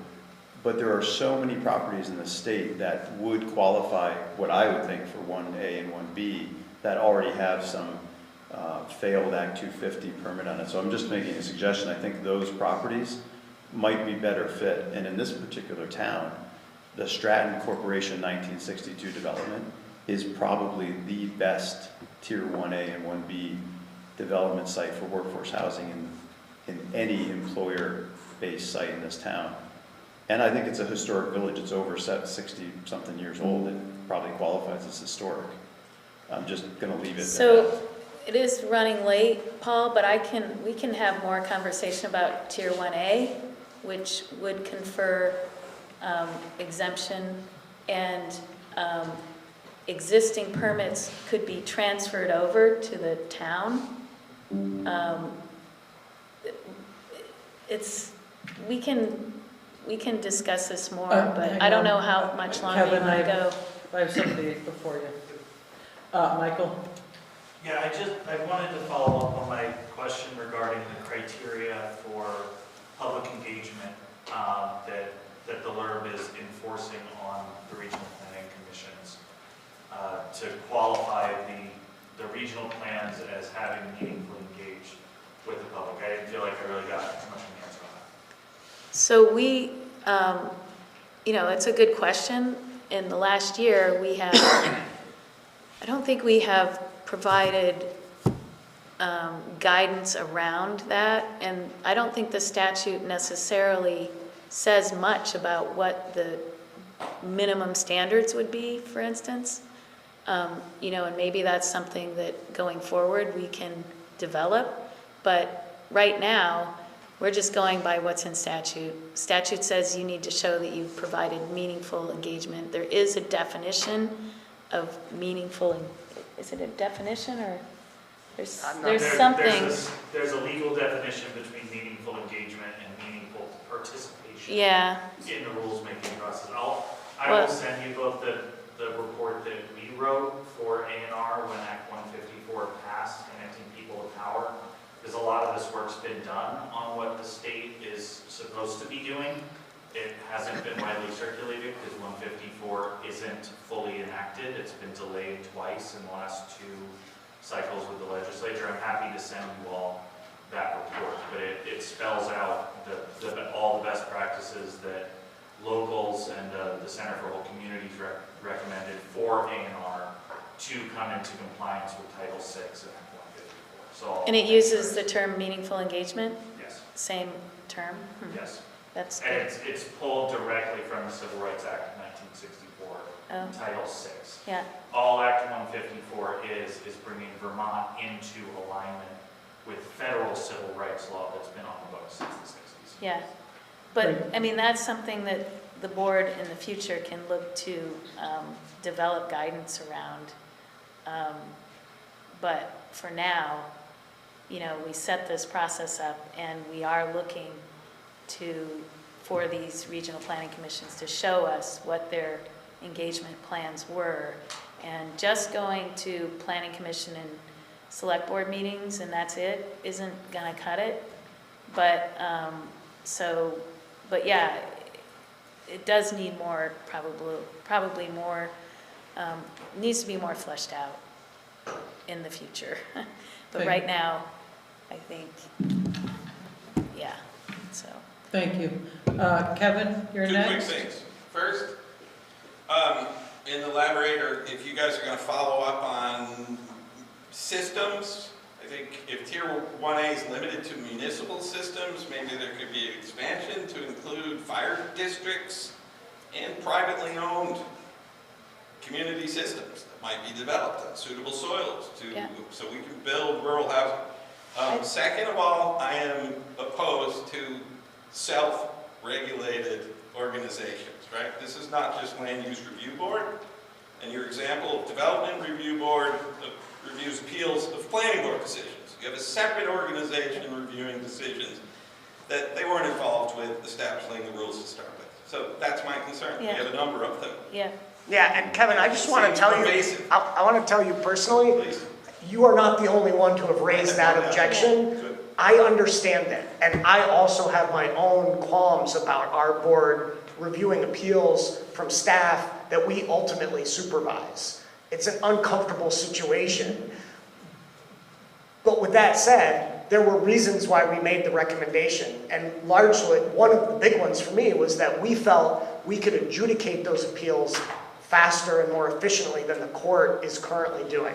Speaker 9: But there are so many properties in the state that would qualify, what I would think, for 1A and 1B that already have some failed Act 250 permit on it. So I'm just making a suggestion. I think those properties might be better fit. And in this particular town, the Stratton Corporation 1962 development is probably the best Tier 1A and 1B development site for workforce housing in any employer-based site in this town. And I think it's a historic village. It's over 60-something years old. It probably qualifies as historic. I'm just going to leave it
Speaker 8: So
Speaker 9: there.
Speaker 8: it is running late, Paul, but we can have more conversation about Tier 1A, which would confer exemption, and existing permits could be transferred over to the town. We can discuss this more, but I don't know how much longer you
Speaker 13: Kevin,
Speaker 8: want to go.
Speaker 13: I have somebody before you. Michael?
Speaker 14: Yeah, I wanted to follow up on my question regarding the criteria for public engagement that the LURB is enforcing on the regional planning commissions to qualify the regional plans as having meaningfully engaged. with the public. I didn't feel like I really got much of an answer on that.
Speaker 8: So we, it's a good question. In the last year, we have, I don't think we have provided guidance around that, and I don't think the statute necessarily says much about what the minimum standards would be, for instance. And maybe that's something that going forward we can develop, but right now, we're just going by what's in statute. Statute says you need to show that you've provided meaningful engagement. There is a definition of meaningful, is it a definition or there's something?
Speaker 14: There's a legal definition between meaningful engagement and meaningful participation.
Speaker 8: Yeah.
Speaker 14: In the rules-making process. I will send you both the report that we wrote for A&R when Act 154 passed, connecting people to power. Because a lot of this work's been done on what the state is supposed to be doing. It hasn't been widely circulated because 154 isn't fully enacted. It's been delayed twice in the last 2 cycles with the legislature. I'm happy to send you all that report, but it spells out all the best practices that locals and the Center for Whole Communities recommended for A&R to come into compliance with Title VI of Act 154. So
Speaker 8: And it uses the term meaningful engagement?
Speaker 14: Yes.
Speaker 8: Same term?
Speaker 14: Yes.
Speaker 8: That's
Speaker 14: And
Speaker 8: good.
Speaker 14: it's pulled directly from the Civil Rights Act of 1964, Title VI.
Speaker 8: Yeah.
Speaker 14: All Act 154 is bringing Vermont into alignment with federal civil rights law that's been on the books since the 60s.
Speaker 8: Yeah. But, I mean, that's something that the board in the future can look to develop guidance around. But for now, we set this process up and we are looking for these regional planning commissions to show us what their engagement plans were. And just going to planning commission and select board meetings and that's it isn't gonna cut it. But, but yeah, it does need more, probably more, needs to be more fleshed out in the future. But right now, I think, yeah, so.
Speaker 13: Thank you. Kevin, you're next.
Speaker 16: 2 quick things. First, in the elaborator, if you guys are going to follow up on systems, I think if Tier 1A is limited to municipal systems, maybe there could be an expansion to include fire districts and privately owned community systems that might be developed on suitable soils so we can build rural housing. Second of all, I am opposed to self-regulated organizations, right? This is not just land use review board, and your example of development review board reviews appeals of planning board decisions. You have a separate organization reviewing decisions that they weren't involved with establishing the rules to start with. So that's my concern. We have a number of them.
Speaker 8: Yeah.
Speaker 2: Yeah, and Kevin, I just want to tell you, I want to tell you personally, you are not the only one to have raised that objection. I understand that, and I also have my own qualms about our board reviewing appeals from staff that we ultimately supervise. It's an uncomfortable situation. But with that said, there were reasons why we made the recommendation, and largely, one of the big ones for me was that we felt we could adjudicate those appeals faster and more efficiently than the court is currently doing.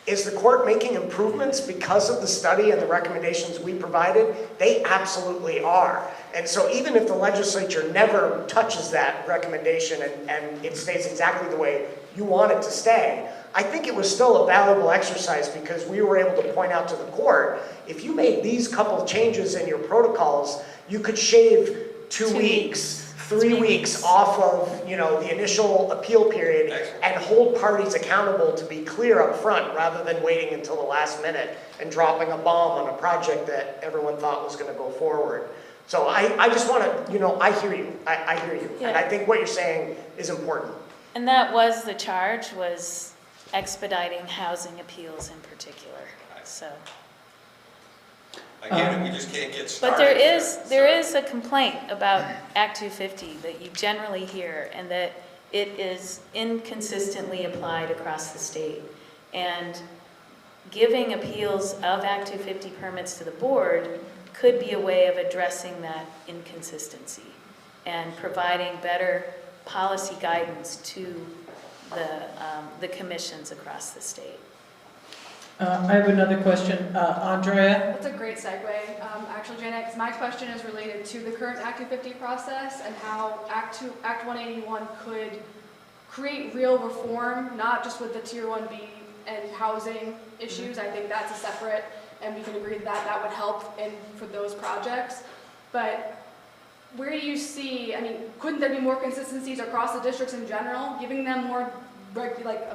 Speaker 2: Is the court making improvements because of the study and the recommendations we provided? They absolutely are. And so even if the legislature never touches that recommendation and it stays exactly the way you want it to stay, I think it was still a valuable exercise because we were able to point out to the court, if you made these couple of changes in your protocols, you could shave 2 weeks, 3 weeks off of, the initial appeal period and hold parties accountable to be clear up front rather than waiting until the last minute and dropping a bomb on a project that everyone thought was going to go forward. So I just want to, I hear you. I hear you.
Speaker 8: Yeah.
Speaker 2: And I think what you're saying is important.
Speaker 8: And that was the charge, was expediting housing appeals in particular, so.
Speaker 16: Again, we just can't get started.
Speaker 8: But there is a complaint about Act 250 that you generally hear, and that it is inconsistently applied across the state. And giving appeals of Act 250 permits to the board could be a way of addressing that inconsistency and providing better policy guidance to the commissions across the state.
Speaker 13: I have another question. Andrea?
Speaker 3: That's a great segue, actually, Janet, 'cause my question is related to the current Act 250 process and how Act 181 could create real reform, not just with the Tier 1B and housing issues. I think that's a separate, and we can agree that that would help for those projects. But where do you see, I mean, couldn't there be more consistencies across the districts in general, giving them more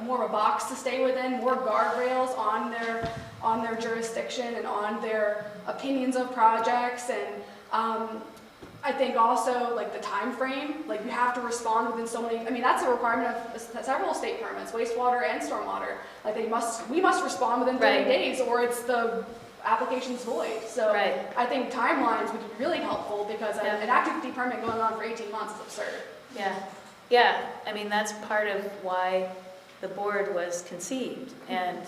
Speaker 3: more of a box to stay within, more guardrails on their jurisdiction and on their opinions of projects, and I think also like the time frame, like you have to respond within so many. I mean, that's a requirement of several state permits, wastewater and stormwater. Like we must respond within 30 days, or it's the application's void. So I think timelines would be really helpful because an Act 250 permit going on for 18 months is absurd.
Speaker 8: Yeah, I mean, that's part of why the board was conceived. And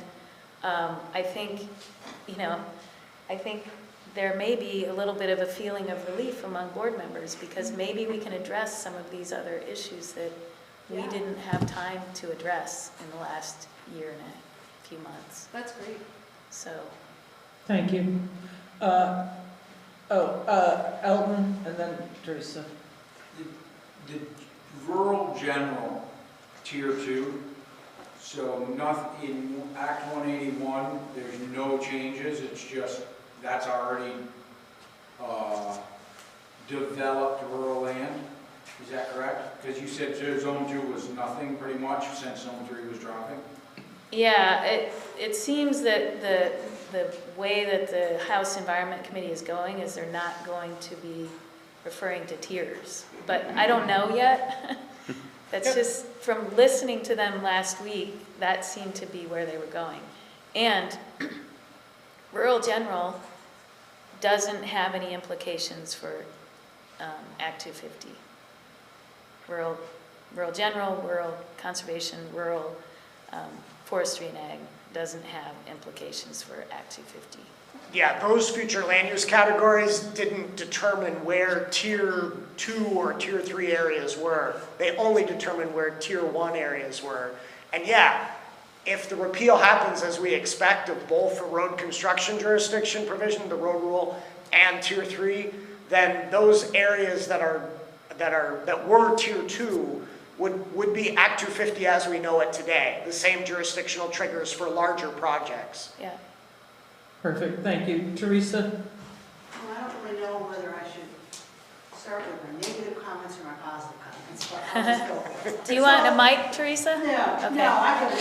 Speaker 8: I think, I think there may be a little bit of a feeling of relief among board members because maybe we can address some of these other issues that we didn't have time to address in the last year and a few months.
Speaker 3: That's great.
Speaker 8: So.
Speaker 13: Thank you. Elton and then Teresa.
Speaker 12: The rural general tier 2, so nothing in Act 181, there's no changes, it's just that's already developed rural land. Is that correct? Because you said zone 2 was nothing pretty much since zone 3 was dropping.
Speaker 8: Yeah, it seems that the way that the House Environment Committee is going is they're not going to be referring to tiers. But I don't know yet. That's just from listening to them last week, that seemed to be where they were going. And rural general doesn't have any implications for Act 250. Rural general, rural conservation, rural forestry and ag doesn't have implications for Act 250.
Speaker 2: Yeah, those future land use categories didn't determine where Tier 2 or Tier 3 areas were. They only determined where Tier 1 areas were. And yeah, if the repeal happens as we expect of both the road construction jurisdiction provision, the road rule, and Tier 3, then those areas that were Tier 2 would be Act 250 as we know it today. The same jurisdictional triggers for larger projects.
Speaker 8: Yeah.
Speaker 13: Perfect, thank you. Teresa?
Speaker 18: Well, I don't really know whether I should start with my negative comments or my positive comments, but I'll just go for it.
Speaker 8: Do you want a mic, Teresa?
Speaker 18: No,
Speaker 8: okay.
Speaker 18: no, I don't.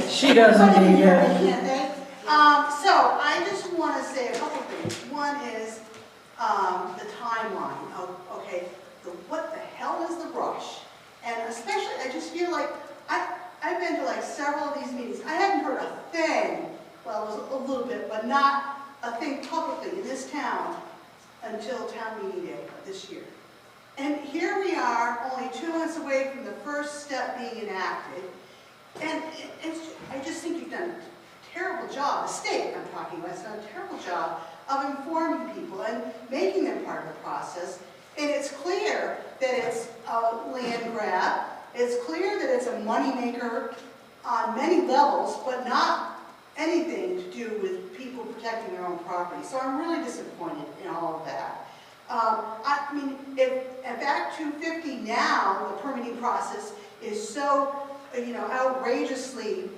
Speaker 13: She doesn't need it.
Speaker 18: So I just want to say a couple things. One is the timeline of, okay, what the hell is the rush? And especially, I just feel like, I've been to like several of these meetings. I haven't heard a thing. Well, it was a little bit, but not a thing publicly in this town until town meeting day of this year. And here we are, only 2 months away from the first step being enacted. And I just think you've done a terrible job, the state I'm talking about, has done a terrible job of informing people and making them part of the process. And it's clear that it's a land grab. It's clear that it's a moneymaker on many levels, but not anything to do with people protecting their own property. So I'm really disappointed in all of that. I mean, if Act 250 now, the permitting process is so, outrageously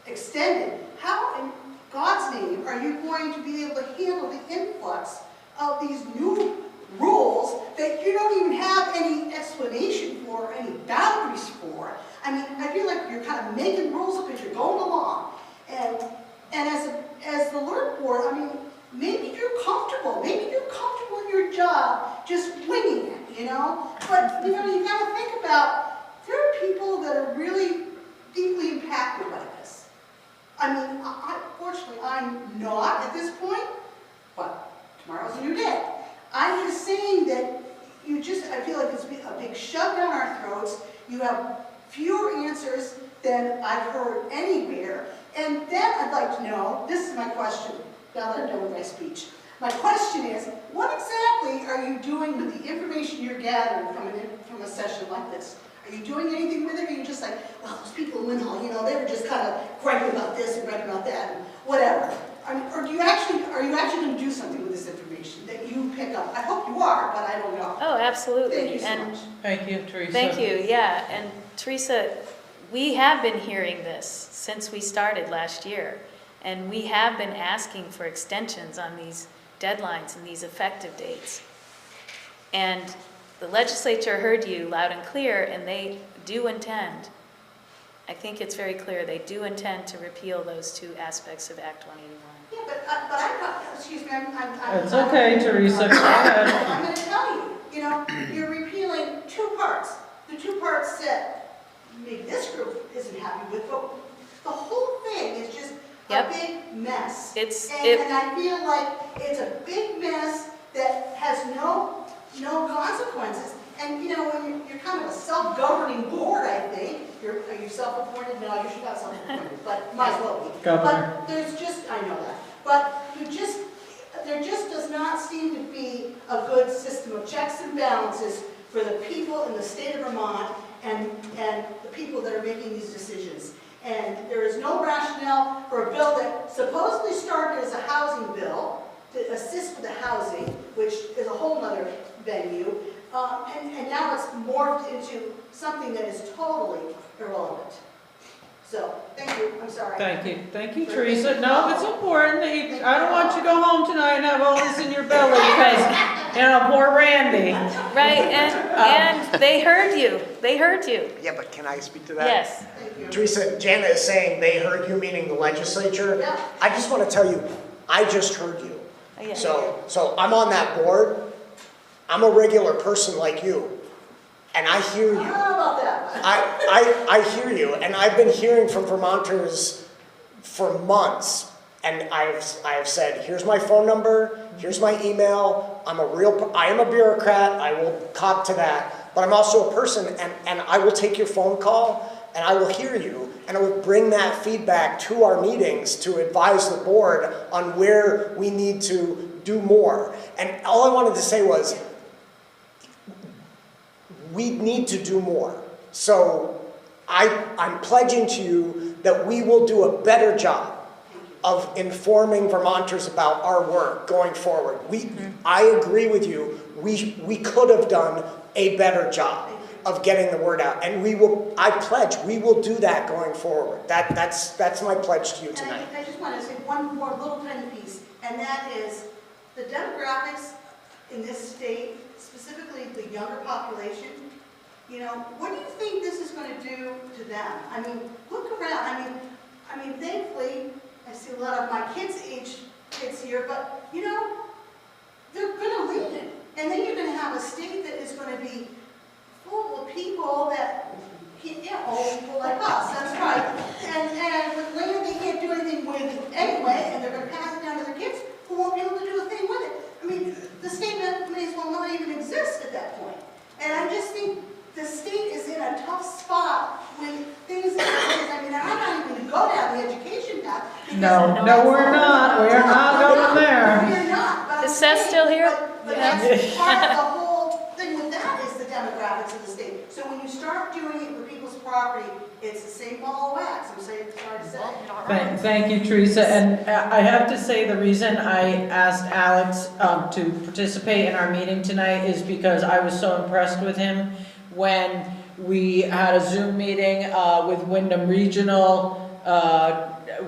Speaker 18: extended, how in God's name are you going to be able to handle the influx of these new rules that you don't even have any explanation for, any boundaries for? I mean, I feel like you're kind of making rules up as you're going along. And as the alert board, I mean, maybe you're comfortable in your job just winging it, But, you got to think about, there are people that are really deeply impacted by this. I mean, fortunately, I'm not at this point, but tomorrow's a new day. I'm just saying that I feel like it's a big shove down our throats. You have fewer answers than I've heard anywhere. And then I'd like to know, this my question, now that I'm done with my speech. My question is, what exactly are you doing with the information you're gathering from a session like this? Are you doing anything with it, or are you just like, well, those people in Winhall, you know, they were just kind of griping about this and griping about that, and whatever. Or are you actually going to do something with this information that you pick up? I hope you are, but I don't know.
Speaker 8: Oh, absolutely.
Speaker 18: Thank you so
Speaker 8: And
Speaker 18: much.
Speaker 13: Thank you, Teresa.
Speaker 8: thank you, yeah. And Teresa, we have been hearing this since we started last year. And we have been asking for extensions on these deadlines and these effective dates. And the legislature heard you loud and clear, and they do intend, I think it's very clear, they do intend to repeal those two aspects of Act 181.
Speaker 18: Yeah, but I thought, excuse me, I'm
Speaker 13: It's okay, Teresa, go ahead.
Speaker 18: I'm going to tell you, you know, you're repealing two parts. The two parts that maybe this group isn't happy with, but the whole thing is just a big mess. And I feel like it's a big mess that has no consequences. And you know, when you're kind of a self-governing board, I think. Are you self-appointed? No, you're not self-appointed, but might as well be.
Speaker 13: Governor.
Speaker 18: But there's just, I know that. But there just does not seem to be a good system of checks and balances for the people in the state of Vermont and the people that are making these decisions. And there is no rationale for a bill that supposedly started as a housing bill to assist with the housing, which is a whole other venue, and now it's morphed into something that is totally irrelevant. So, thank you, I'm sorry.
Speaker 13: Thank you, Teresa. No, it's important that you, I don't want you to go home tonight and have all this in your belly because, you know, poor Randy.
Speaker 8: Right, and they heard you. They heard you.
Speaker 2: Yeah, but can I speak to that?
Speaker 8: Yes.
Speaker 2: Teresa, Janet is saying they heard you, meaning the legislature.
Speaker 18: Yeah.
Speaker 2: I just want to tell you, I just heard you.
Speaker 8: Oh, yeah.
Speaker 2: So I'm on that board. I'm a regular person like you. And I hear you.
Speaker 18: I don't know about that.
Speaker 2: I hear you, and I've been hearing from Vermonters for months, and I have said, here's my phone number, here's my email, I am a bureaucrat, I will cop to that, but I'm also a person, and I will take your phone call, and I will hear you, and I will bring that feedback to our meetings to advise the board on where we need to do more. And all I wanted to say was, we need to do more. So I'm pledging to you that we will do a better job of informing Vermonters about our work going forward. I agree with you. We could have done a better job of getting the word out, and I pledge we will do that going forward. That's my pledge to you tonight.
Speaker 18: I just want to say one more little tiny piece, and that is the demographics in this state, specifically the younger population. You know, what do you think this is going to do to them? I mean, look around. I mean, thankfully, I see a lot of my kids' age kids here, but you know, they're going to lead it, and then you're going to have a state that is going to be full of people that, old people like us. That's right. And with land they can't do anything with anyway, and they're going to pass it down to their kids who won't be able to do a thing with it. I mean, the state may as well not even exist at that point. And I just think the state is in a tough spot when things I mean, I'm not even going to go down the education path.
Speaker 13: No, we're not. We're not going there.
Speaker 18: We're not. But
Speaker 8: Is Seth still here?
Speaker 18: But that's part of the whole thing with that is the demographics of the state. So when you start doing it with people's property, it's the same ball of wax. I'm sorry to say.
Speaker 13: Thank you, Teresa. And I have to say the reason I asked Alex to participate in our meeting tonight is because I was so impressed with him when we had a Zoom meeting with Wyndham Regional.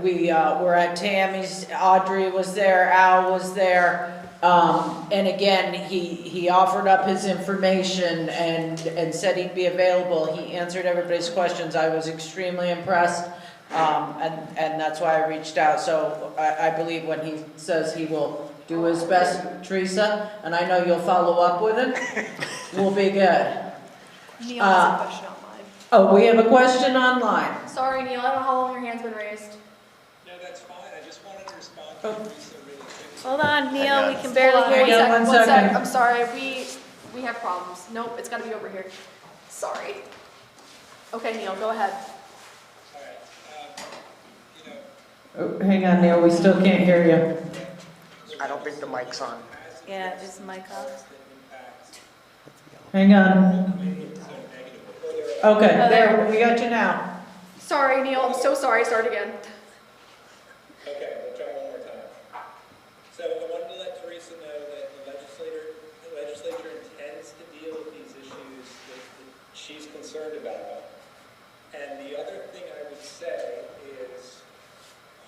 Speaker 13: We were at Tammy's, Audrey was there, Al was there. And again, he offered up his information and said he'd be available. He answered everybody's questions. I was extremely impressed. And that's why I reached out. So I believe when he says he will do his best, Teresa, and I know you'll follow up with it, we'll be good.
Speaker 3: Neil has a question online.
Speaker 13: Oh, we have a question online.
Speaker 3: Sorry, Neil, I don't know how long your hand's been raised.
Speaker 5: No, that's fine. I just wanted to respond to Teresa really quick.
Speaker 8: Hold on, Neil, we can barely hear
Speaker 3: Hold on,
Speaker 8: you.
Speaker 3: one second. I'm sorry, we have problems. Nope, it's gotta be over here. Sorry. Okay, Neil, go ahead.
Speaker 5: All right.
Speaker 13: Oh, hang on, Neil, we still can't hear you.
Speaker 2: I don't think the mic's on.
Speaker 8: Yeah, is the mic off?
Speaker 13: Hang on. Okay, there, we got you now.
Speaker 3: Sorry, Neil, I'm so sorry, start again.
Speaker 5: Okay, we'll try one more time. So I wanted to let Teresa know that the legislature intends to deal with these issues that she's concerned about. And the other thing I would say is,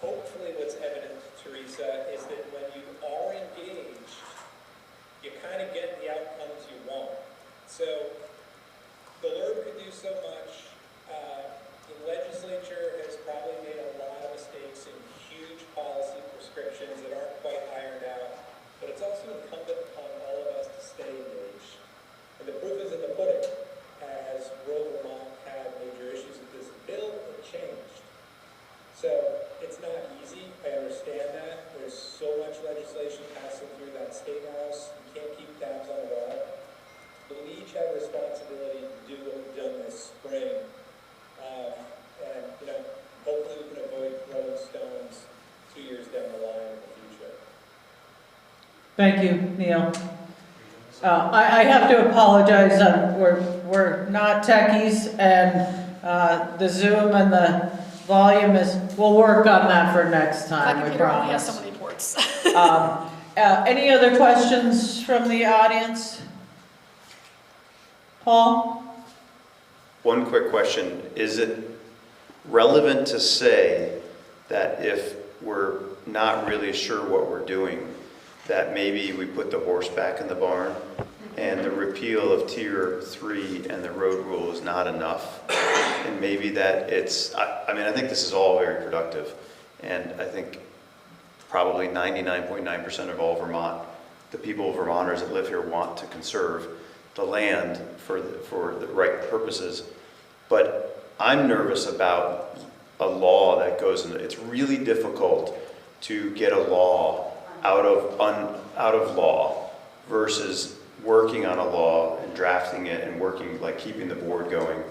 Speaker 5: hopefully what's evident to Teresa is that when you are engaged, you kind of get the outcomes you want. So the LURB could do so much. The legislature has probably made a lot of mistakes in huge policy prescriptions that aren't quite ironed out, but it's also incumbent upon all of us to stay engaged. And the proof is in the pudding. As Rural Vermont had major issues with this bill, it changed. So it's not easy, I understand that. There's so much legislation passing through that state house, you can't keep tabs on it all. But we each have a responsibility to do what we've done this spring. And, you know, hopefully we can avoid throwing stones 2 years down the line in the future.
Speaker 13: Thank you, Neil. I have to apologize, we're not techies, and the Zoom and the volume we'll work on that for next time, we
Speaker 3: Computer only has
Speaker 13: promise.
Speaker 3: so many ports.
Speaker 13: Any other questions from the audience? Paul?
Speaker 9: One quick question. Is it relevant to say that if we're not really sure what we're doing, that maybe we put the horse back in the barn and the repeal of Tier 3 and the road rule is not enough? And maybe that it's, I mean, I think this is all very productive. And I think probably 99.9% of all Vermont, the people, Vermonters that live here, want to conserve the land for the right purposes. But I'm nervous about a law that goes into, it's really difficult to get a law out of law versus working on a law and drafting it and working, like keeping the board going.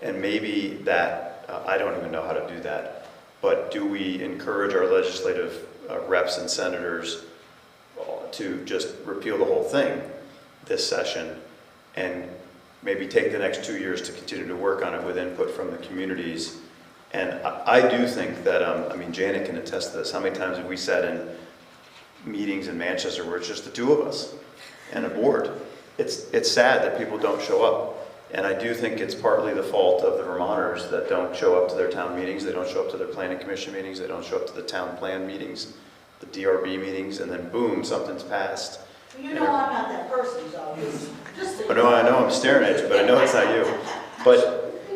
Speaker 9: And maybe that, I don't even know how to do that, but do we encourage our legislative reps and senators to just repeal the whole thing this session and maybe take the next 2 years to continue to work on it with input from the communities? And I do think that, I mean, Janet can attest to this. How many times have we sat in meetings in Manchester where it's just the two of us and a board? It's sad that people don't show up. And I do think it's partly the fault of the Vermonters that don't show up to their town meetings, they don't show up to their planning commission meetings, they don't show up to the town plan meetings, the DRB meetings, and then boom, something's passed.
Speaker 18: You know I'm not that person, so just so you
Speaker 9: No, I know I'm staring at you, but I know it's not you.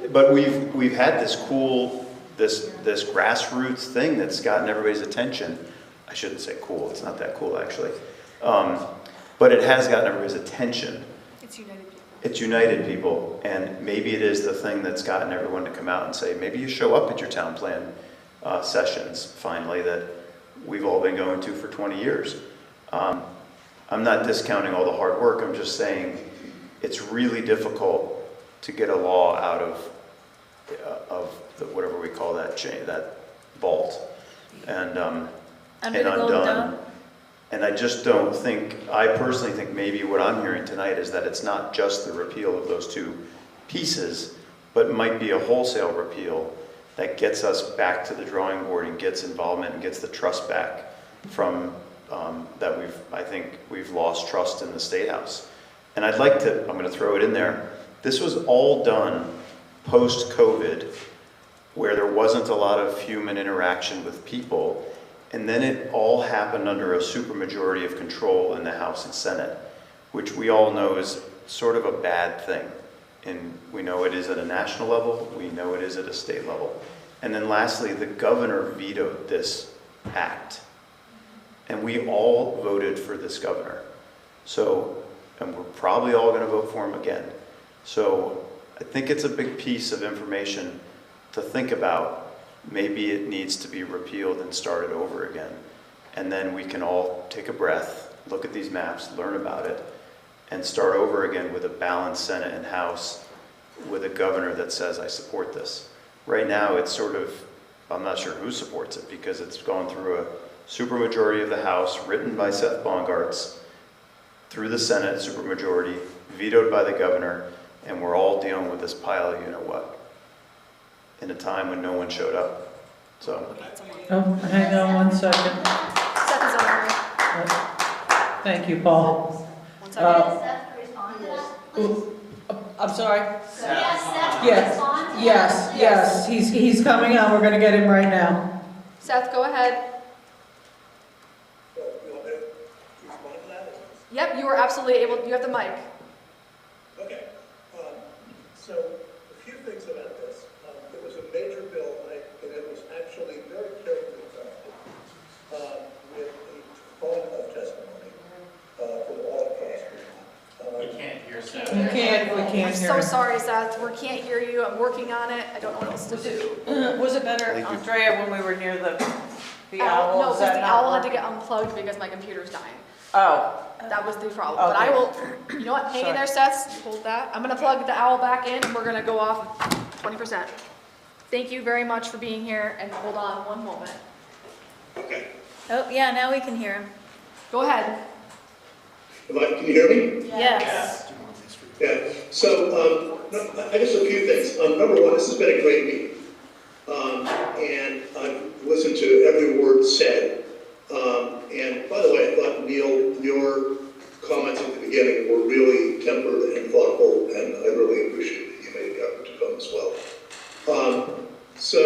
Speaker 9: But we've had this cool, this grassroots thing that's gotten everybody's attention. I shouldn't say cool, it's not that cool actually. But it has gotten everybody's attention.
Speaker 3: It's united people.
Speaker 9: It's united people, and maybe it is the thing that's gotten everyone to come out and say, maybe you show up at your town plan sessions, finally, that we've all been going to for 20 years. I'm not discounting all the hard work, I'm just saying it's really difficult to get a law out of whatever we call that chain, that vault, and undone. And I just don't think, I personally think maybe what I'm hearing tonight is that it's not just the repeal of those two pieces, but might be a wholesale repeal that gets us back to the drawing board and gets involvement and gets the trust back from, that I think we've lost trust in the State House. And I'd like to, I'm gonna throw it in there, this was all done post-COVID, where there wasn't a lot of human interaction with people. And then it all happened under a supermajority of control in the House and Senate, which we all know is sort of a bad thing. And we know it is at a national level, we know it is at a state level. And then lastly, the governor vetoed this act. And we all voted for this governor. So, and we're probably all gonna vote for him again. So I think it's a big piece of information to think about. Maybe it needs to be repealed and started over again. And then we can all take a breath, look at these maps, learn about it, and start over again with a balanced Senate and House with a governor that says, I support this. Right now, it's sort of I'm not sure who supports it, because it's gone through a supermajority of the House, written by Seth Bongartz, through the Senate supermajority, vetoed by the governor, and we're all dealing with this pile of you-know-what, in a time when no one showed up. So,
Speaker 13: Oh, hang on one second.
Speaker 3: Seth is on the
Speaker 13: Thank you, Paul.
Speaker 3: One second.
Speaker 13: I'm sorry?
Speaker 15: Yes.
Speaker 13: Yes, he's coming on, we're gonna get him right now.
Speaker 3: Seth, go ahead. Yep, you are absolutely able, you have the mic.
Speaker 11: Okay, so a few things about this. It was a major bill, and it was actually very carefully crafted, with a ton of testimony from all across Vermont.
Speaker 17: We can't hear Seth.
Speaker 13: We can't
Speaker 3: I'm
Speaker 13: hear
Speaker 3: so
Speaker 13: him.
Speaker 3: sorry, Seth, we can't hear you, I'm working on it, I don't know what else to do.
Speaker 1: Was it better, Andrea, when we were near the
Speaker 3: Owl,
Speaker 1: owl?
Speaker 3: no,
Speaker 1: Is
Speaker 3: because
Speaker 1: that
Speaker 3: the
Speaker 1: not
Speaker 3: owl had to
Speaker 1: working?
Speaker 3: get unplugged because my computer's dying.
Speaker 1: Oh,
Speaker 3: That was the problem, but I will, you know what, hang in there, Seth, hold that. I'm gonna plug the owl back in and we're gonna go off 20%. Thank you very much for being here and hold on one moment.
Speaker 11: Okay.
Speaker 8: Oh, yeah, now we can hear him.
Speaker 3: Go ahead.
Speaker 11: Can you hear me?
Speaker 8: Yes.
Speaker 11: Yeah, so, I guess a few things. Number one, this has been a great meeting. And I've listened to every word said. And by the way, I thought, Neil, your comments at the beginning were really tempered and thoughtful, and I really appreciate that you made the effort to come as well. So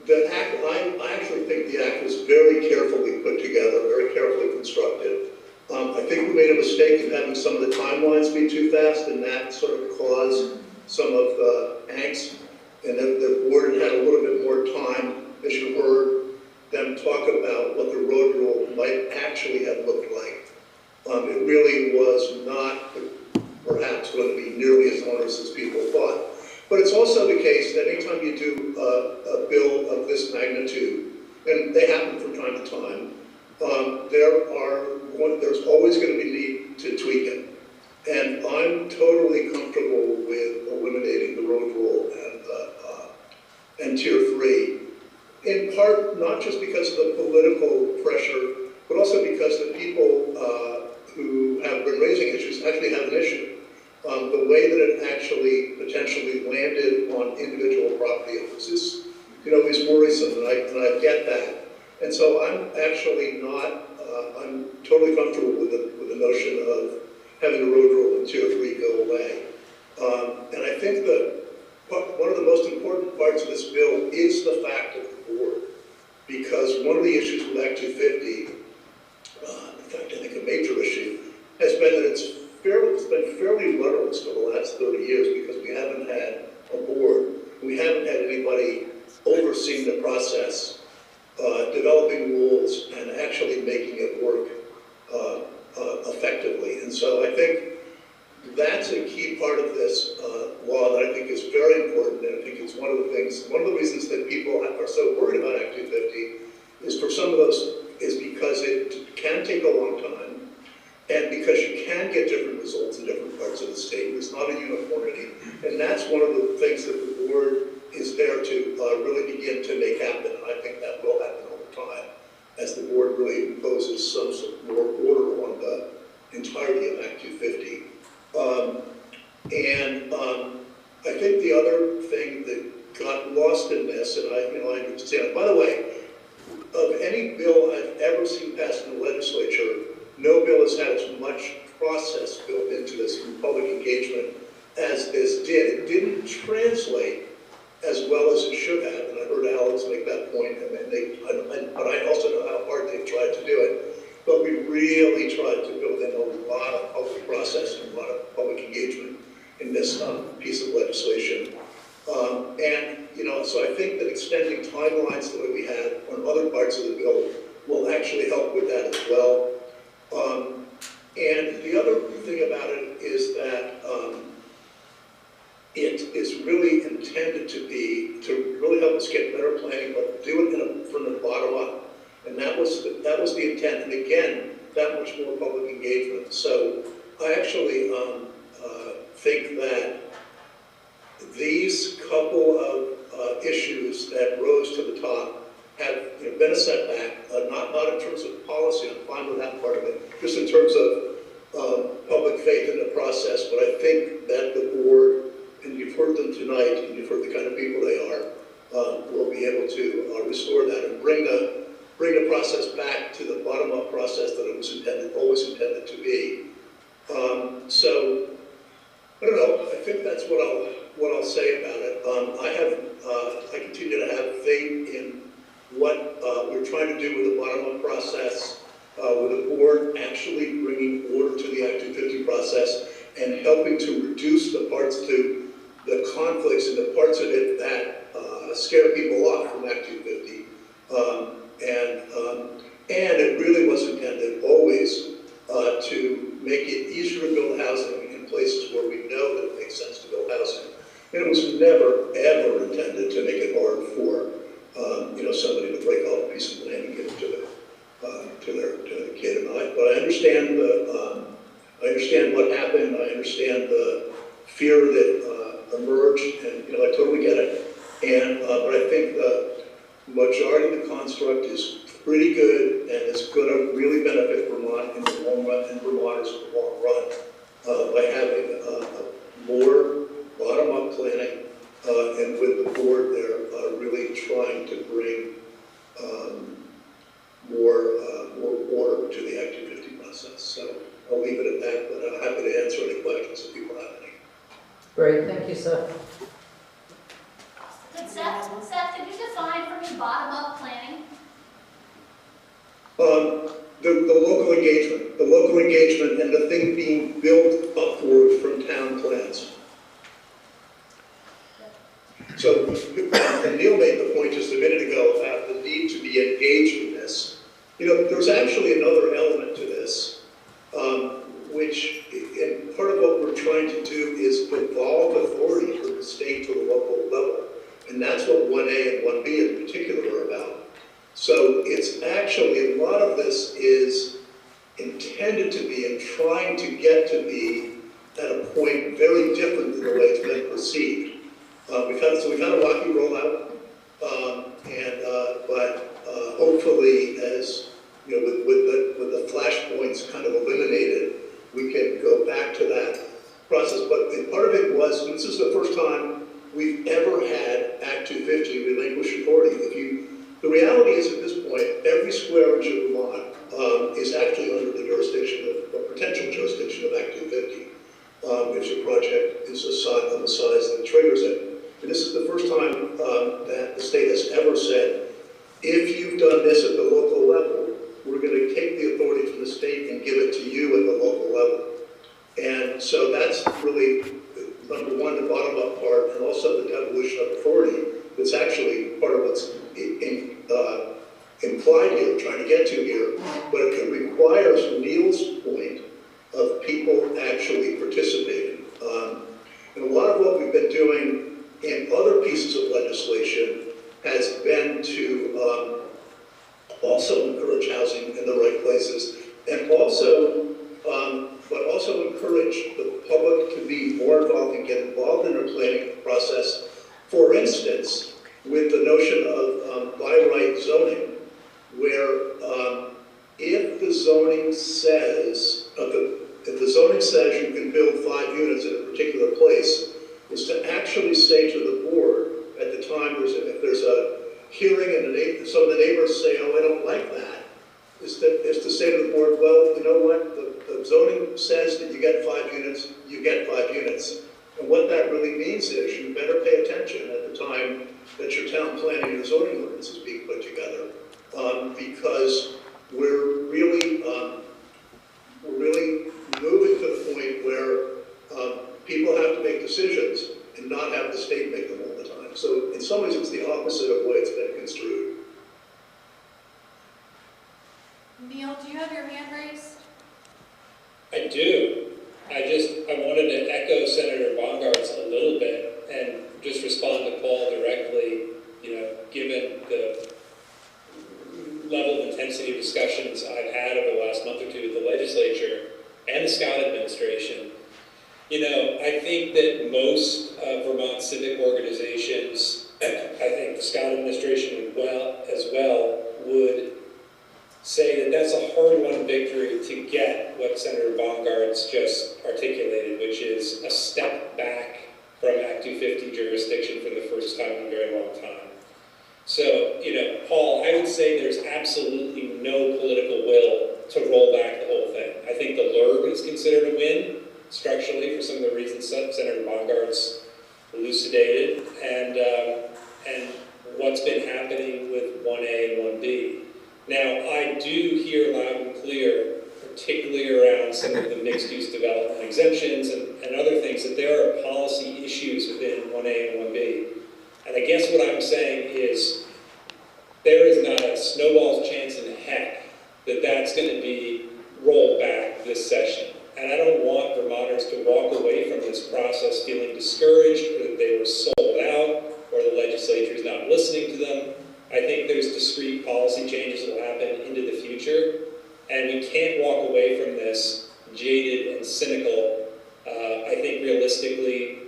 Speaker 11: the act, I actually think the act was very carefully put together, very carefully constructed. I think we made a mistake in having some of the timelines be too fast, and that sort of caused some of the angst. And then the board had a little bit more time, as you heard them talk about what the road rule might actually have looked like. It really was not perhaps going to be nearly as onerous as people thought. But it's also the case that anytime you do a bill of this magnitude, and they happen from time to time, there's always going to be need to tweak it. And I'm totally comfortable with eliminating the road rule and Tier 3. In part, not just because of the political pressure, but also because the people who have been raising issues actually have an issue. The way that it actually potentially landed on individual property owners is worrisome, and I get that. And so I'm actually not, I'm totally comfortable with the notion of having the road rule in Tier 3 go away. And I think that one of the most important parts of this bill is the fact of the board, because one of the issues with Act 250, in fact, I think a major issue, has been that it's been fairly rudderless for the last 30 years because we haven't had a board. We haven't had anybody overseeing the process, developing rules, and actually making it work effectively. And so I think that's a key part of this law that I think is very important, and I think it's one of the reasons that people are so worried about Act 250 is for some of those, is because it can take a long time, and because you can get different results in different parts of the state. There's not a uniformity, and that's one of the things that the board is there to really begin to make happen, and I think that will happen over time as the board really imposes some more order on the entirety of Act 250. I think the other thing that got lost in this, and I understand, by the way, of any bill I've ever seen passed in the legislature, no bill has had as much process built into this from public engagement as this did. It didn't translate as well as it should have, and I heard Alex make that point, but I also know how hard they've tried to do it. But we really tried to build in a lot of public process and a lot of public engagement in this piece of legislation. So I think that extending timelines the way we had on other parts of the bill will actually help with that as well. And the other thing about it is that it is really intended to really help us get better planning, but do it from the bottom up. And that was the intent. And again, that much more public engagement. So I actually think that these couple of issues that rose to the top have been a setback, not in terms of policy, I'm fine with that part of it, just in terms of public faith in the process. But I think that the board, and you've heard them tonight, and you've heard the kind of people they are, will be able to restore that and bring the process back to the bottom-up process that it was always intended to be. So I don't know. I think that's what I'll say about it. I continue to have faith in what we're trying to do with the bottom-up process, with the board actually bringing order to the Act 250 process and helping to reduce the conflicts and the parts of it that scare people off from Act 250. And it really was intended always to make it easier to build housing in places where we know that it makes sense to build housing. And it was never, ever intended to make it hard for somebody to break off a piece of land and give it to their kid and I. But I understand what happened. I understand the fear that emerged, and I totally get it. And but I think the majority of the construct is pretty good, and it's going to really benefit Vermont in the long run, and Vermonters in the long run, by having more bottom-up planning, and with the board there really trying to bring more order to the Act 250 process. So I'll leave it at that, but I'm happy to answer any questions if people have any.
Speaker 13: Great, thank you, Seth.
Speaker 19: Seth, could you define for me bottom-up planning?
Speaker 11: The local engagement and the thing being built upward from town plans. So, and Neil made the point just a minute ago about the need to be engaged in this. There's actually another element to this, which, and part of what we're trying to do is devolve authority from the state to the local level. And that's what 1A and 1B in particular are about. So it's actually, a lot of this is intended to be and trying to get to be at a point very different than the way it's been perceived. We've had a rocky rollout, but hopefully, as with the flashpoints kind of eliminated, we can go back to that process. But part of it was, this is the first time we've ever had Act 250 relinquish authority. The reality is, at this point, every square inch of Vermont is actually under the jurisdiction of potential jurisdiction of Act 250. If your project is of the size that triggers it. And this is the first time that the state has ever said, if you've done this at the local level, we're going to take the authority from the state and give it to you at the local level. And so that's really, number one, the bottom-up part, and also the devolution of authority. That's actually part of what's implied here, trying to get to here. But it requires Neil's point of people actually participating. And a lot of what we've been doing in other pieces of legislation has been to also encourage housing in the right places, and also encourage the public to be more involved and get involved in the planning process. For instance, with the notion of by right zoning, where if the zoning says you can build 5 units in a particular place, is to actually say to the board at the time if there's a hearing and some of the neighbors say, oh, I don't like that, is to say to the board, well, you know what, the zoning says that you get 5 units, you get 5 units. And what that really means is you better pay attention at the time that your town planning and zoning ordinance is being put together, because we're really moving to the point where people have to make decisions and not have the state make them all the time. So in some ways, it's the opposite of what it's been construed.
Speaker 19: Neil, do you have your hand raised?
Speaker 5: I do. I wanted to echo Senator Baumgart's a little bit and just respond to Paul directly, given the level of intensity of discussions I've had over the last month or two with the legislature and the Scott administration. I think that most Vermont civic organizations a hard-won victory to get what Senator Baumgart's just articulated, which is a step back from Act 250 jurisdiction for the first time in a very long time. So, Paul, I would say there's absolutely no political will to roll back the whole thing. I think the LURB is considered a win structurally for some of the reasons Senator Baumgart's elucidated, and what's been happening with 1A and 1B. Now, I do hear loud and clear, particularly around some of the mixed-use development exemptions and other things, that there are policy issues within 1A and 1B. And I guess what I'm saying is there is not a snowball's chance in heck that that's going to be rolled back this session. And I don't want Vermonters to walk away from this process feeling discouraged, or that they were sold out, or the legislature is not listening to them. I think there's discrete policy changes that will happen into the future, and we can't walk away from this jaded and cynical. I think realistically,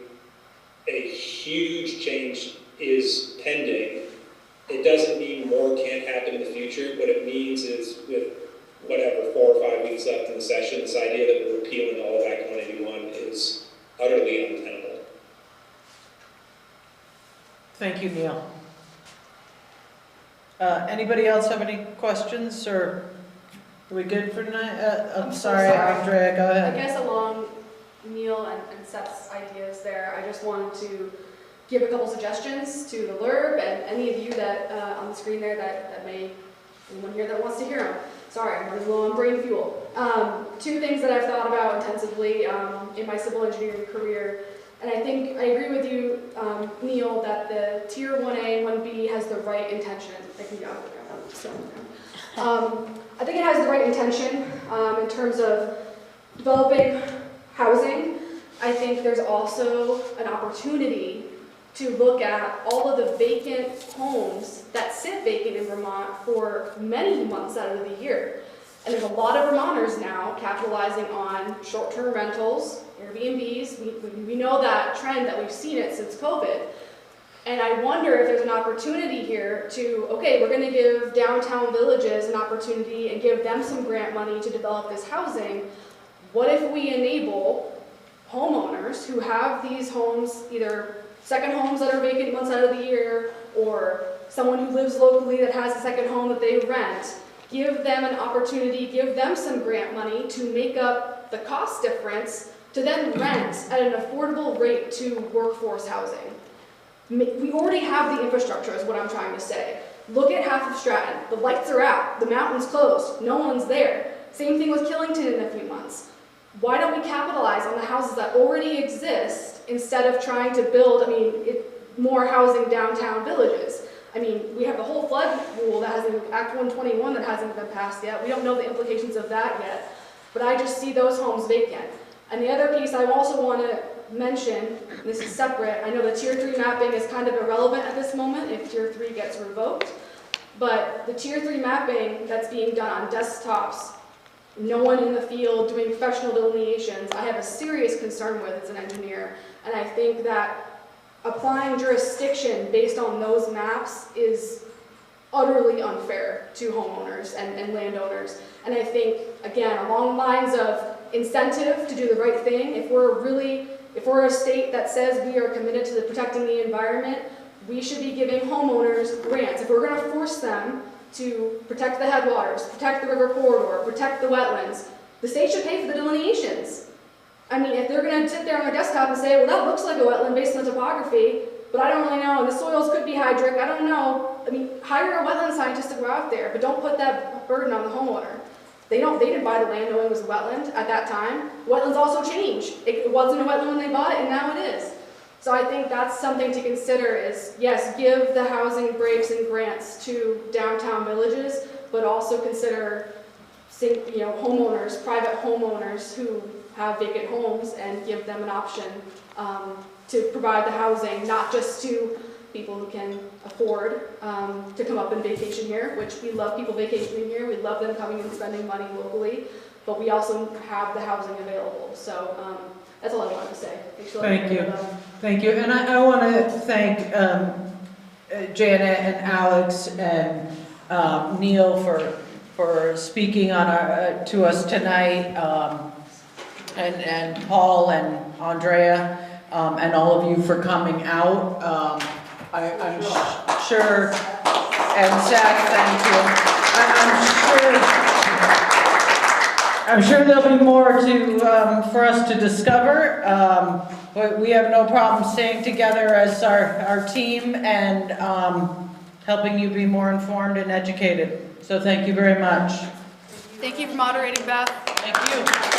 Speaker 5: a huge change is pending. It doesn't mean more can't happen in the future. What it means is, with whatever, 4 or 5 weeks left in the session, this idea that we're repealing all of Act 181 is utterly untenable.
Speaker 13: Thank you, Neil. Anybody else have any questions, or are we good for tonight? I'm sorry, Andrea, go ahead.
Speaker 3: I guess along Neil and Seth's ideas there, I just wanted to give a couple suggestions to the LURB and any of you that on the screen there that may, anyone here that wants to hear them. Sorry, I'm running low on brain fuel. 2 things that I've thought about intensively in my civil engineering career. And I think I agree with you, Neil, that the Tier 1A and 1B has the right intention. I think I think it has the right intention in terms of developing housing. I think there's also an opportunity to look at all of the vacant homes that sit vacant in Vermont for many months out of the year. And there's a lot of Vermonters now capitalizing on short-term rentals, Airbnbs. We know that trend, that we've seen it since COVID. And I wonder if there's an opportunity here to, okay, we're going to give downtown villages an opportunity and give them some grant money to develop this housing. What if we enable homeowners who have these homes, either second homes that are vacant months out of the year, or someone who lives locally that has a second home that they rent, give them an opportunity, give them some grant money to make up the cost difference to then rent at an affordable rate to workforce housing. We already have the infrastructure, is what I'm trying to say. Look at half of Stratton. The lights are out, the mountain's closed, no one's there. Same thing with Killington in a few months. Why don't we capitalize on the houses that already exist instead of trying to build, more housing downtown villages? We have the whole flood rule that hasn't, Act 121 that hasn't been passed yet. We don't know the implications of that yet, but I just see those homes vacant. And the other piece I also want to mention, this is separate, I know the Tier 3 mapping is kind of irrelevant at this moment if Tier 3 gets revoked, but the Tier 3 mapping that's being done on desktops, no one in the field doing professional delineations, I have a serious concern with as an engineer, and I think that applying jurisdiction based on those maps is utterly unfair to homeowners and landowners. And I think, again, along the lines of incentive to do the right thing, if we're a state that says we are committed to protecting the environment, we should be giving homeowners grants. If we're going to force them to protect the headwaters, protect the river corridor, protect the wetlands, the state should pay for the delineations. If they're going to sit there on their desktop and say, well, that looks like a wetland based on the topography, but I don't really know, and the soils could be hydric, I don't know. Hire a wetland scientist to go out there, but don't put that burden on the homeowner. They didn't buy the land knowing it was a wetland at that time. Wetlands also change. It wasn't a wetland when they bought it, and now it is. So I think that's something to consider is, yes, give the housing breaks and grants to downtown villages, but also consider homeowners, private homeowners who have vacant homes, and give them an option to provide the housing, not just to people who can afford to come up and vacation here, which we love people vacationing here. We love them coming and spending money locally, but we also have the housing available. So that's all I wanted to say.
Speaker 13: Thank you. And I want to thank Janet and Alex and Neil for for speaking on to us tonight, and Paul and Andrea, and all of you for coming out. I'm sure, and Seth, thank you. I'm sure there'll be more for us to discover. But we have no problem staying together as our team and helping you be more informed and educated. So thank you very much.
Speaker 3: Thank you for moderating, Beth.
Speaker 13: Thank you.